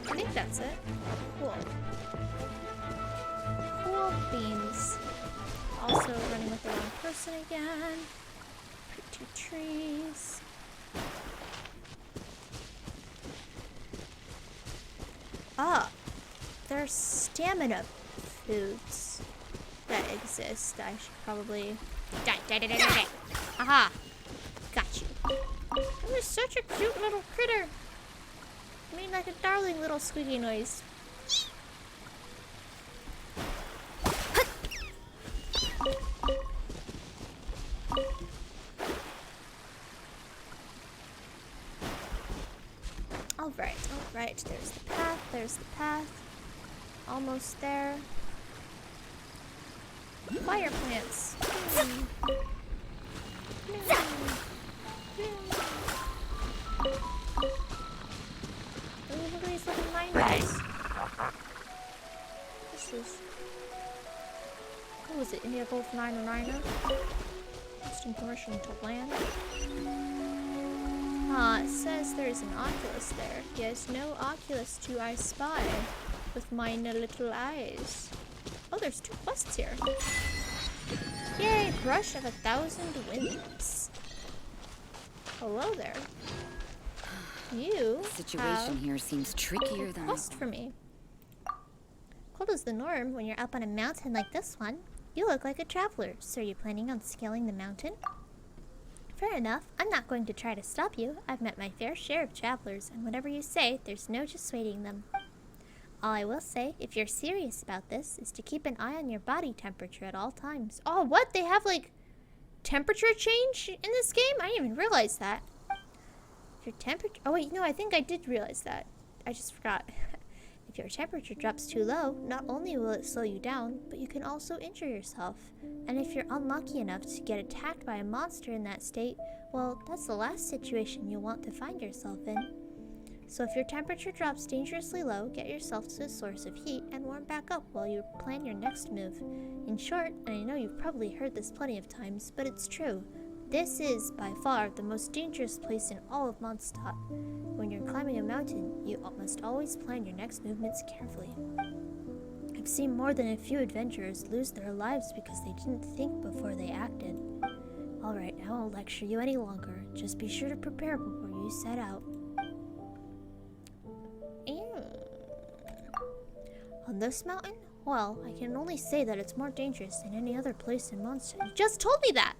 A: I think that's it. Cool. Cool beans. Also running with the wrong person again. Pretty trees. Ah, there's stamina foods that exist. I should probably die. Aha! Got you. You're such a cute little critter. I mean, like a darling little squeaky noise. Alright, there's the path. Almost there. Fire plants. Ooh, look at these little miners. This is... What was it? India Golf 909er? Just in permission to land. Ah, it says there's an Oculus there. Yes, no Oculus do I spy with mine little eyes. Oh, there's 2 quests here. Yay, Brush of 1,000 Winds. Hello there. You
P: The situation here seems trickier than...
A: quest for me. Cold is the norm when you're up on a mountain like this one. You look like a traveler, so are you planning on scaling the mountain? Fair enough. I'm not going to try to stop you. I've met my fair share of travelers, and whatever you say, there's no dissuading them. All I will say, if you're serious about this, is to keep an eye on your body temperature at all times. Oh, what? They have, like, temperature change in this game? I didn't even realize that. If your temperature... Oh, wait, no, I think I did realize that. I just forgot. If your temperature drops too low, not only will it slow you down, but you can also injure yourself. And if you're unlucky enough to get attacked by a monster in that state, well, that's the last situation you'll want to find yourself in. So if your temperature drops dangerously low, get yourself to a source of heat and warm back up while you plan your next move. In short, and I know you've probably heard this plenty of times, but it's true, This is, by far, the most dangerous place in all of Mondstadt. When you're climbing a mountain, you must always plan your next movements carefully. I've seen more than a few adventurers lose their lives because they didn't think before they acted. Alright, I won't lecture you any longer. Just be sure to prepare before you set out. On this mountain? Well, I can only say that it's more dangerous than any other place in Mondstadt. You just told me that!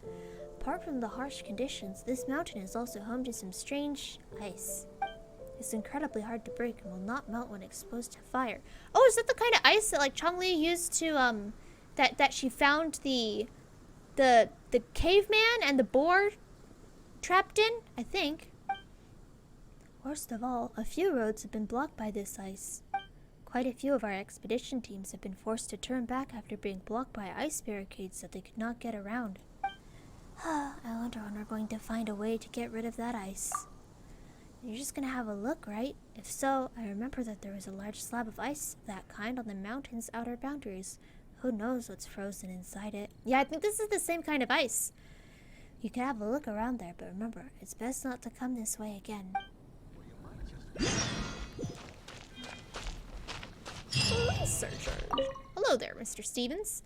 A: Apart from the harsh conditions, this mountain is also home to some strange ice. It's incredibly hard to break and will not melt when exposed to fire. Oh, is that the kind of ice that like Chongli used to that she found the caveman and the boar trapped in? I think. Worst of all, a few roads have been blocked by this ice. Quite a few of our expedition teams have been forced to turn back after being blocked by ice barricades that they could not get around. I wonder when we're going to find a way to get rid of that ice. You're just gonna have a look, right? If so, I remember that there was a large slab of ice of that kind on the mountain's outer boundaries. Who knows what's frozen inside it? Yeah, I think this is the same kind of ice. You can have a look around there, but remember, it's best not to come this way again. Researcher. Hello there, Mr. Stevens.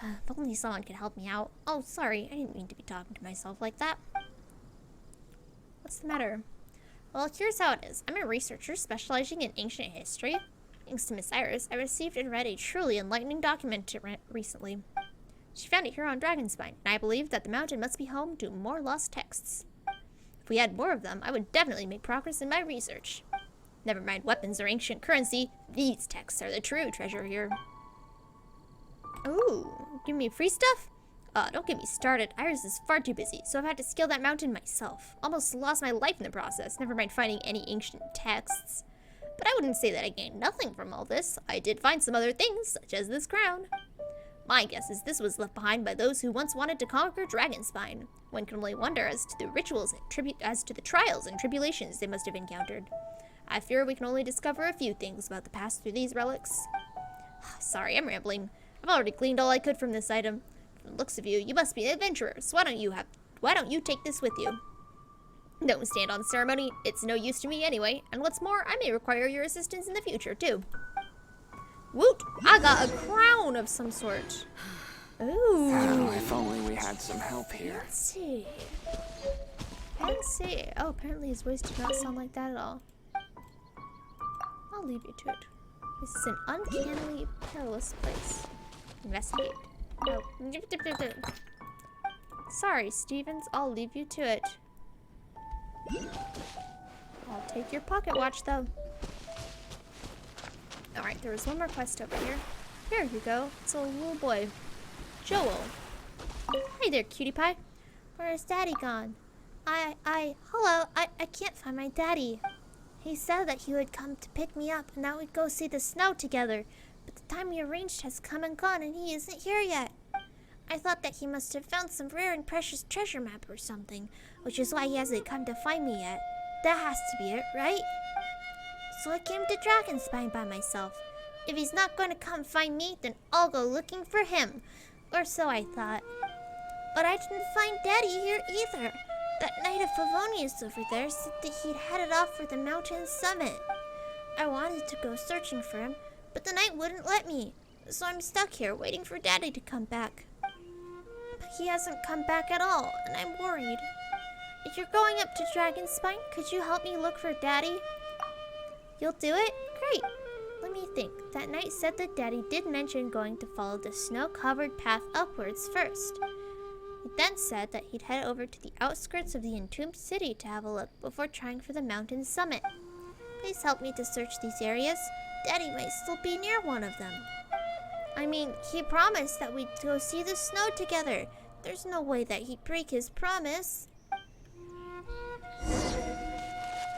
A: If only someone could help me out. Oh, sorry, I didn't mean to be talking to myself like that. What's the matter? Well, here's how it is. I'm a researcher specializing in ancient history. Thanks to Miss Iris, I received and read a truly enlightening document recently. She found it here on Dragonspine, and I believe that the mountain must be home to more lost texts. If we had more of them, I would definitely make progress in my research. Never mind weapons or ancient currency, these texts are the true treasure here. Ooh, give me free stuff? Don't get me started. Iris is far too busy, so I've had to scale that mountain myself. Almost lost my life in the process, never mind finding any ancient texts. But I wouldn't say that I gained nothing from all this. I did find some other things, such as this crown. My guess is this was left behind by those who once wanted to conquer Dragonspine. One can only wonder as to the rituals and as to the trials and tribulations they must have encountered. I fear we can only discover a few things about the past through these relics. Sorry, I'm rambling. I've already gleaned all I could from this item. From the looks of you, you must be an adventurer, so why don't you take this with you? Don't stand on ceremony, it's no use to me anyway, and what's more, I may require your assistance in the future, too. Woot! I got a crown of some sort. Ooh.
Q: Oh, if only we had some help here.
A: Fancy. Fancy. Oh, apparently his voice did not sound like that at all. I'll leave you to it. This is an uncannily perilous place. Investigate. Oh. Sorry, Stevens. I'll leave you to it. I'll take your pocket watch, though. Alright, there was one more quest over here. Here you go. It's a little boy. Joel. Hi there, cutie pie. Where's Daddy gone? Hello. I can't find my daddy. He said that he would come to pick me up and that we'd go see the snow together. But the time we arranged has come and gone and he isn't here yet. I thought that he must have found some rare and precious treasure map or something, which is why he hasn't come to find me yet. That has to be it, right? So I came to Dragonspine by myself. If he's not going to come find me, then I'll go looking for him. Or so I thought. But I didn't find Daddy here either. That Knight of Favonius over there said that he'd headed off for the mountain summit. I wanted to go searching for him, but the knight wouldn't let me. So I'm stuck here waiting for Daddy to come back. But he hasn't come back at all, and I'm worried. If you're going up to Dragonspine, could you help me look for Daddy? You'll do it? Great. Let me think. That knight said that Daddy did mention going to follow the snow-covered path upwards first. He then said that he'd head over to the outskirts of the entombed city to have a look before trying for the mountain summit. Please help me to search these areas. Daddy might still be near one of them. I mean, he promised that we'd go see the snow together. There's no way that he'd break his promise.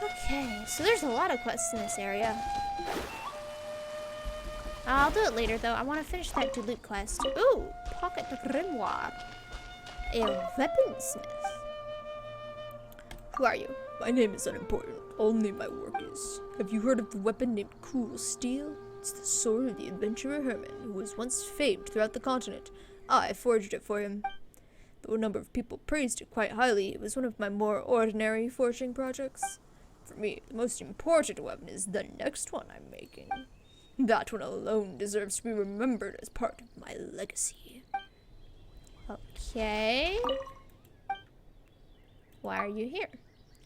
A: Okay, so there's a lot of quests in this area. I'll do it later, though. I want to finish that Duluth quest. Ooh, Pocket Grimoire. A weaponsmith. Who are you? My name is unimportant. Only my work is. Have you heard of the weapon named Cool Steel? It's the sword of the adventurer Herman, who was once famed throughout the continent. I forged it for him.
R: Though a number of people praised it quite highly, it was one of my more ordinary forging projects. For me, the most important weapon is the next one I'm making. That one alone deserves to be remembered as part of my legacy.
A: Okay. Why are you here?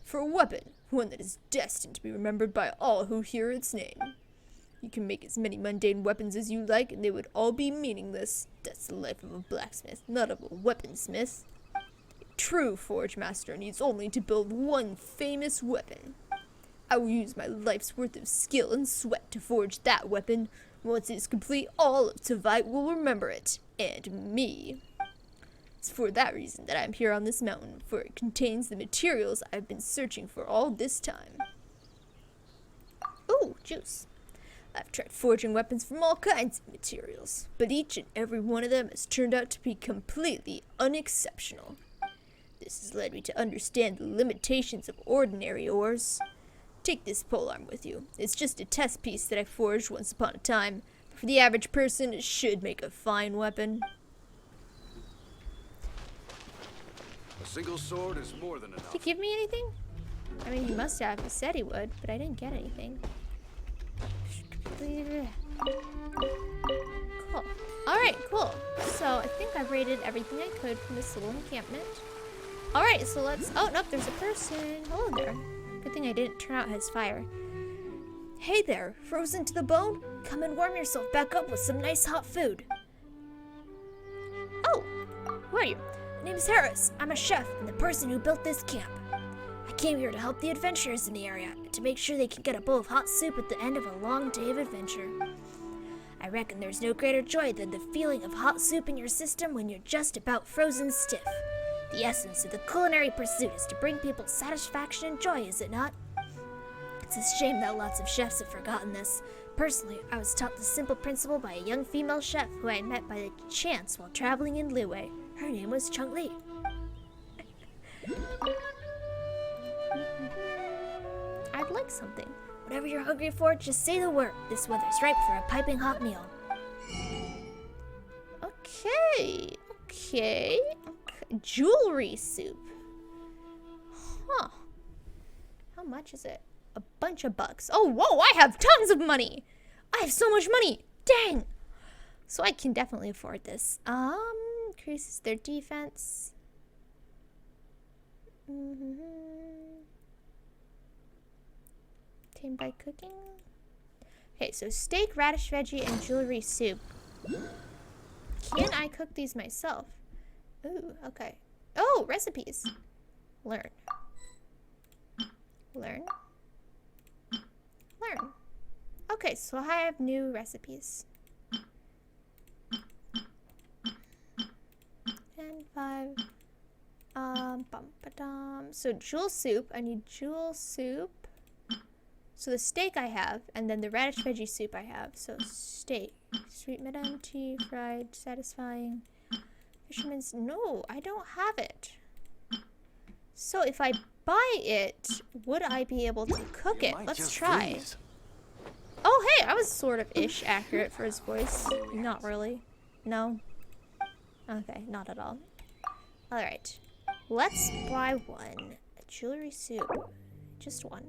R: For a weapon, one that is destined to be remembered by all who hear its name. You can make as many mundane weapons as you like, and they would all be meaningless. That's the life of a blacksmith, not of a weaponsmith. A true forge master needs only to build one famous weapon. I will use my life's worth of skill and sweat to forge that weapon. Once it is complete, all of Tevite will remember it, and me. It's for that reason that I'm here on this mountain, for it contains the materials I've been searching for all this time.
A: Ooh, juice.
R: I've tried forging weapons from all kinds of materials, but each and every one of them has turned out to be completely unexceptional. This has led me to understand the limitations of ordinary ores. Take this polearm with you. It's just a test piece that I forged once upon a time, but for the average person, it should make a fine weapon.
O: A single sword is more than enough.
A: Did he give me anything? I mean, he must have. He said he would, but I didn't get anything. Cool. Alright, cool. So, I think I've raided everything I could from this little encampment. Alright, so let's... Oh, nope, there's a person. Hello there. Good thing I didn't turn out his fire.
R: Hey there, frozen to the bone? Come and warm yourself back up with some nice hot food.
A: Oh, who are you?
R: My name's Harris. I'm a chef and the person who built this camp. I came here to help the adventurers in the area and to make sure they can get a bowl of hot soup at the end of a long day of adventure. I reckon there's no greater joy than the feeling of hot soup in your system when you're just about frozen stiff. The essence of the culinary pursuit is to bring people satisfaction and joy, is it not? It's a shame that lots of chefs have forgotten this. Personally, I was taught the simple principle by a young female chef who I met by chance while traveling in Liyue. Her name was Chung Li.
A: I'd like something.
R: Whatever you're hungry for, just say the word. This weather's ripe for a piping hot meal.
A: Okay. Jewelry soup. Huh. How much is it? A bunch of bucks. Oh, whoa, I have tons of money. I have so much money. Dang. So I can definitely afford this. Increases their defense. Tamed by cooking. Okay, so steak, radish, veggie, and jewelry soup. Can I cook these myself? Ooh, okay. Oh, recipes. Learn. Okay, so I have new recipes. 10, 5. So jewel soup. I need jewel soup. So the steak I have, and then the radish veggie soup I have. So steak, sweet madame tea, fried, satisfying. Fisherman's, no, I don't have it. So if I buy it, would I be able to cook it? Let's try.
O: Freeze.
A: Oh, hey, I was sort of ish accurate for his voice. Not really. No. Okay, not at all. Alright. Let's buy one. A jewelry soup. Just one.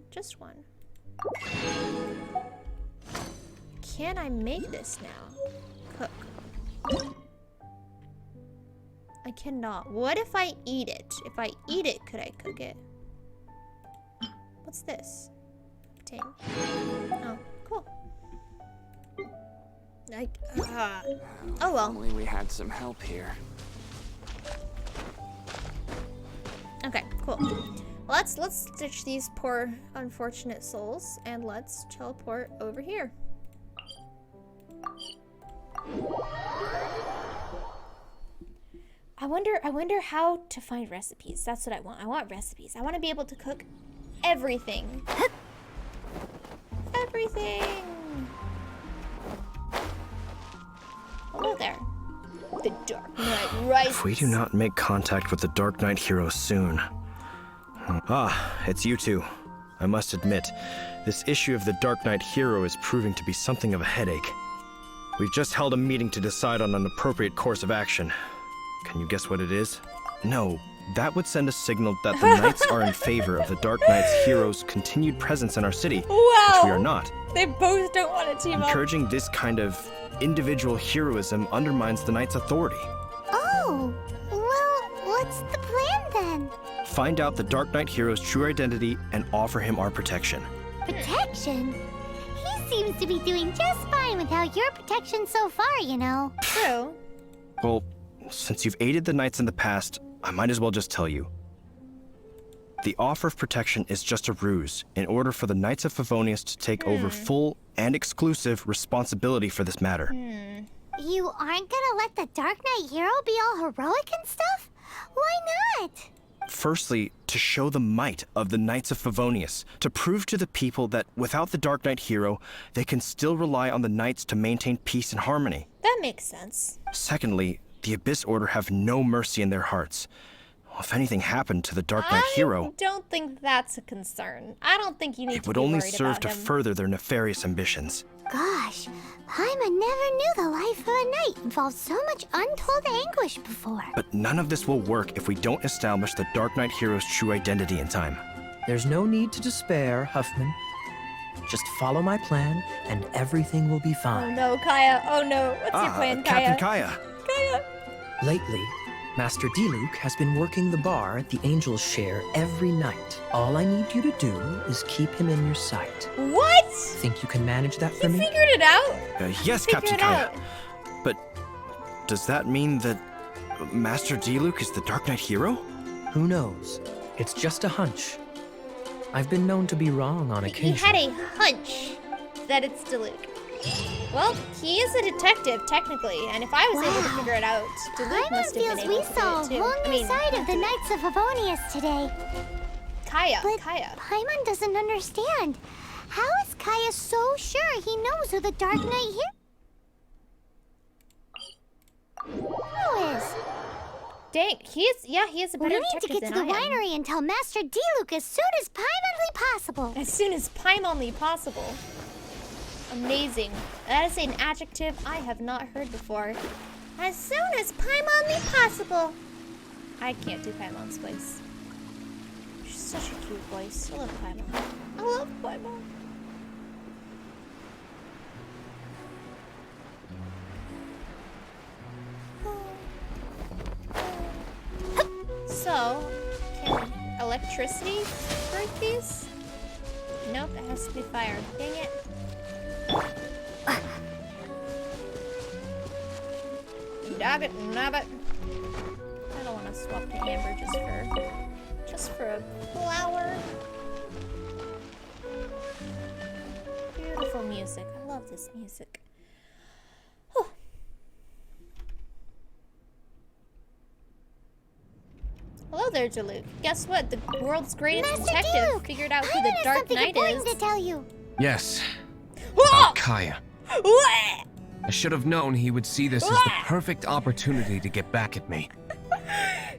A: Can I make this now? Cook. I cannot. What if I eat it? If I eat it, could I cook it? What's this? Obtain. Oh, cool. Oh well.
Q: Only we had some help here.
A: Okay, cool. Let's ditch these poor unfortunate souls and let's teleport over here. I wonder how to find recipes. That's what I want. I want recipes. I want to be able to cook everything. Everything. Hello there. The Dark Knight rises.
K: If we do not make contact with the Dark Knight hero soon. Ah, it's you two. I must admit, this issue of the Dark Knight hero is proving to be something of a headache. We've just held a meeting to decide on an appropriate course of action. Can you guess what it is?
S: No, that would send a signal that the Knights are in favor of the Dark Knight's heroes' continued presence in our city, which we are not.
A: They both don't want to team up.
S: Encouraging this kind of individual heroism undermines the Knight's authority.
E: Oh, well, what's the plan then?
S: Find out the Dark Knight hero's true identity and offer him our protection.
E: Protection? He seems to be doing just fine without your protection so far, you know.
A: True.
S: Well, since you've aided the Knights in the past, I might as well just tell you. The offer of protection is just a ruse in order for the Knights of Favonius to take over full and exclusive responsibility for this matter.
E: You aren't gonna let the Dark Knight hero be all heroic and stuff? Why not?
S: Firstly, to show the might of the Knights of Favonius, to prove to the people that without the Dark Knight hero, they can still rely on the Knights to maintain peace and harmony.
A: That makes sense.
S: Secondly, the Abyss Order have no mercy in their hearts. If anything happened to the Dark Knight hero,
A: I don't think that's a concern. I don't think you need
S: it
A: to
S: would
A: be
S: only
A: worried
S: serve
A: about
S: to
A: him.
S: further their nefarious ambitions.
E: Gosh, Paimon never knew the life of a knight involved so much untold anguish before.
S: But none of this will work if we don't establish the Dark Knight hero's true identity in time.
K: There's no need to despair, Huffman. Just follow my plan, and everything will be
A: Oh
K: fine.
A: no, Kaya. Oh no. What's your plan, Kaya?
S: Captain Kaya.
A: Kaya.
K: Lately, Master Diluc has been working the bar at the Angel's Share every night. All I need you to do is keep him in your sight.
A: What?
K: Think you can manage that for me?
A: Figured it out?
S: Yes,
A: Figure
S: Captain
A: it
S: Kaya.
A: out.
S: But does that mean that Master Diluc is the Dark Knight hero?
K: Who knows? It's just a hunch. I've been known to be wrong on
A: He
K: occasion.
A: had a hunch that it's Diluc. Well, he is a detective, technically, and if I was able to figure it out, Diluc must have been
E: feels
A: able
E: we
A: to
E: saw
A: do
E: a
A: it too.
E: whole new side of the Knights of Favonius today.
A: Kaya,
E: But
A: Kaya.
E: Paimon doesn't understand. How is Kaya so sure he knows who the Dark Knight hero is?
A: Dang, he is a
E: We
A: better
E: need to
A: detective
E: get to
A: than
E: the
A: I am.
E: winery and tell Master Diluc as soon as Paimonly possible.
A: As soon as Paimonly possible. Amazing. That is an adjective I have not heard before. As soon as Paimonly possible. I can't do Paimon's voice. She's such a cute voice. I love Paimon. I love Paimon. So, can electricity break these? Nope, it has to be fire. Dang it. Dab it, nab it. I don't want to swap the amber just for a flower. Beautiful music. I love this music. Whew. Hello there, Diluc. Guess what? The world's greatest
E: Master
A: detective
E: Diluc,
A: figured out who
E: Paimon
A: the
E: has
A: Dark
E: something
A: Knight
E: important
A: is.
E: to tell you.
D: Yes.
A: Whoa!
D: Kaya.
A: What?
D: I should have known he would see this as the perfect opportunity to get back at me.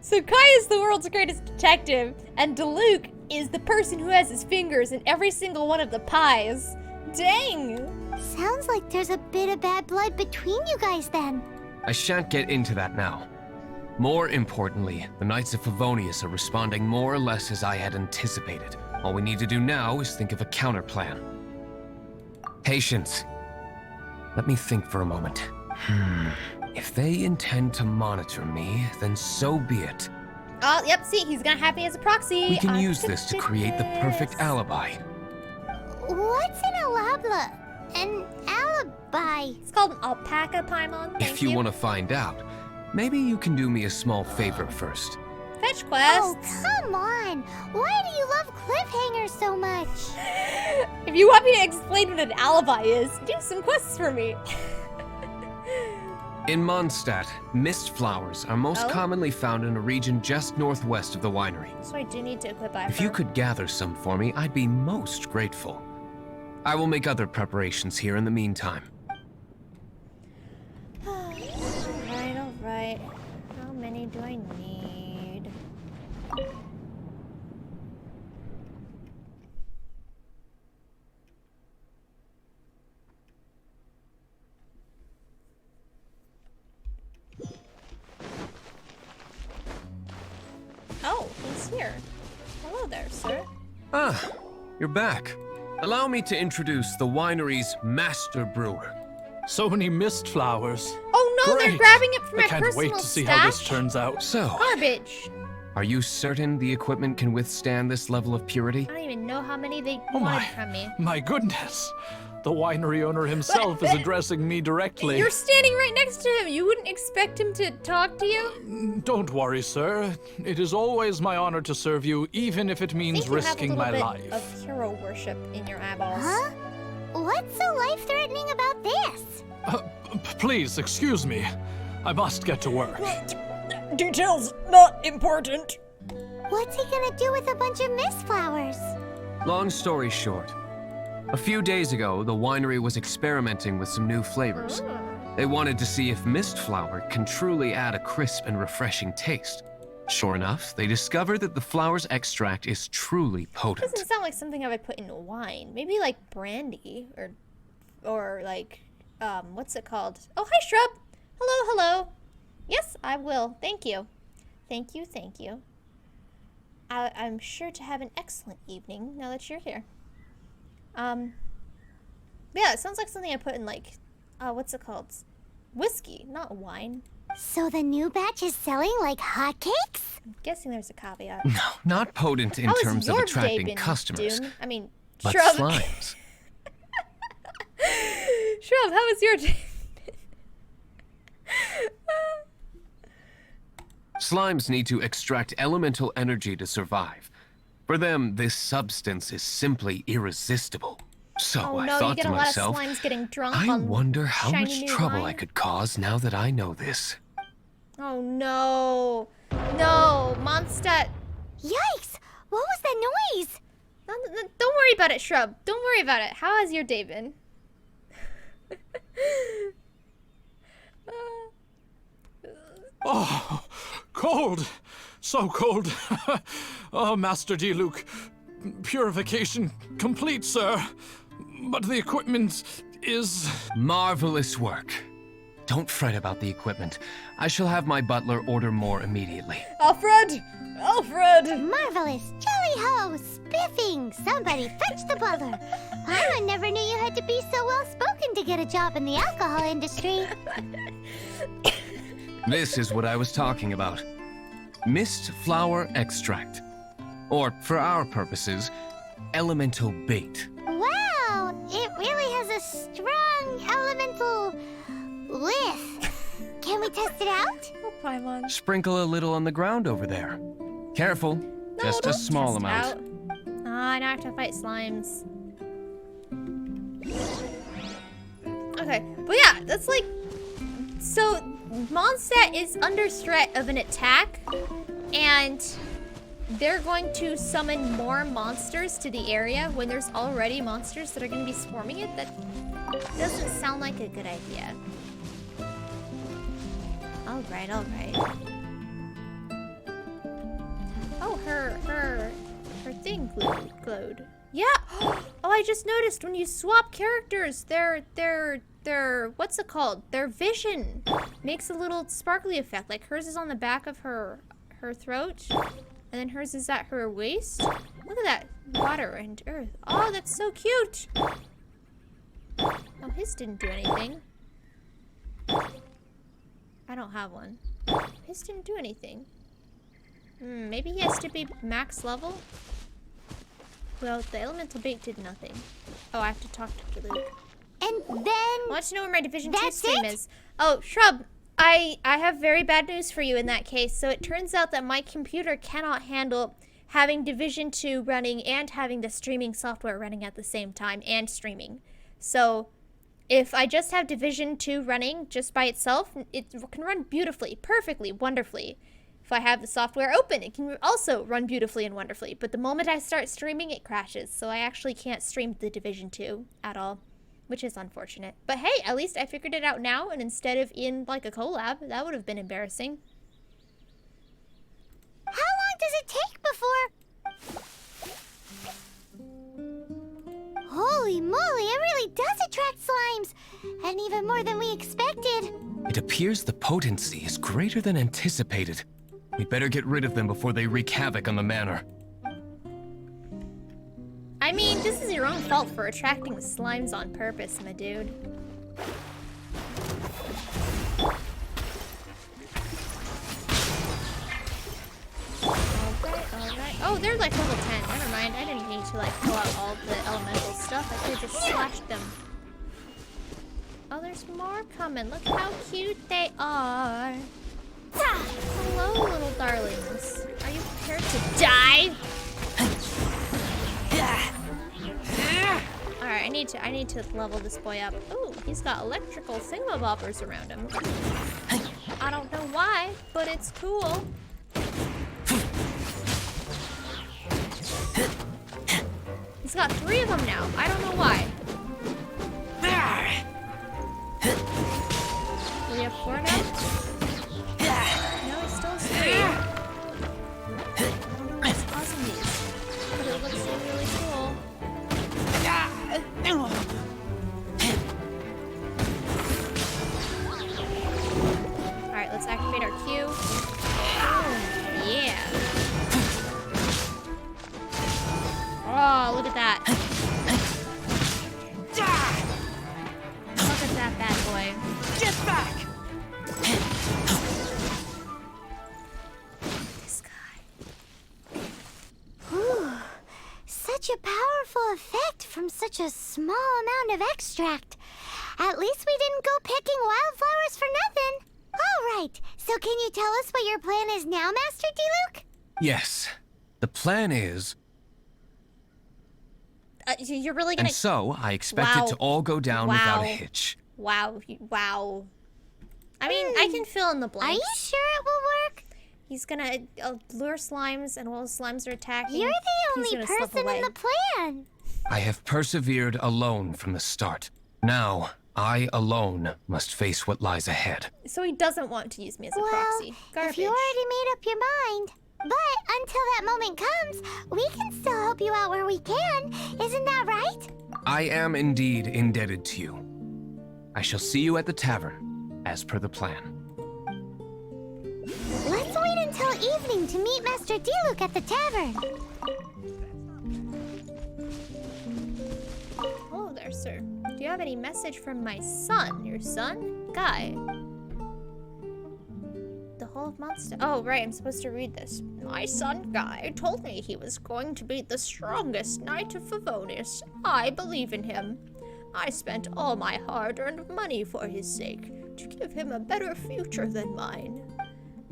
A: So Kai is the world's greatest detective, and Diluc is the person who has his fingers in every single one of the pies. Dang!
E: Sounds like there's a bit of bad blood between you guys then.
D: I shan't get into that now. More importantly, the Knights of Favonius are responding more or less as I had anticipated. All we need to do now is think of a counterplan. Patience. Let me think for a moment. If they intend to monitor me, then so be it.
A: Oh, yep, see, he's gonna have me as a proxy.
D: We can
A: I
D: use this to create the perfect alibi.
E: What's an alabla? An alibi?
A: It's called an alpaca, Paimon.
D: If you want to find out, maybe you can do me a small favor first.
A: Fetch quests.
E: Oh, come on. Why do you love cliffhangers so much?
A: If you want me to explain what an alibi is, do some quests for me.
D: In Mondstadt, mist flowers are most
A: Oh?
D: commonly found in a region just northwest of the winery.
A: So I do need to equip Ivor.
D: If you could gather some for me, I'd be most grateful. I will make other preparations here in the meantime.
A: Alright. How many do I need? here. Hello there, sir.
D: Ah, you're back. Allow me to introduce the winery's master brewer.
N: So many mist flowers.
A: Oh no,
N: Great.
A: they're grabbing it from my
N: I can't
A: personal
N: wait to see
A: stash.
N: how this turns out.
D: So,
A: Garbage.
D: are you certain the equipment can withstand this level of purity?
A: I don't even know how many they
N: Oh
A: wanted
N: my.
A: from me.
N: My goodness. The winery owner himself is addressing me directly.
A: You're standing right next to him. You wouldn't expect him to talk to you?
N: Don't worry, sir. It is always my honor to serve you, even if it means risking my life.
A: You have a little bit of hero worship in your eyeballs.
E: Huh? What's so life-threatening about this?
N: Please, excuse me. I must get to work.
R: Details not important.
E: What's he gonna do with a bunch of mist flowers?
D: Long story short, a few days ago, the winery was experimenting with some new flavors. They wanted to see if mist flower can truly add a crisp and refreshing taste. Sure enough, they discovered that the flower's extract is truly potent.
A: Doesn't sound like something I would put in wine. Maybe like brandy or like what's it called? Oh, hi Shrub. Hello. Yes, I will. Thank you. Thank you. I'm sure to have an excellent evening now that you're here. Yeah, it sounds like something I put in like what's it called? Whiskey, not wine.
E: So the new batch is selling like hotcakes?
A: I'm guessing there's a caveat.
D: No, not potent in
A: How has
D: terms of
A: your
D: attracting
A: day been,
D: customers,
A: Doom? I mean,
D: but
A: Shrub.
D: slimes.
A: Shrub, how was your day?
D: Slimes need to extract elemental energy to survive. For them, this substance is simply irresistible. So
A: Oh
D: I
A: no, you
D: thought
A: get
D: to
A: a lot of
D: myself,
A: slimes getting drunk
D: I
A: on
D: wonder how
A: shiny
D: much
A: new
D: trouble I
A: wine.
D: could cause now that I know this.
A: Oh no. No, Mondstadt.
E: Yikes! What was that noise?
A: Don't worry about it, Shrub. Don't worry about it. How has your day been?
N: Oh, cold. So cold. Oh, Master D-Luke. Purification complete, sir. But the equipment is...
D: Marvelous work. Don't fret about the equipment. I shall have my butler order more immediately.
R: Alfred!
E: Marvelous! Jolly ho! Spiffing! Somebody fetch the butler! Paimon never knew you had to be so well-spoken to get a job in the alcohol industry.
D: This is what I was talking about. Mist flower extract. Or, for our purposes, elemental bait.
E: Wow! It really has a strong elemental whiff. Can we test it out?
A: Oh, Paimon.
D: Sprinkle a little on the ground over there. Careful, just a small amount.
A: Ah, now I have to fight slimes. Okay, but yeah, that's like... So, Mondstadt is under threat of an attack, and they're going to summon more monsters to the area when there's already monsters that are going to be swarming it. That doesn't sound like a good idea. Alright. Oh, her thing glowed. Yeah! Oh, I just noticed when you swap characters, their what's it called? Their vision makes a little sparkly effect. Like hers is on the back of her throat, and then hers is at her waist. Look at that. Water and earth. Oh, that's so cute. Oh, his didn't do anything. I don't have one. His didn't do anything. Maybe he has to be max level? Well, the elemental bait did nothing. Oh, I have to talk to Luke.
E: And then...
A: I want to know where my Division 2 stream is. Oh, Shrub, I have very bad news for you in that case. So it turns out that my computer cannot handle having Division 2 running and having the streaming software running at the same time and streaming. So if I just have Division 2 running just by itself, it can run beautifully, perfectly, wonderfully. If I have the software open, it can also run beautifully and wonderfully. But the moment I start streaming, it crashes. So I actually can't stream the Division 2 at all, which is unfortunate. But hey, at least I figured it out now, and instead of in like a collab, that would have been embarrassing.
E: How long does it take before... Holy moly, it really does attract slimes! And even more than we expected.
D: It appears the potency is greater than anticipated. We'd better get rid of them before they wreak havoc on the manor.
A: I mean, this is your own fault for attracting the slimes on purpose, my dude. Alright. Oh, they're like level 10. Never mind. I didn't need to like pull out all the elemental stuff. I could just slash them. Oh, there's more coming. Look how cute they are. Hello, little darlings. Are you prepared to die? Alright, I need to level this boy up. Ooh, he's got electrical thingamabobbers around him. I don't know why, but it's cool. He's got 3 of them now. I don't know why. Do we have 4 now? No, he still has 3. I don't know what's causing these, but it looks really cool. Alright, let's activate our Q. Oh, yeah. Oh, look at that. Look at that bad boy. Get back! This guy.
E: Whew. Such a powerful effect from such a small amount of extract. At least we didn't go picking wildflowers for nothing. All right, so can you tell us what your plan is now, Master Diluc?
D: Yes. The plan is...
A: You're really gonna...
D: And so, I expect it to all go down without a hitch.
A: Wow. I mean, I can fill in the blanks.
E: Are you sure it will work?
A: He's gonna lure slimes, and while slimes are attacking,
E: You're the
A: he's
E: only
A: gonna slip
E: person
A: away.
E: in the plan.
D: I have persevered alone from the start. Now, I alone must face what lies ahead.
A: So he doesn't want to use me as a proxy. Garbage.
E: If you already made up your mind. But until that moment comes, we can still help you out where we can. Isn't that right?
D: I am indeed indebted to you. I shall see you at the tavern, as per the plan.
E: Let's wait until evening to meet Master Diluc at the tavern.
A: Hello there, sir. Do you have any message from my son? Your son? Guy. The whole of Mondstadt. Oh, right, I'm supposed to read this. My son, Guy, told me he was going to be the strongest knight of Favonius. I believe in him. I spent all my hard-earned money for his sake, to give him a better future than mine.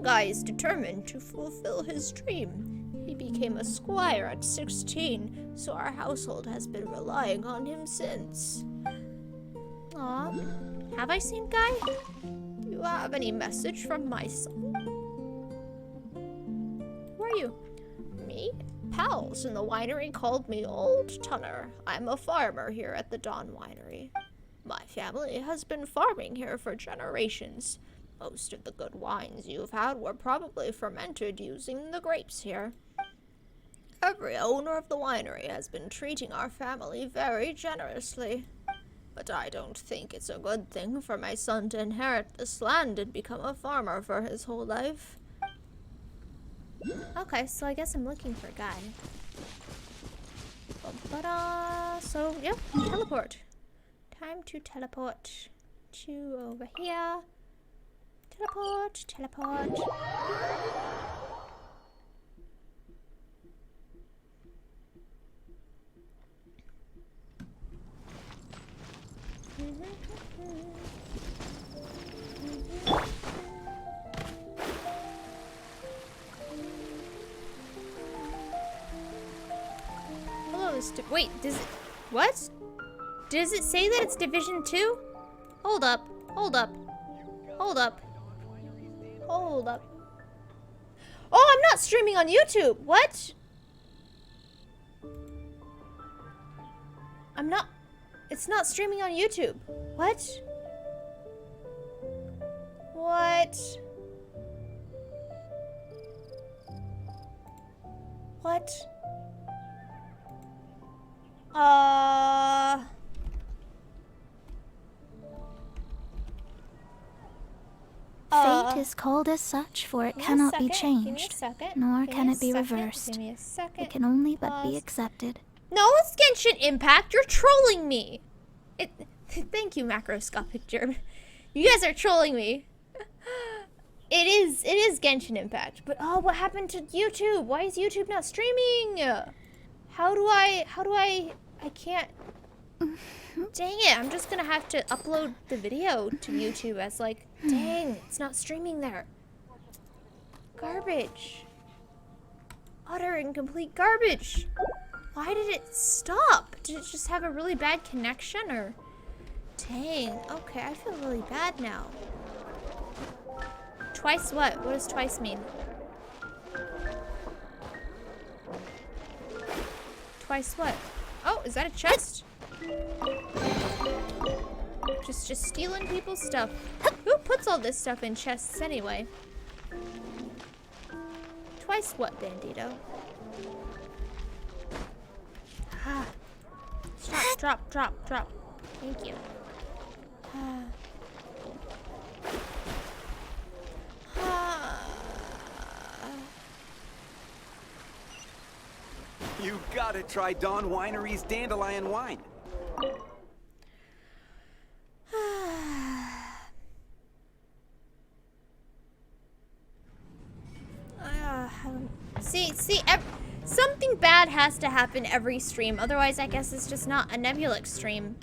A: Guy is determined to fulfill his dream. He became a squire at 16, so our household has been relying on him since. Aw, have I seen Guy? Do you have any message from my son? Who are you? Me? Pals in the winery called me Old Tunner. I'm a farmer here at the Dawn Winery. My family has been farming here for generations. Most of the good wines you've had were probably fermented using the grapes here. Every owner of the winery has been treating our family very generously. But I don't think it's a good thing for my son to inherit this land and become a farmer for his whole life. Okay, so I guess I'm looking for a guy. So, yep, teleport. Time to teleport to over here. Teleport. Hello, wait, does it... What? Does it say that it's Division 2? Hold up. Oh, I'm not streaming on YouTube. What? I'm not... It's not streaming on YouTube. What?
J: Fate is called as such, for it
A: Give me a
J: cannot be
A: second, give me a
J: changed,
A: second,
J: nor
A: give
J: can
A: me a
J: it be
A: second,
J: reversed.
A: Give me a second.
J: It can only but
A: Pause.
J: be accepted.
A: No, it's Genshin Impact. You're trolling me. Thank you, macroscopic germ. You guys are trolling me. It is Genshin Impact. But oh, what happened to YouTube? Why is YouTube not streaming? How do I can't. Dang it, I'm just gonna have to upload the video to YouTube as like, dang, it's not streaming there. Garbage. Utter and complete garbage. Why did it stop? Did it just have a really bad connection or? Dang, okay, I feel really bad now. Twice what? What does twice mean? Twice what? Oh, is that a chest? Just stealing people's stuff. Who puts all this stuff in chests anyway? Twice what, Bandito? Ah. Stop, drop. Thank you.
T: You gotta try Dawn Winery's dandelion wine.
A: See, something bad has to happen every stream. Otherwise, I guess it's just not a Nebulux stream.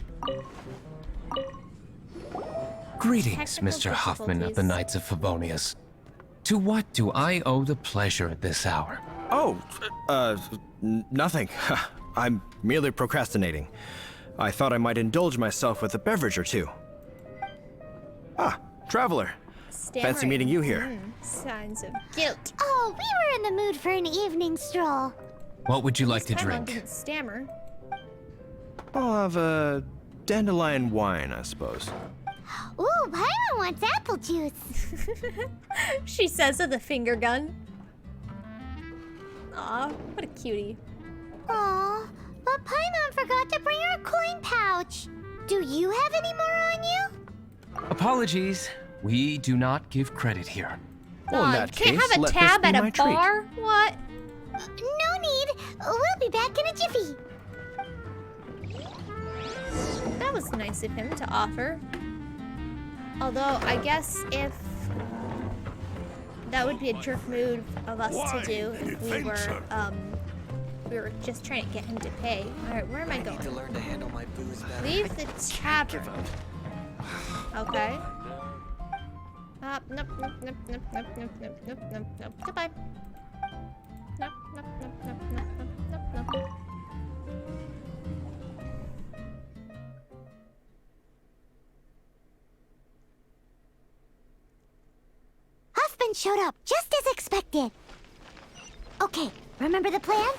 D: Greetings, Mr. Hoffman of the Knights of Favonius. To what do I owe the pleasure at this hour?
S: Oh, nothing. I'm merely procrastinating. I thought I might indulge myself with a beverage or two. Ah, traveler. Fancy meeting you here.
A: Signs of guilt.
E: Oh, we were in the mood for an evening stroll.
D: What would you like to
A: Paimon
D: drink?
A: didn't stammer.
S: I'll have a dandelion wine, I suppose.
E: Ooh, Paimon wants apple juice.
A: She says with a finger gun. Aw, what a cutie.
E: Aw, but Paimon forgot to bring her coin pouch. Do you have any more on you?
D: Apologies. We do not give credit here.
S: Well, in
A: Aw,
S: that
A: you can't
S: case,
A: have a
S: let
A: tab
S: this be
A: at
S: my
A: a
S: treat.
A: bar? What?
E: No need. We'll be back in a jiffy.
A: That was nice of him to offer. Although, I guess if... That would be a jerk move of us to do if we were just trying to get him to pay. Alright, where am I going?
K: need to learn to handle my booze better.
A: Leave the tavern. Okay. Nope. Goodbye. Nope.
E: Huffman showed up just as expected. Okay, remember the plan?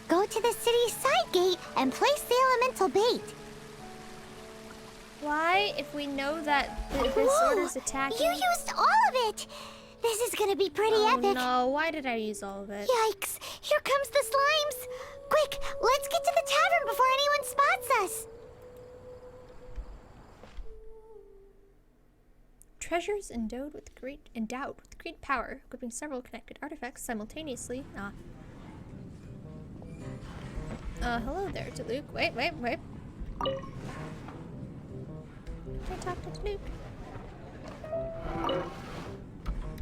E: Go to the city's side gate and place the elemental bait.
A: Why, if we know that this
E: Whoa,
A: order's attacking?
E: You used all of it! This is gonna be pretty epic.
A: No, why did I use all of it?
E: Yikes! Here comes the slimes! Quick, let's get to the tavern before anyone spots us!
A: Treasures endowed with great power, equipping several connected artifacts simultaneously. Hello there, to Luke. Wait. Can I talk to Luke?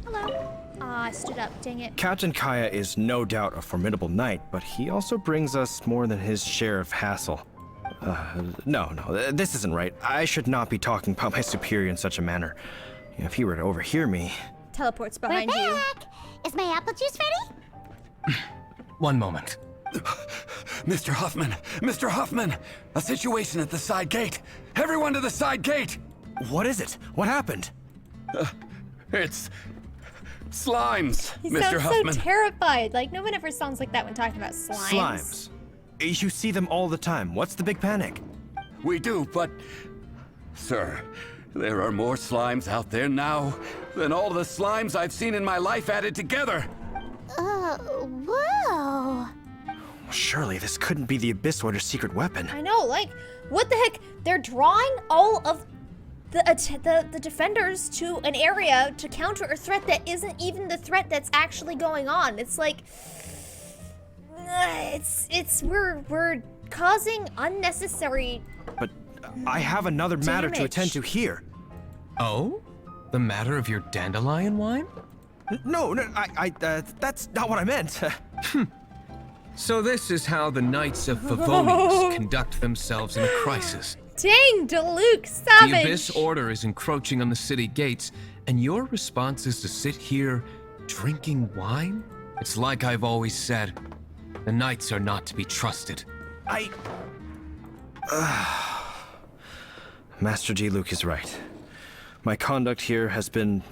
A: Hello. I stood up, dang it.
S: Captain Kaya is no doubt a formidable knight, but he also brings us more than his share of hassle. No, this isn't right. I should not be talking about my superior in such a manner. If he were to overhear me...
A: Teleports behind you.
E: Back! Is my apple juice ready?
D: One moment.
L: Mr. Hoffman! A situation at the side gate! Everyone to the side gate!
S: What is it? What happened?
L: It's... slimes,
A: He
L: Mr.
A: sounds
L: Hoffman.
A: so terrified. Like, no one ever sounds like that when talking about slimes.
S: Slimes. You see them all the time. What's the big panic?
L: We do, but... Sir, there are more slimes out there now than all the slimes I've seen in my life added together.
E: Whoa.
S: Surely this couldn't be the Abyss Order's secret weapon.
A: I know, like, what the heck? They're drawing all of the defenders to an area to counter a threat that isn't even the threat that's actually going on. It's like we're causing unnecessary.
S: But I have another matter to attend to here.
D: Oh? The matter of your dandelion wine?
S: No, that's not what I meant.
D: So this is how the Knights of Favonius conduct themselves in a crisis.
A: Dang, Nebulux, savage!
D: The Abyss Order is encroaching on the city gates, and your response is to sit here drinking wine? It's like I've always said, the Knights are not to be trusted.
S: Master Diluc is right. My conduct here has been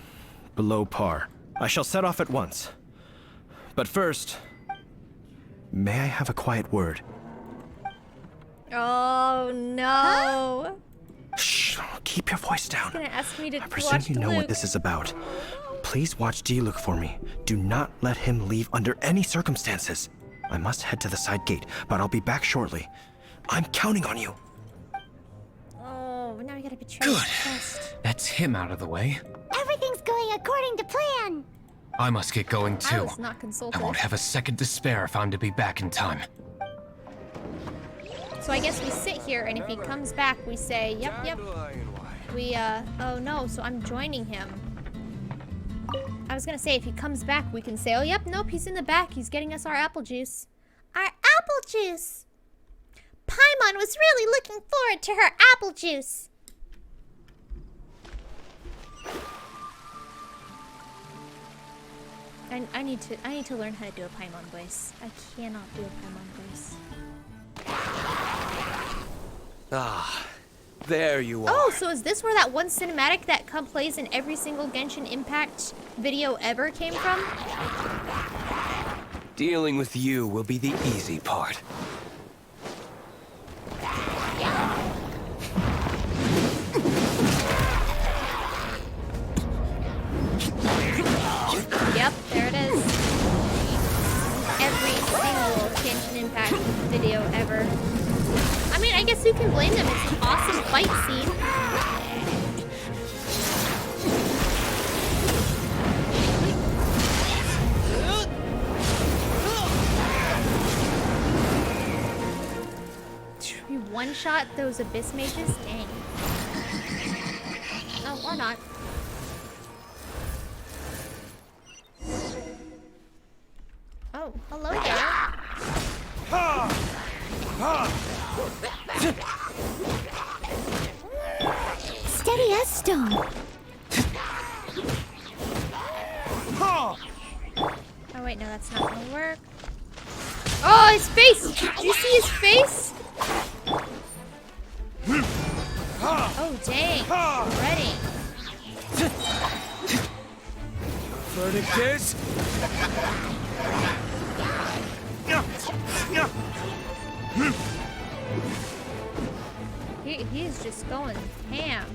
S: below par. I shall set off at once. But first, may I have a quiet word?
A: Oh no!
S: Shh! Keep your voice down.
A: He's gonna ask me to
S: I presume you know what this is about. Please watch Diluc for me. Do not let him leave under any circumstances. I must head to the side gate, but I'll be back shortly. I'm counting on you.
A: Oh, now we gotta betray
D: Good.
A: trust.
D: That's him out of the way.
E: Everything's going according to plan.
D: I must get going too.
A: I was not consulted.
D: I won't have a second to spare if I'm to be back in time.
A: So I guess we sit here, and if he comes back, we say, yep. We, oh no, so I'm joining him. I was gonna say, if he comes back, we can say, oh yep, nope, he's in the back. He's getting us our apple juice. Our apple juice! Paimon was really looking forward to her apple juice. I need to learn how to do a Paimon voice. I cannot do a Paimon voice.
I: Ah, there you are.
A: Oh, so is this where that one cinematic that plays in every single Genshin Impact video ever came from?
D: Dealing with you will be the easy part.
A: Yep, there it is. Every single Genshin Impact video ever. I mean, I guess who can blame them? It's an awesome fight scene. Should we one-shot those Abyss Mages? Dang. No, or not. Oh, hello there.
E: Steady as stone.
A: Oh wait, no, that's not gonna work. Oh, his face! Did you see his face? Oh dang! Already.
I: Verdict is...
A: He's just going ham.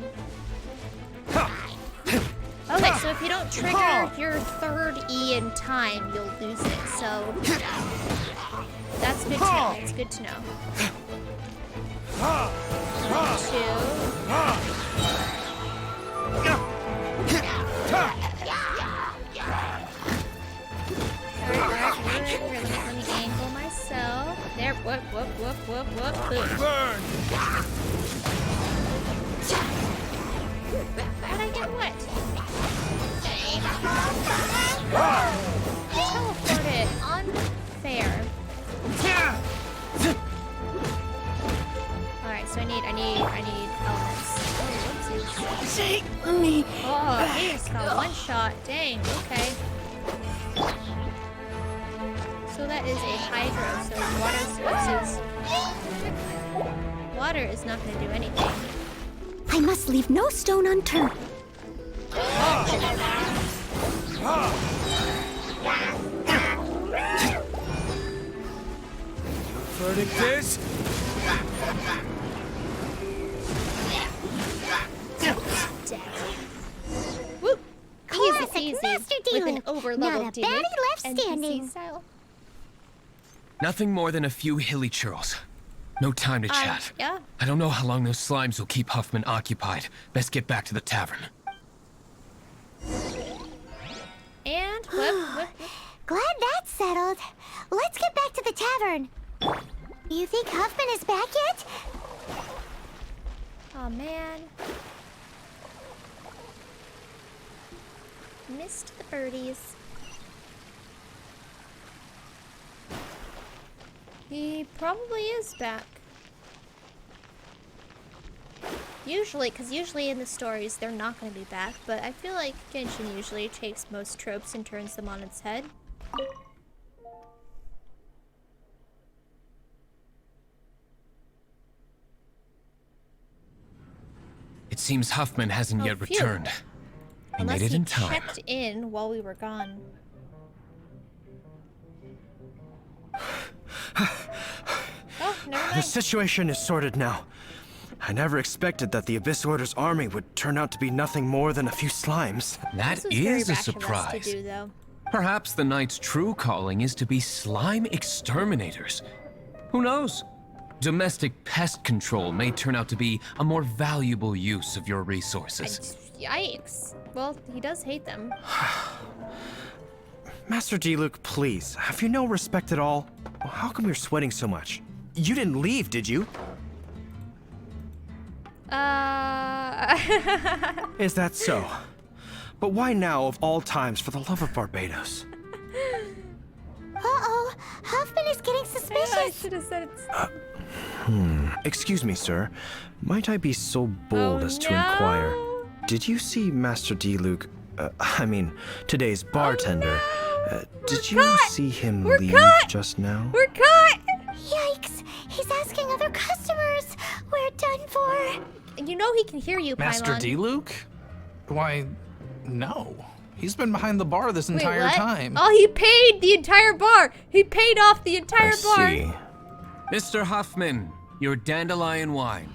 A: Okay, so if you don't trigger your third E in time, you'll lose it. So that's good to know. It's good to know. 1, 2. Let me angle myself. There. Whoop, whoop, whoop, whoop, whoop. Boom. How'd I get wet? Teleported. Unfair. Alright, so I need elements. Oh, whoopsies.
B: Take me.
A: Oh, he just got one shot. Dang, okay. So that is a Hydro, so water is not going to do anything.
E: I must leave no stone unturned.
I: Verdict is...
A: Whoop!
E: Classic
A: Easy
E: Master
A: with an
E: Diluc.
A: over-leveled
E: Not a baddie left standing.
A: style.
D: Nothing more than a few hilly churls. No time to chat.
A: Yeah.
D: I don't know how long those slimes will keep Huffman occupied. Best get back to the tavern.
A: And whoop.
E: Glad that's settled. Let's get back to the tavern. You think Huffman is back yet?
A: Oh man. Missed the birdies. He probably is back. Usually, because usually in the stories they're not going to be back, but I feel like Genshin usually takes most tropes and turns them on its head.
D: It seems Huffman hasn't yet
A: phew.
D: returned. He
A: Unless
D: made it
A: he
D: in time.
A: checked in while we were gone. Oh, never
S: The
A: mind.
S: situation is sorted now. I never expected that the Abyss Order's army would turn out to be nothing more than a few slimes.
D: That
A: This was very
D: is a
A: rash of us to
D: surprise.
A: do, though.
D: Perhaps the Knight's true calling is to be slime exterminators. Who knows? Domestic pest control may turn out to be a more valuable use of your resources.
A: Yikes. Well, he does hate them.
S: Master Diluc, please, have you no respect at all? How come you're sweating so much? You didn't leave, did you? Is that so? But why now of all times, for the love of Barbados?
E: Uh-oh, Huffman is getting suspicious.
A: I should have said it's...
S: Excuse me, sir. Might I be so bold as to inquire? Did you see Master Diluc, today's bartender? Did you see him leave just now?
A: We're caught!
E: Yikes, he's asking other customers. We're done for.
A: You know he can hear you,
N: Master
A: Paimon.
N: Diluc? Why, no. He's been behind the bar this
A: Wait,
N: entire
A: what?
N: time.
A: Oh, he paid the entire bar. He paid off the entire bar.
D: See. Mr. Huffman, your dandelion wine.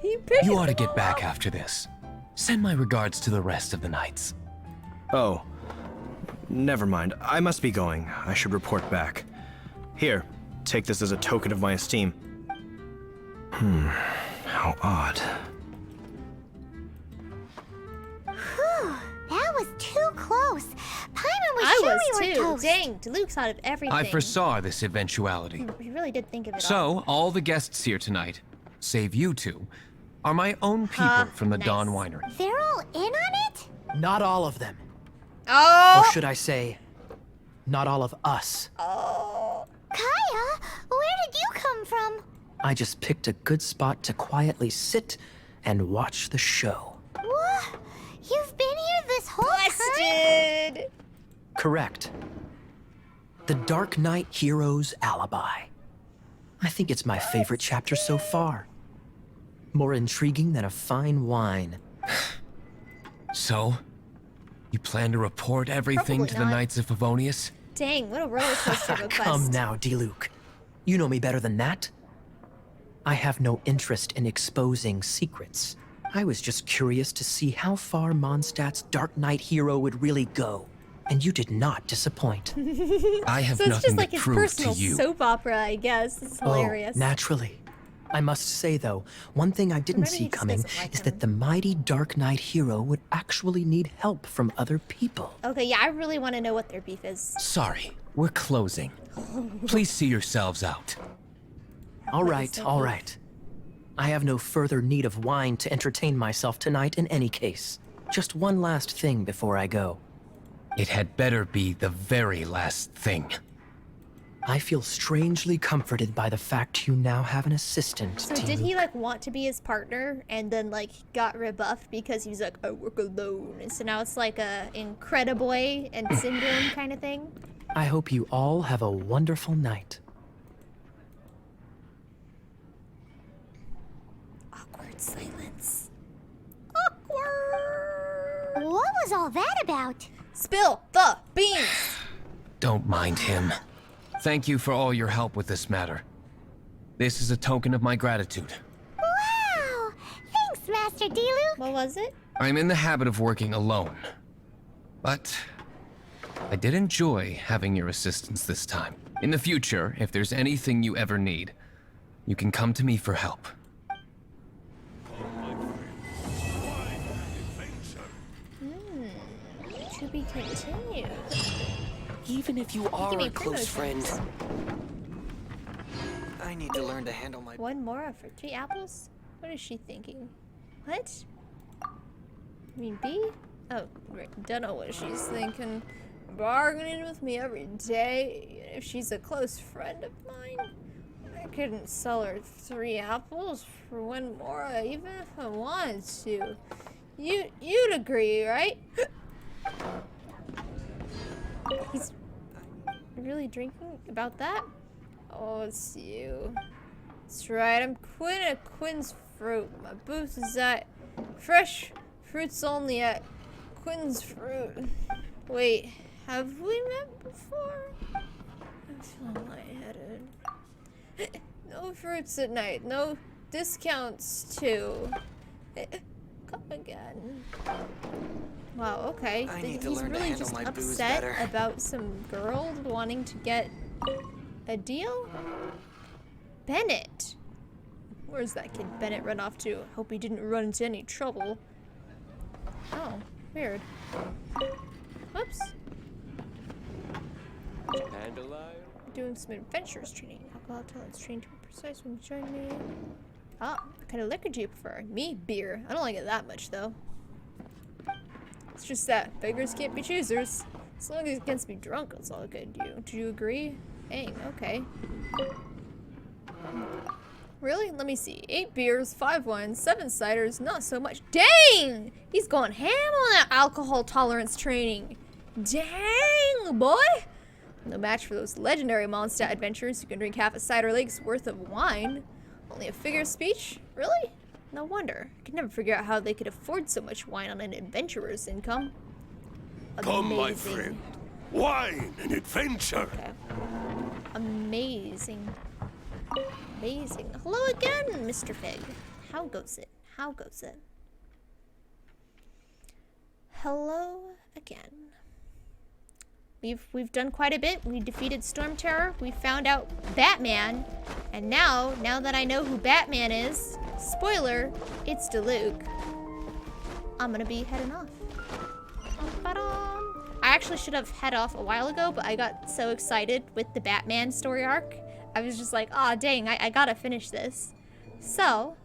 A: He paid.
D: You ought to get back after this. Send my regards to the rest of the knights.
S: Oh, never mind. I must be going. I should report back. Here, take this as a token of my esteem. How odd.
E: Whew, that was too close. Paimon was
A: I
E: sure
A: was
E: we were
A: too.
E: toast.
A: Dang, Diluc's out of everything.
D: I foresaw this eventuality.
A: He really did think of it all.
D: So, all the guests here tonight, save you two, are my own people from the Dawn Winery.
E: They're all in on it?
K: Not all of them.
A: Oh!
K: Or should I say, not all of us.
E: Oh. Kaya, where did you come from?
K: I just picked a good spot to quietly sit and watch the show.
E: What? You've been here this whole time?
A: Busted!
K: Correct. The Dark Knight Hero's Alibi. I think it's my favorite chapter so far. More intriguing than a fine wine.
D: So, you plan to report everything
A: Probably
D: to the
A: not.
D: Knights of Favonius?
A: Dang, what a roller coaster request.
K: Come now, Diluc. You know me better than that. I have no interest in exposing secrets. I was just curious to see how far Mondstadt's Dark Knight hero would really go. And you did not disappoint.
D: I have
A: So it's
D: nothing
A: just like
D: to
A: his
D: prove
A: personal
D: to you.
A: soap opera, I guess. It's hilarious.
K: Oh, naturally. I must say, though, one thing I didn't
A: maybe he
K: see
A: just
K: coming
A: doesn't like
K: is that the mighty Dark Knight hero would actually need help from other people.
A: Okay, yeah, I really want to know what their beef is.
D: Sorry, we're closing. Please see yourselves out.
K: All right, all right. I have no further need of wine to entertain myself tonight in any case. Just one last thing before I go.
D: It had better be the very last thing.
K: I feel strangely comforted by the fact you now have an assistant.
A: So did he like want to be his partner and then like got rebuffed because he's like, I work alone, and so now it's like a Incrediboy and syndrome kind of thing?
K: I hope you all have a wonderful night.
A: Awkward silence.
E: What was all that about?
A: Spill the beans!
D: Don't mind him. Thank you for all your help with this matter. This is a token of my gratitude.
E: Wow! Thanks, Master Diluc.
A: What was it?
D: I'm in the habit of working alone. But I did enjoy having your assistance this time. In the future, if there's anything you ever need, You can come to me for help.
A: To be continued.
K: Even if you are
A: Give me
K: a close friend,
A: things.
K: I need to learn to handle my...
A: One more for 3 apples? What is she thinking? What? You mean B? Oh, right. Don't know what she's thinking. Bargaining with me every day. If she's a close friend of mine, I couldn't sell her 3 apples for 1 more, even if I wanted to. You'd agree, right? He's really drinking about that? Oh, it's you. That's right, I'm Quinn at Quinn's Fruit. My booth is at Fresh Fruits Only at Quinn's Fruit. Wait, have we met before? I'm feeling lightheaded. No fruits at night, no discounts too. Come again. Wow, okay.
K: I need to
A: He's
K: learn to
A: really
K: handle
A: just
K: my booze
A: upset
K: better.
A: about some girl wanting to get a deal? Bennett! Where's that kid Bennett run off to? Hope he didn't run into any trouble. Oh, weird. Whoops. Doing some adventures training. Alcohol talents trained to be precise when you join me. Ah, what kind of liquor do you prefer? Me, beer. I don't like it that much though. It's just that beggars can't be choosers. As long as it gets me drunk, that's all I can do. Do you agree? Dang, okay. Really? Let me see. 8 beers, 5 wines, 7 ciders, not so much. Dang! He's going ham on that alcohol tolerance training. Dang, boy! No match for those legendary Mondstadt adventures who can drink half a cider lake's worth of wine. Only a figure of speech? Really? No wonder. I could never figure out how they could afford so much wine on an adventurer's income.
G: Come, my friend. Wine and adventure.
A: Okay. Amazing. Amazing. Hello again, Mr. Fig. How goes it? How goes it? Hello again. We've done quite a bit. We defeated Stormterror. We found out Batman. And now that I know who Batman is, spoiler, it's Nebulux. I'm gonna be heading off. I actually should have head off a while ago, but I got so excited with the Batman story arc. I was just like, aw, dang, I gotta finish this. So,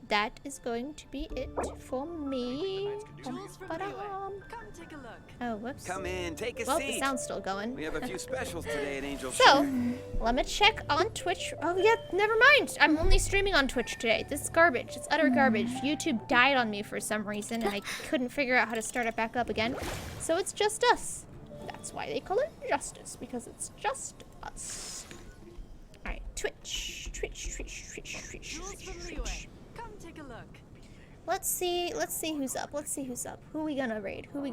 A: that is going to be it for me.
T: Come take a look.
A: Oh, whoops.
T: Come in, take a
A: well,
T: seat.
A: The sound's still going.
T: We have a few specials today at Angel
A: So,
T: Share.
A: let me check on Twitch. Oh, yeah, never mind. I'm only streaming on Twitch today. This is garbage. It's utter garbage. YouTube died on me for some reason, and I couldn't figure out how to start it back up again. So it's just us. That's why they call it Justice, because it's just us. Alright, Twitch.
M: Come take a look.
A: Let's see who's up. Who we gonna raid? We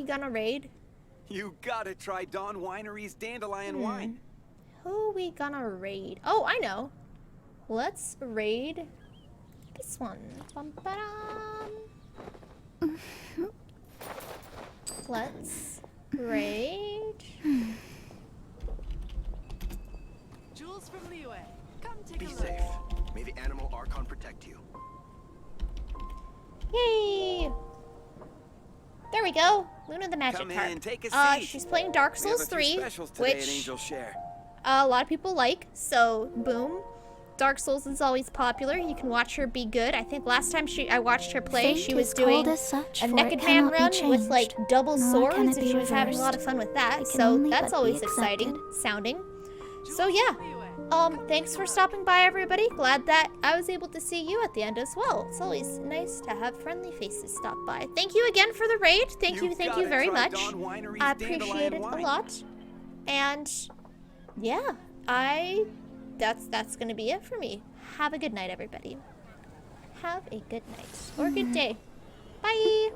A: gonna raid?
T: You gotta try Dawn Winery's Dandelion Wine.
A: Who we gonna raid? Oh, I know. Let's raid this one. Bum-ba-dum. Let's raid.
M: Jules from Liyue. Come take
S: Be
M: a look.
S: safe. May the animal Archon protect you.
A: Yay! There we go. Luna the Magic
T: Come
A: Harp.
T: in, take a seat.
A: She's playing Dark
T: We have
A: Souls
T: a few
A: 3,
T: specials today at
A: which
T: Angel Share.
A: a lot of people like. So, boom. Dark Souls is always popular. You can watch her be good. I think last time I watched her play, she was doing a Naked Man run with like double swords, and she was having a lot of fun with that. So that's always exciting sounding. So yeah. Thanks for stopping by, everybody. Glad that I was able to see you at the end as well. It's always nice to have friendly faces stop by. Thank you again for the raid. Thank you very much. I appreciate it a lot. And yeah, that's gonna be it for me. Have a good night, everybody. Have a good night or good day. Bye.